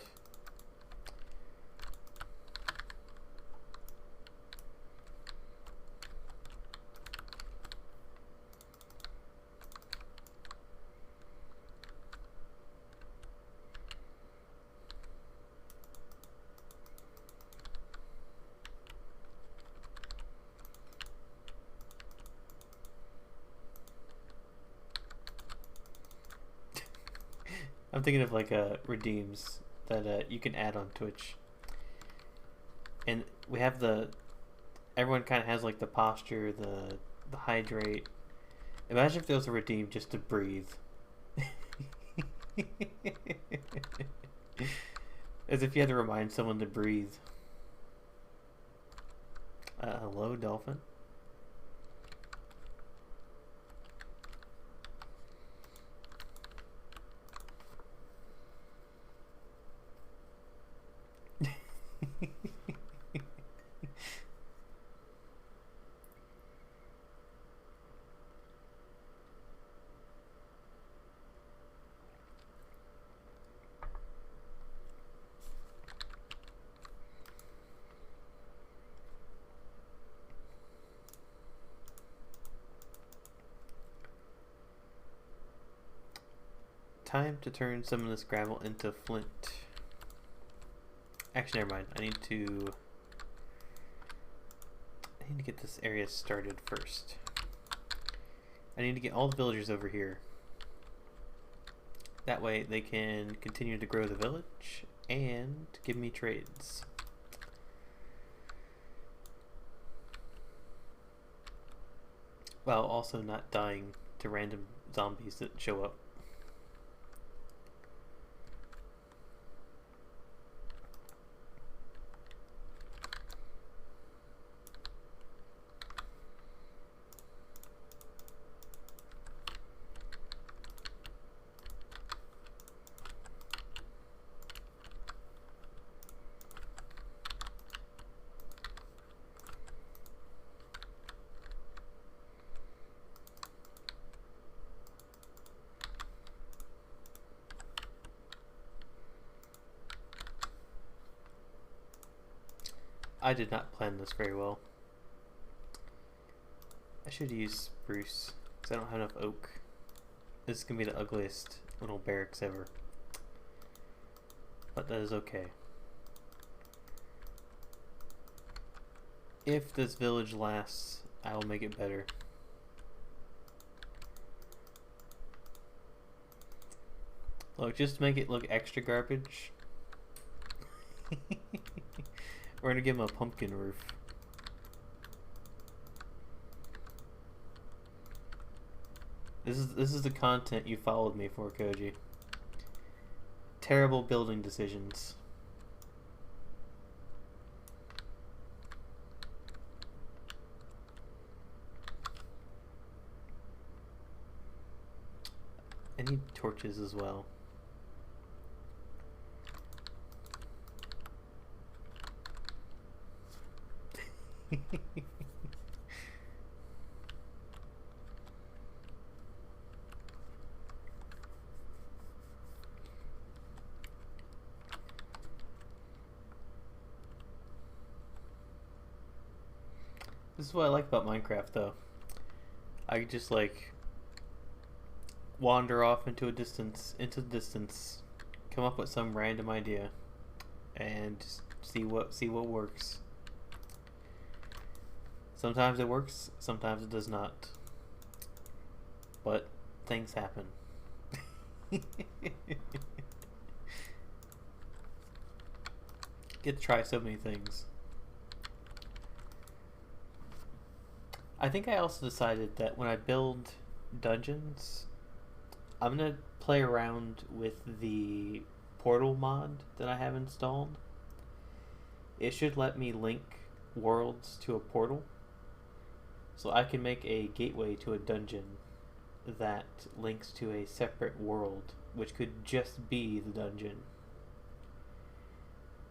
S1: I'm thinking of like redeems that you can add on Twitch, and we have everyone kind of has like the posture, the hydrate. Imagine if there was a redeem just to breathe. As if you had to remind someone to breathe. Hello, dolphin. Time to turn some of this gravel into flint. Actually, never mind. I need to get this area started first. I need to get all the villagers over here. That way they can continue to grow the village and give me trades. While also not dying to random zombies that show up. I did not plan this very well. I should use spruce, because I don't have enough oak. This is going to be the ugliest little barracks ever. But that is okay. If this village lasts, I will make it better. Look, just to make it look extra garbage. We're gonna give him a pumpkin roof. This is the content you followed me for, Koji. Terrible building decisions. I need torches as well. This is what I like about Minecraft, though. I could just like wander off into the distance, come up with some random idea, and just see what works. Sometimes it works, sometimes it does not. But things happen. Get to try so many things. I think I also decided that when I build dungeons, I'm gonna play around with the portal mod that I have installed. It should let me link worlds to a portal. So I can make a gateway to a dungeon that links to a separate world, which could just be the dungeon.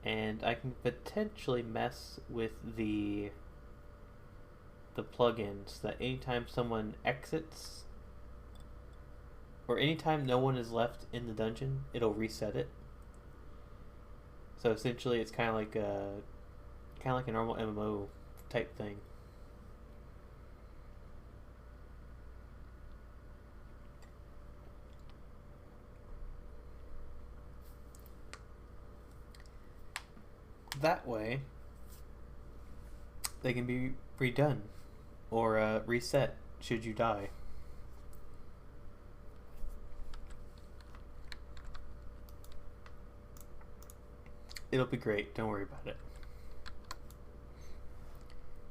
S1: And I can potentially mess with the plugins that anytime someone exits, or anytime no one is left in the dungeon, it'll reset it. So essentially it's kind of like a normal MMO type thing. That way, they can be redone or reset should you die. It'll be great, don't worry about it.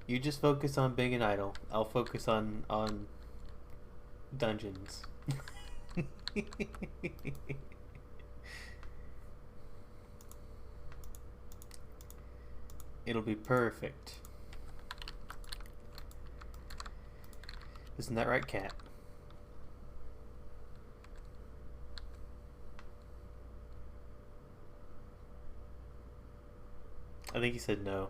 S1: You just focus on being an idol. I'll focus on dungeons. It'll be perfect. Isn't that right, cat? I think he said no.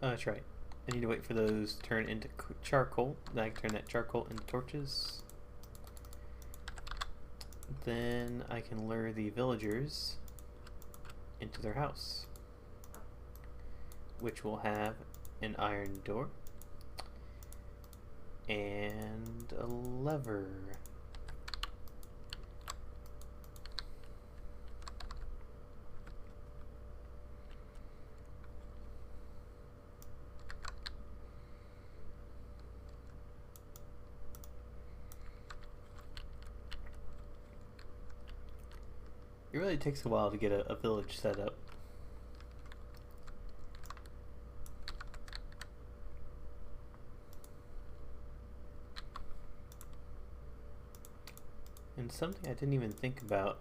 S1: Oh, that's right. I need to wait for those to turn into charcoal. Then I can turn that charcoal into torches. Then I can lure the villagers into their house, which will have an iron door and a lever. It really takes a while to get a village set up. And something I didn't even think about.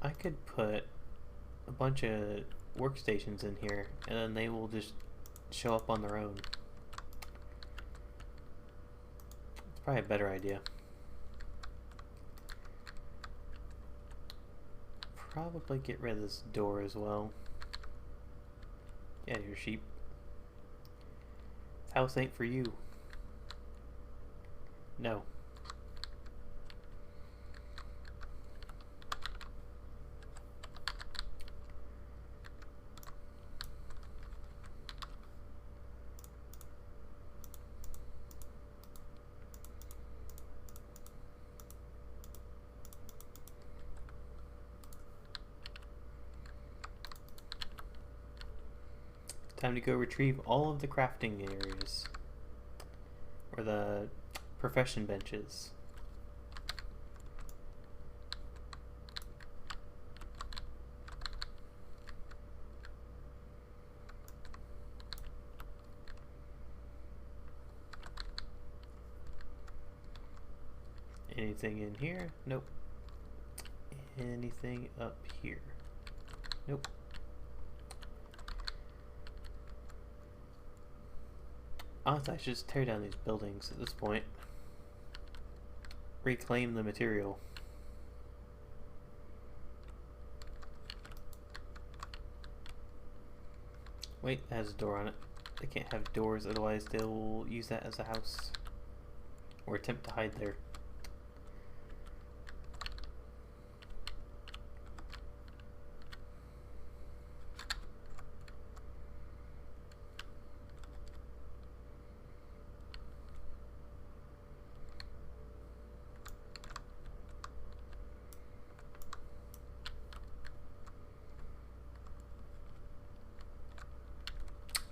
S1: I could put a bunch of workstations in here and then they will just show up on their own. It's probably a better idea. Probably get rid of this door as well. Get out of here, sheep. This house ain't for you. No. Time to go retrieve all of the crafting areas. Or the profession benches. Anything in here? Nope. Anything up here? Nope. Honestly, I should just tear down these buildings at this point. Reclaim the material. Wait, that has a door on it. They can't have doors, otherwise they'll use that as a house. Or attempt to hide there.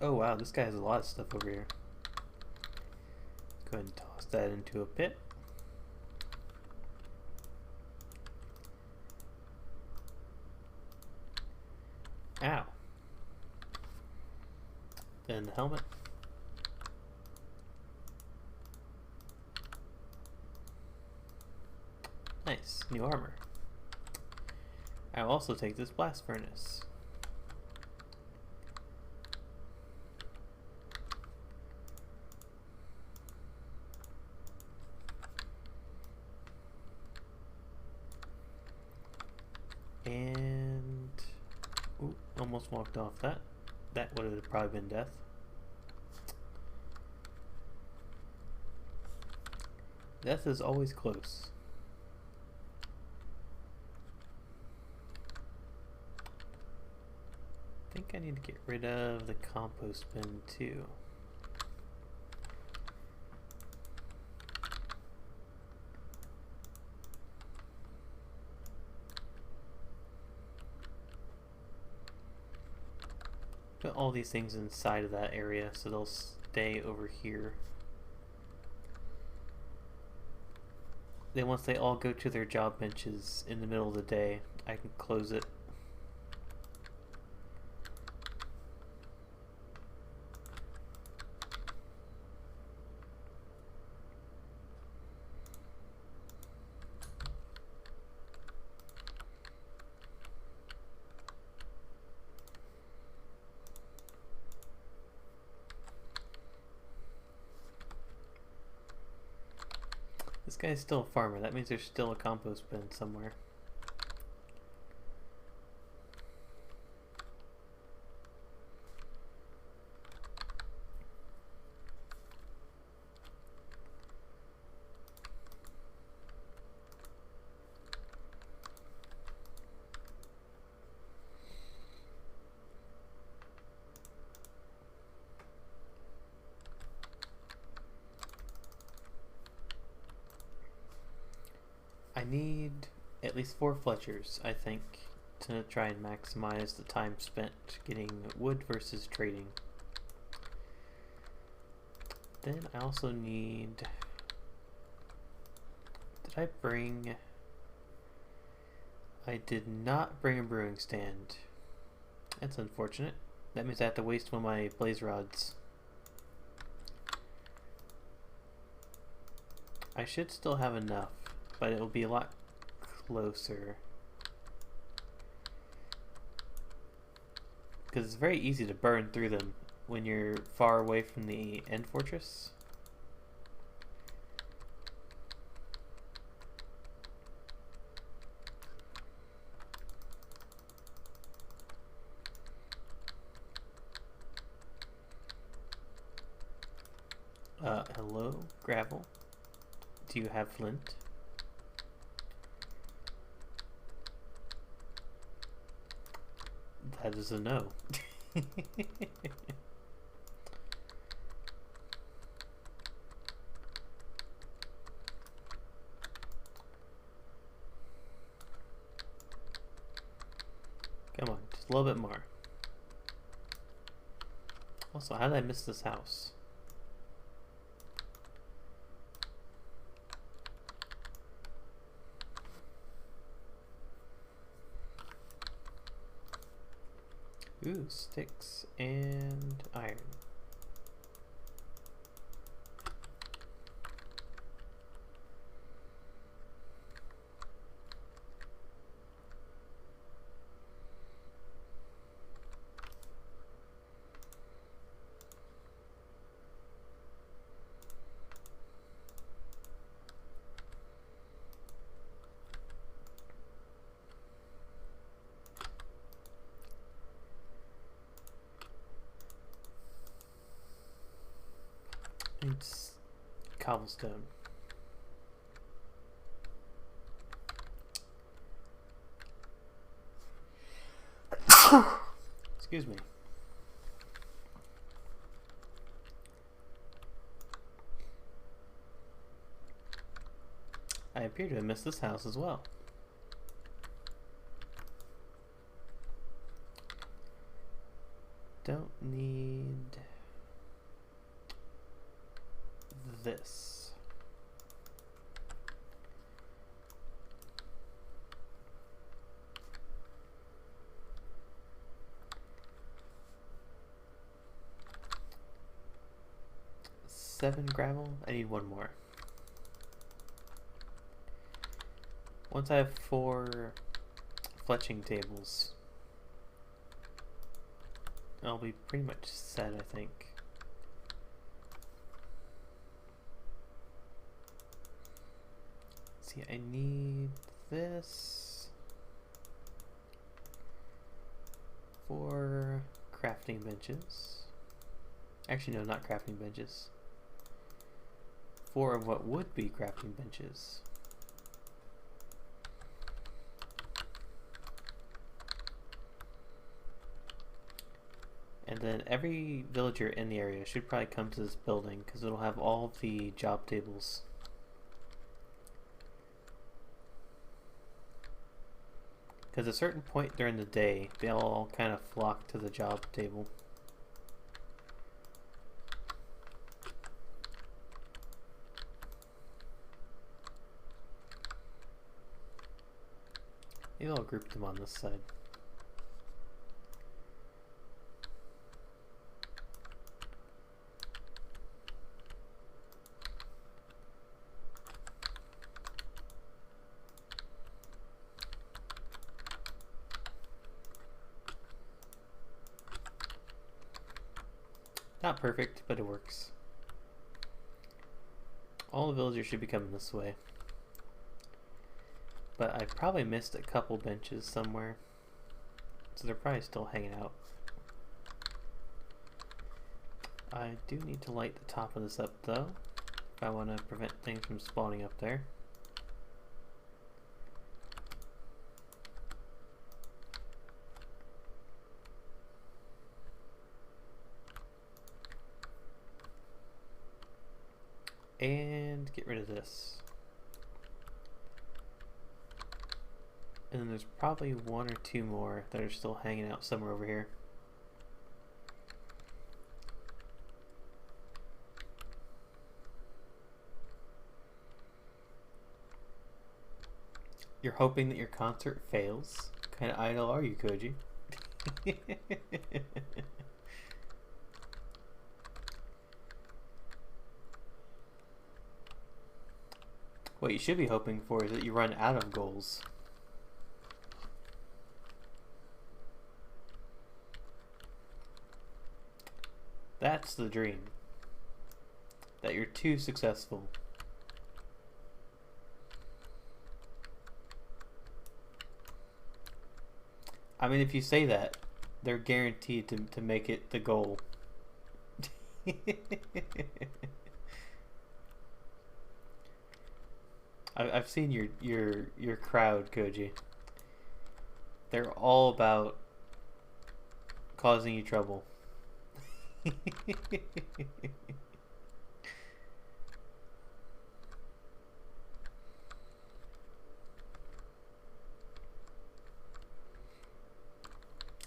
S1: Oh wow, this guy has a lot of stuff over here. Let's go ahead and toss that into a pit. Ow. Then the helmet. Nice, new armor. I'll also take this blast furnace. And ooh, almost walked off that. That would have probably been death. Death is always close. I think I need to get rid of the compost bin too. Put all these things inside of that area so they'll stay over here. Then once they all go to their job benches in the middle of the day, I can close it. This guy's still a farmer. That means there's still a compost bin somewhere. I need at least 4 Fletchers, I think, to try and maximize the time spent getting wood versus trading. Then I also need... Did I bring... I did not bring a brewing stand. That's unfortunate. That means I have to waste one of my blaze rods. I should still have enough, but it will be a lot closer. Because it's very easy to burn through them when you're far away from the end fortress. Hello, gravel. Do you have flint? That is a no. Come on, just a little bit more. Also, how did I miss this house? Ooh, sticks and iron. It's cobblestone. Excuse me. I appear to have missed this house as well. Don't need this. Seven gravel. I need one more. Once I have 4 fletching tables, I'll be pretty much set, I think. See, I need this for crafting benches. Actually, no, not crafting benches. 4 of what would be crafting benches. And then every villager in the area should probably come to this building because it'll have all of the job tables. Because at a certain point during the day, they all kind of flock to the job table. Maybe I'll group them on this side. Not perfect, but it works. All the villagers should be coming this way. But I probably missed a couple benches somewhere. So they're probably still hanging out. I do need to light the top of this up though, if I want to prevent things from spawning up there. And get rid of this. And then there's probably one or two more that are still hanging out somewhere over here. You're hoping that your concert fails? What kind of idol are you, Koji? What you should be hoping for is that you run out of goals. That's the dream. That you're too successful. I mean, if you say that, they're guaranteed to make it the goal. I've seen your crowd, Koji. They're all about causing you trouble.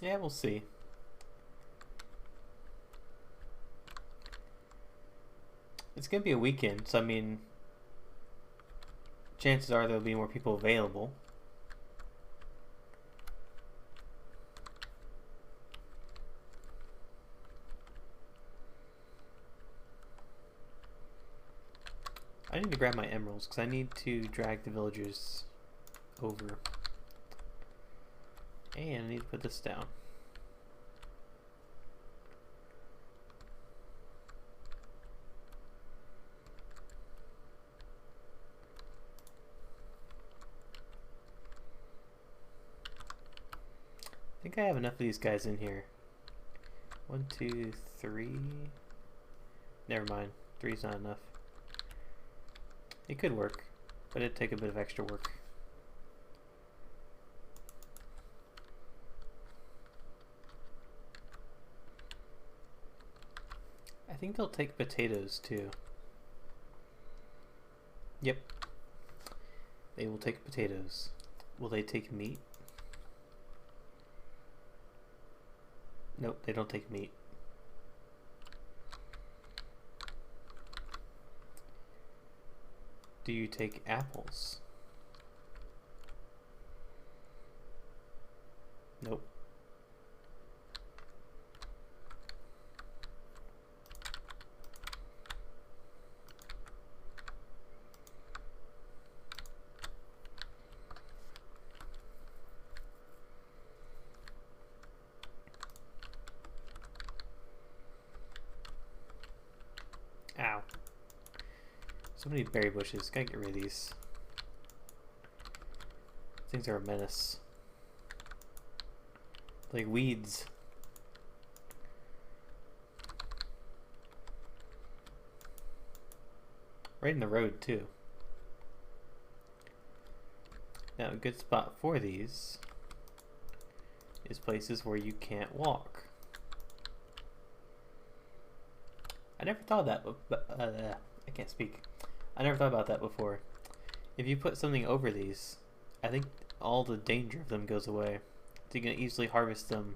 S1: Yeah, we'll see. It's gonna be a weekend, so I mean, chances are there'll be more people available. I need to grab my emeralds because I need to drag the villagers over. And I need to put this down. I think I have enough of these guys in here. 1, 2, 3. Never mind. 3's not enough. It could work, but it'd take a bit of extra work. I think they'll take potatoes too. Yep. They will take potatoes. Will they take meat? Nope, they don't take meat. Do you take apples? Nope. Ow. So many berry bushes. Gotta get rid of these. Things are a menace. Like weeds. Right in the road too. Now a good spot for these is places where you can't walk. I never thought of that, but I can't speak. I never thought about that before. If you put something over these, I think all the danger of them goes away. So you can easily harvest them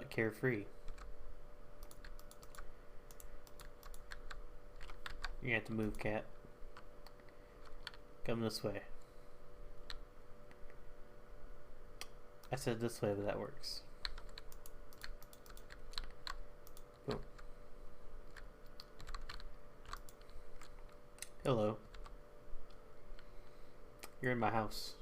S1: carefree. You're gonna have to move, cat. Come this way. I said this way, but that works. Boom. Hello. You're in my house.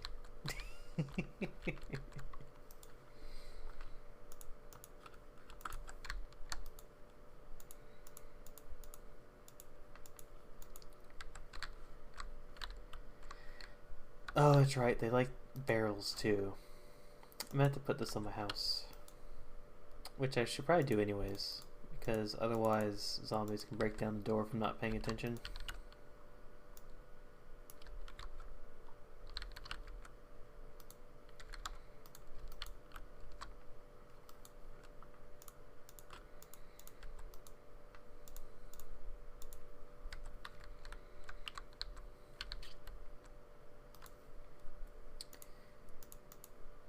S1: Oh, that's right. They like barrels too. I'm gonna have to put this on my house. Which I should probably do anyways. Because otherwise zombies can break down the door from not paying attention.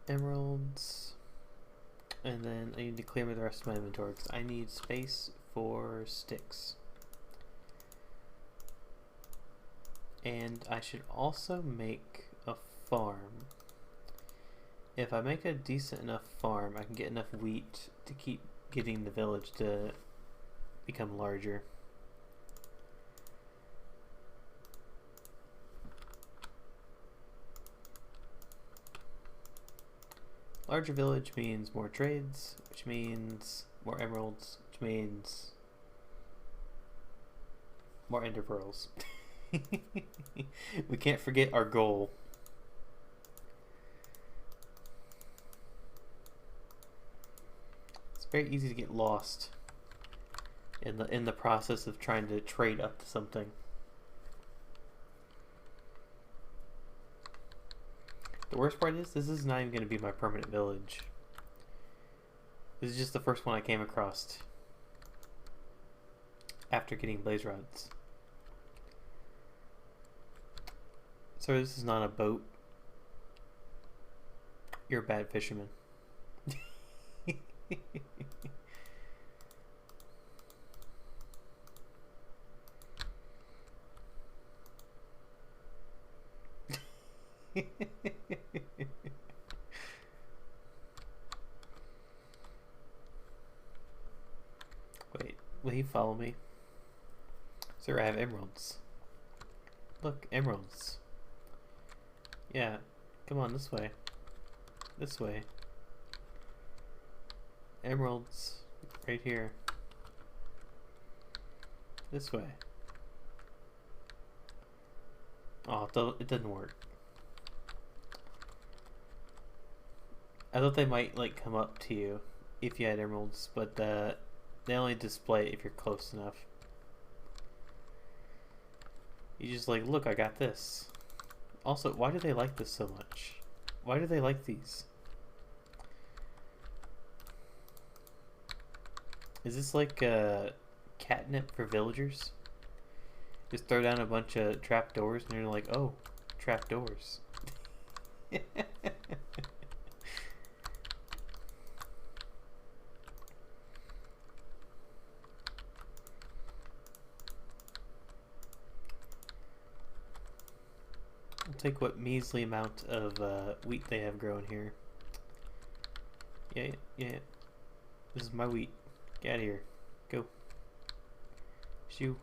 S1: Emeralds. And then I need to clear the rest of my inventory because I need space for sticks. And I should also make a farm. If I make a decent enough farm, I can get enough wheat to keep getting the village to become larger. Larger village means more trades, which means more emeralds, which means more ender pearls. We can't forget our goal. It's very easy to get lost in the process of trying to trade up to something. The worst part is, this is not even going to be my permanent village. This is just the first one I came across after getting blaze rods. So this is not a boat. You're a bad fisherman. Wait, will he follow me? Sir, I have emeralds. Look, emeralds. Yeah, come on, this way. This way. Emeralds, right here. This way. Oh, it didn't work. I thought they might like come up to you if you had emeralds, but they only display it if you're close enough. You just like, look, I got this. Also, why do they like this so much? Why do they like these? Is this like catnip for villagers? Just throw down a bunch of trapdoors and they're like, oh, trapdoors. I'll take what measly amount of wheat they have growing here. Yeah. This is my wheat. Get out of here. Go. Shoo.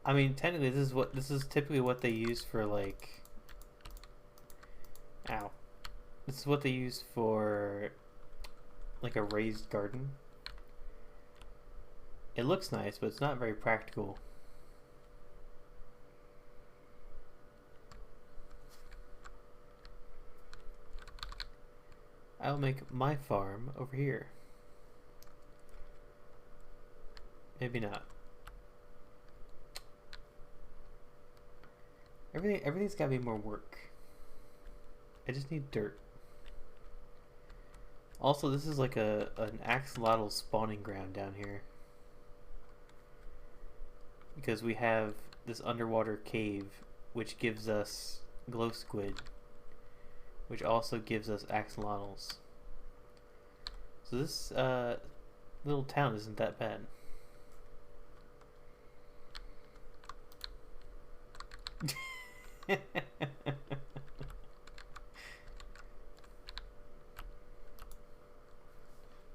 S1: I mean, technically, this is typically what they use for like. Ow. This is what they use for like a raised garden. It looks nice, but it's not very practical. I'll make my farm over here. Maybe not. Everything's gotta be more work. I just need dirt. Also, this is like an axolotl spawning ground down here. Because we have this underwater cave which gives us glow squid, which also gives us axolotls. So this Little town isn't that bad.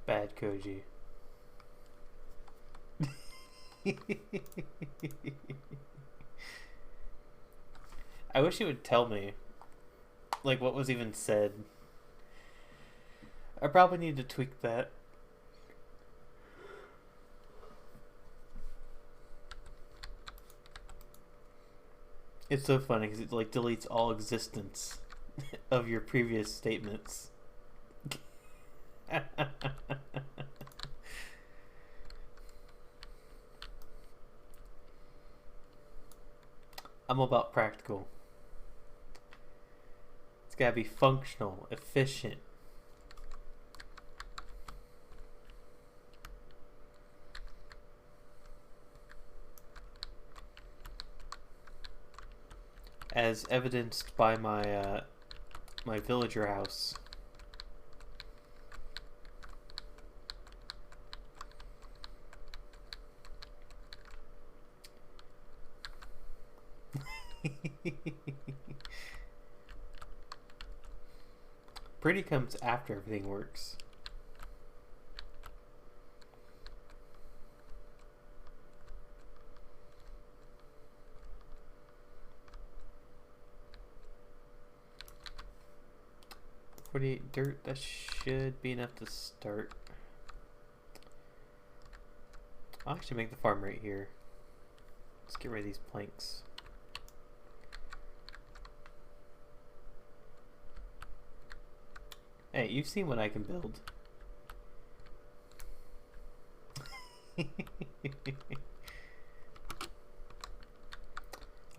S1: Bad Koji. I wish it would tell me, like, what was even said. I probably need to tweak that. It's so funny because it like deletes all existence of your previous statements. I'm about practical. It's gotta be functional, efficient. As evidenced by my my villager house. Pretty comes after everything works. .48 dirt, that should be enough to start. I'll actually make the farm right here. Let's get rid of these planks. Hey, you've seen what I can build.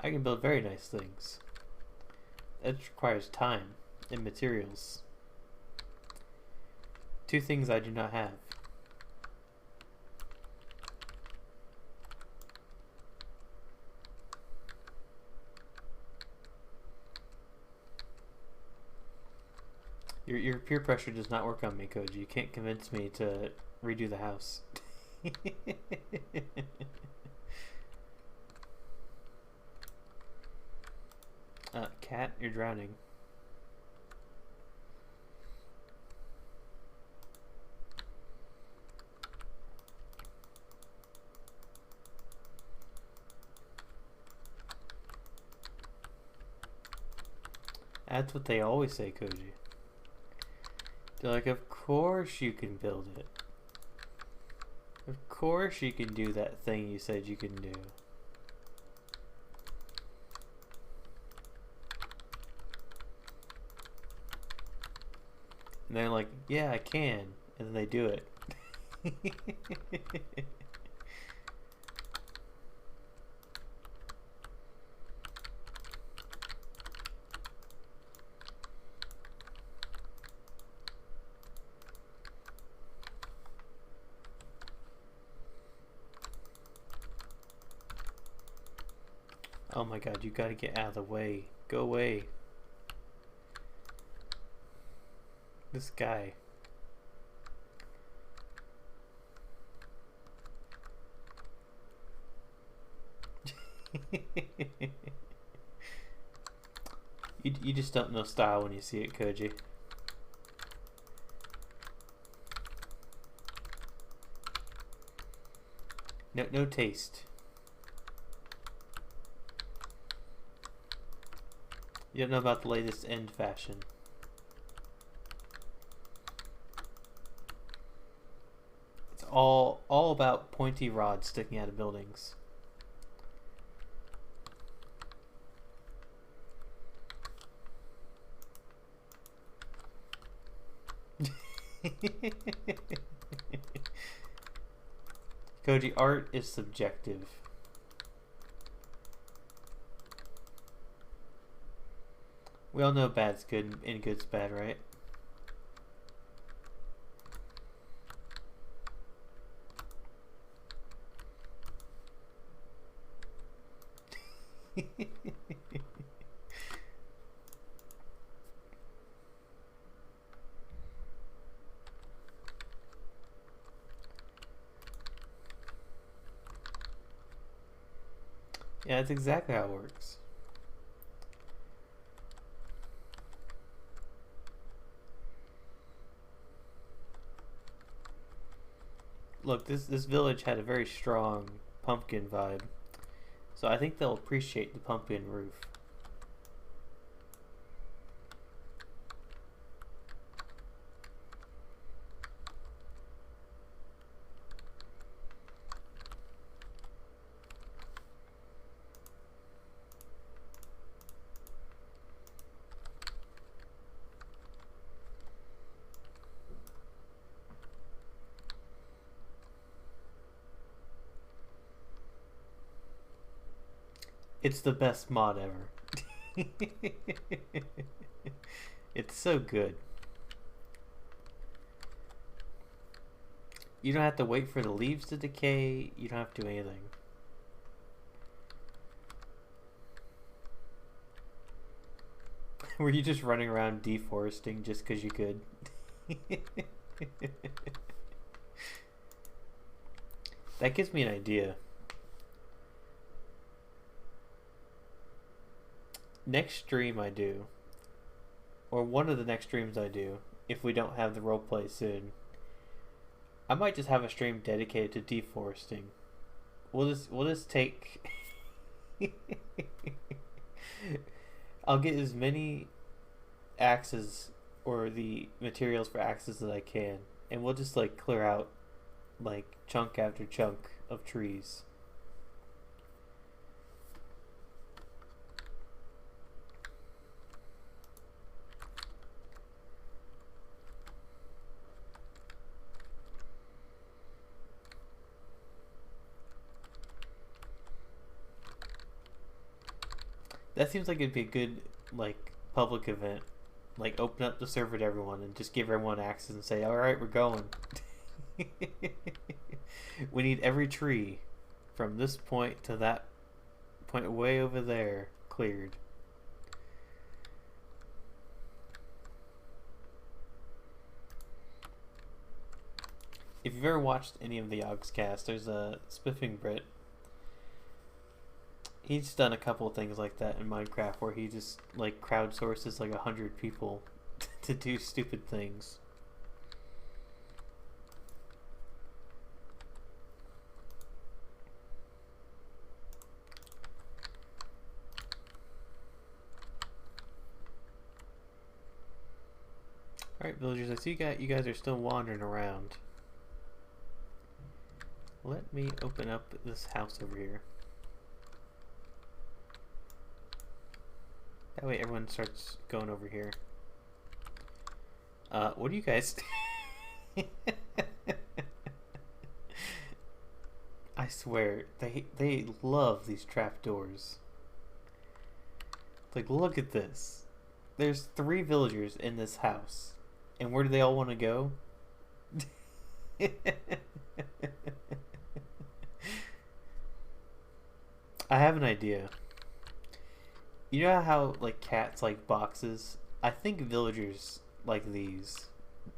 S1: I can build very nice things. That requires time and materials. Two things I do not have. Your peer pressure does not work on me, Koji. You can't convince me to redo the house. Cat, you're drowning. That's what they always say, Koji. They're like, of course you can build it. Of course you can do that thing you said you can do. And they're like, yeah, I can. And then they do it. Oh my god, you gotta get out of the way. Go away. This guy. You just don't know style when you see it, Koji. No taste. You don't know about the latest end fashion. It's all about pointy rods sticking out of buildings. Koji, art is subjective. We all know bad's good and good's bad, right? Yeah, that's exactly how it works. Look, this village had a very strong pumpkin vibe, so I think they'll appreciate the pumpkin roof. It's the best mod ever. It's so good. You don't have to wait for the leaves to decay. You don't have to do anything. Were you just running around deforesting just because you could? That gives me an idea. Next stream I do, or one of the next streams I do, if we don't have the roleplay soon, I might just have a stream dedicated to deforesting. We'll just take. I'll get as many axes or the materials for axes that I can, and we'll just like clear out like chunk after chunk of trees. That seems like it'd be a good like public event. Like open up the server to everyone and just give everyone access and say, "All right, we're going." We need every tree from this point to that point way over there cleared. If you've ever watched any of the Yogscast, there's a Spiffing Brit. He's done a couple of things like that in Minecraft where he just like crowdsources like 100 people to do stupid things. Alright, villagers, I see you guys are still wandering around. Let me open up this house over here. That way everyone starts going over here. What do you guys... I swear, they love these trapdoors. Like, look at this. There's 3 villagers in this house. And where do they all want to go? I have an idea. You know how like cats like boxes? I think villagers like these.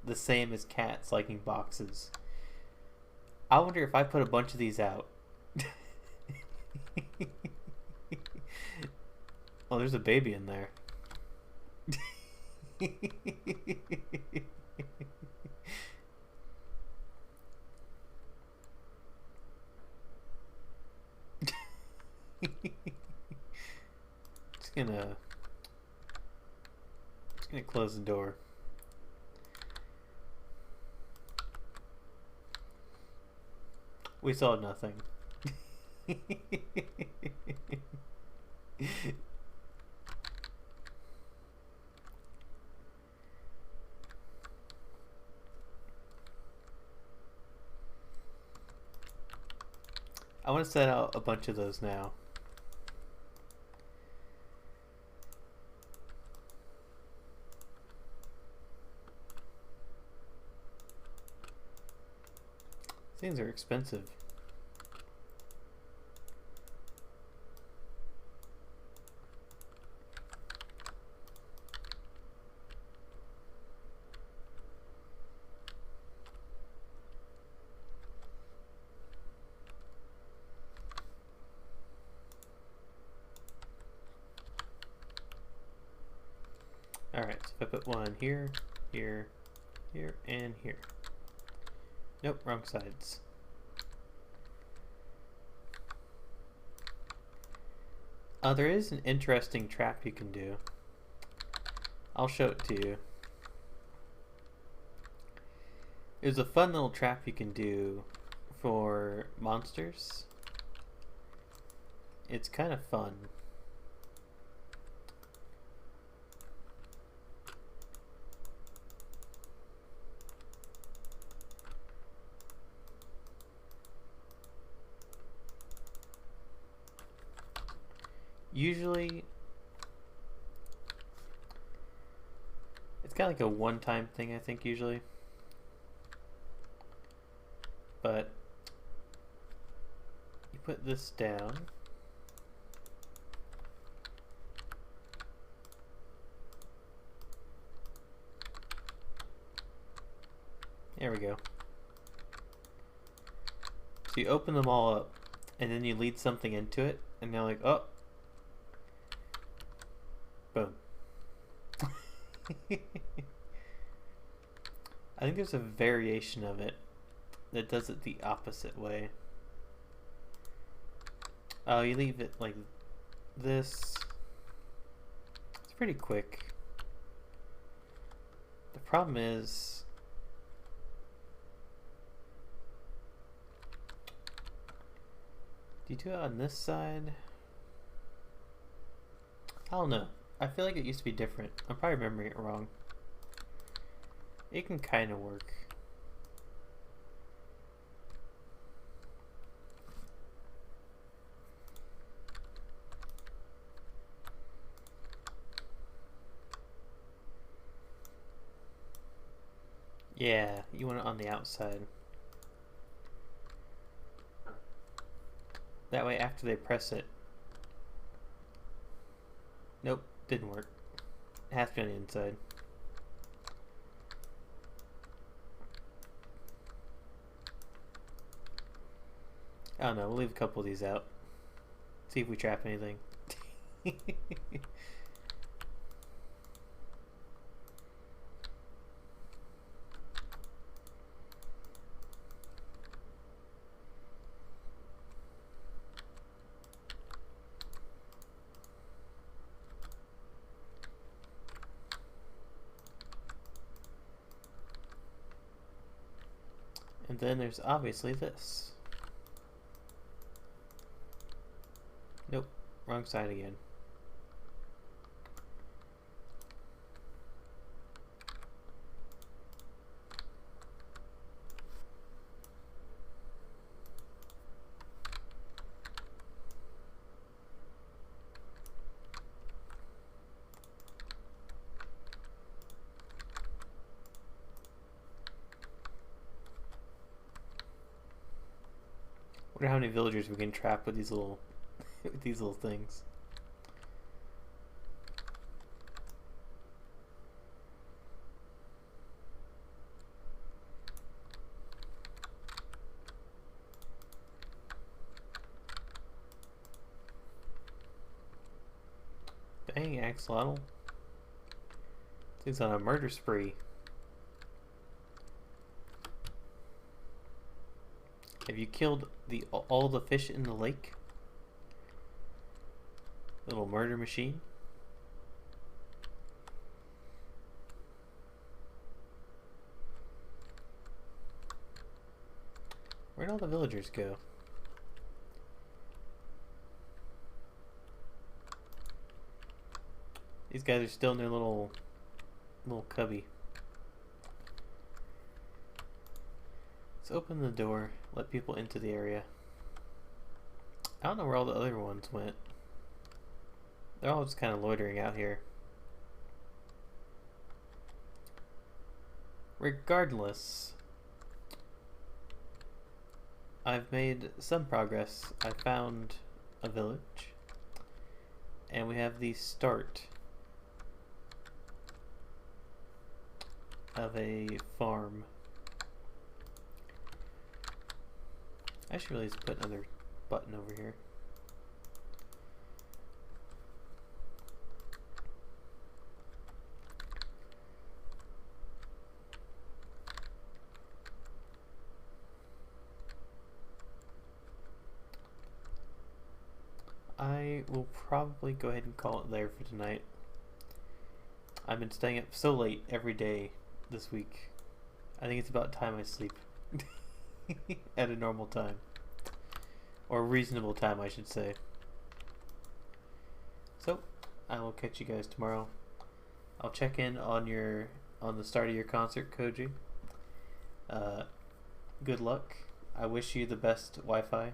S1: The same as cats liking boxes. I wonder if I put a bunch of these out. Oh, there's a baby in there. Just gonna close the door. We saw nothing. I want to set out a bunch of those now. Things are expensive. Alright, so if I put one here, here, here, and here. Nope, wrong sides. There is an interesting trap you can do. I'll show it to you. There's a fun little trap you can do for monsters. It's kind of fun. Usually, it's kind of like a one-time thing, I think, usually. But you put this down. There we go. So you open them all up, and then you lead something into it, and they're like, oh. Boom. I think there's a variation of it that does it the opposite way. Oh, you leave it like this. It's pretty quick. The problem is do you do it on this side? I don't know. I feel like it used to be different. I'm probably remembering it wrong. It can kind of work. Yeah, you want it on the outside. That way after they press it. Nope, didn't work. It has to be on the inside. I don't know, we'll leave a couple of these out. See if we trap anything. And then there's obviously this. Nope, wrong side again. Wonder how many villagers we can trap with these little with these little things. Dang, Axolotl. He's on a murder spree. Have you killed all the fish in the lake? Little murder machine. Where'd all the villagers go? These guys are still in their little cubby. Let's open the door, let people into the area. I don't know where all the other ones went. They're all just kind of loitering out here. Regardless, I've made some progress. I found a village, and we have the start of a farm. I should really just put another button over here. I will probably go ahead and call it there for tonight. I've been staying up so late every day this week. I think it's about time I sleep. At a normal time. Or a reasonable time, I should say. So, I will catch you guys tomorrow. I'll check in on the start of your concert, Koji. Good luck. I wish you the best Wi-Fi.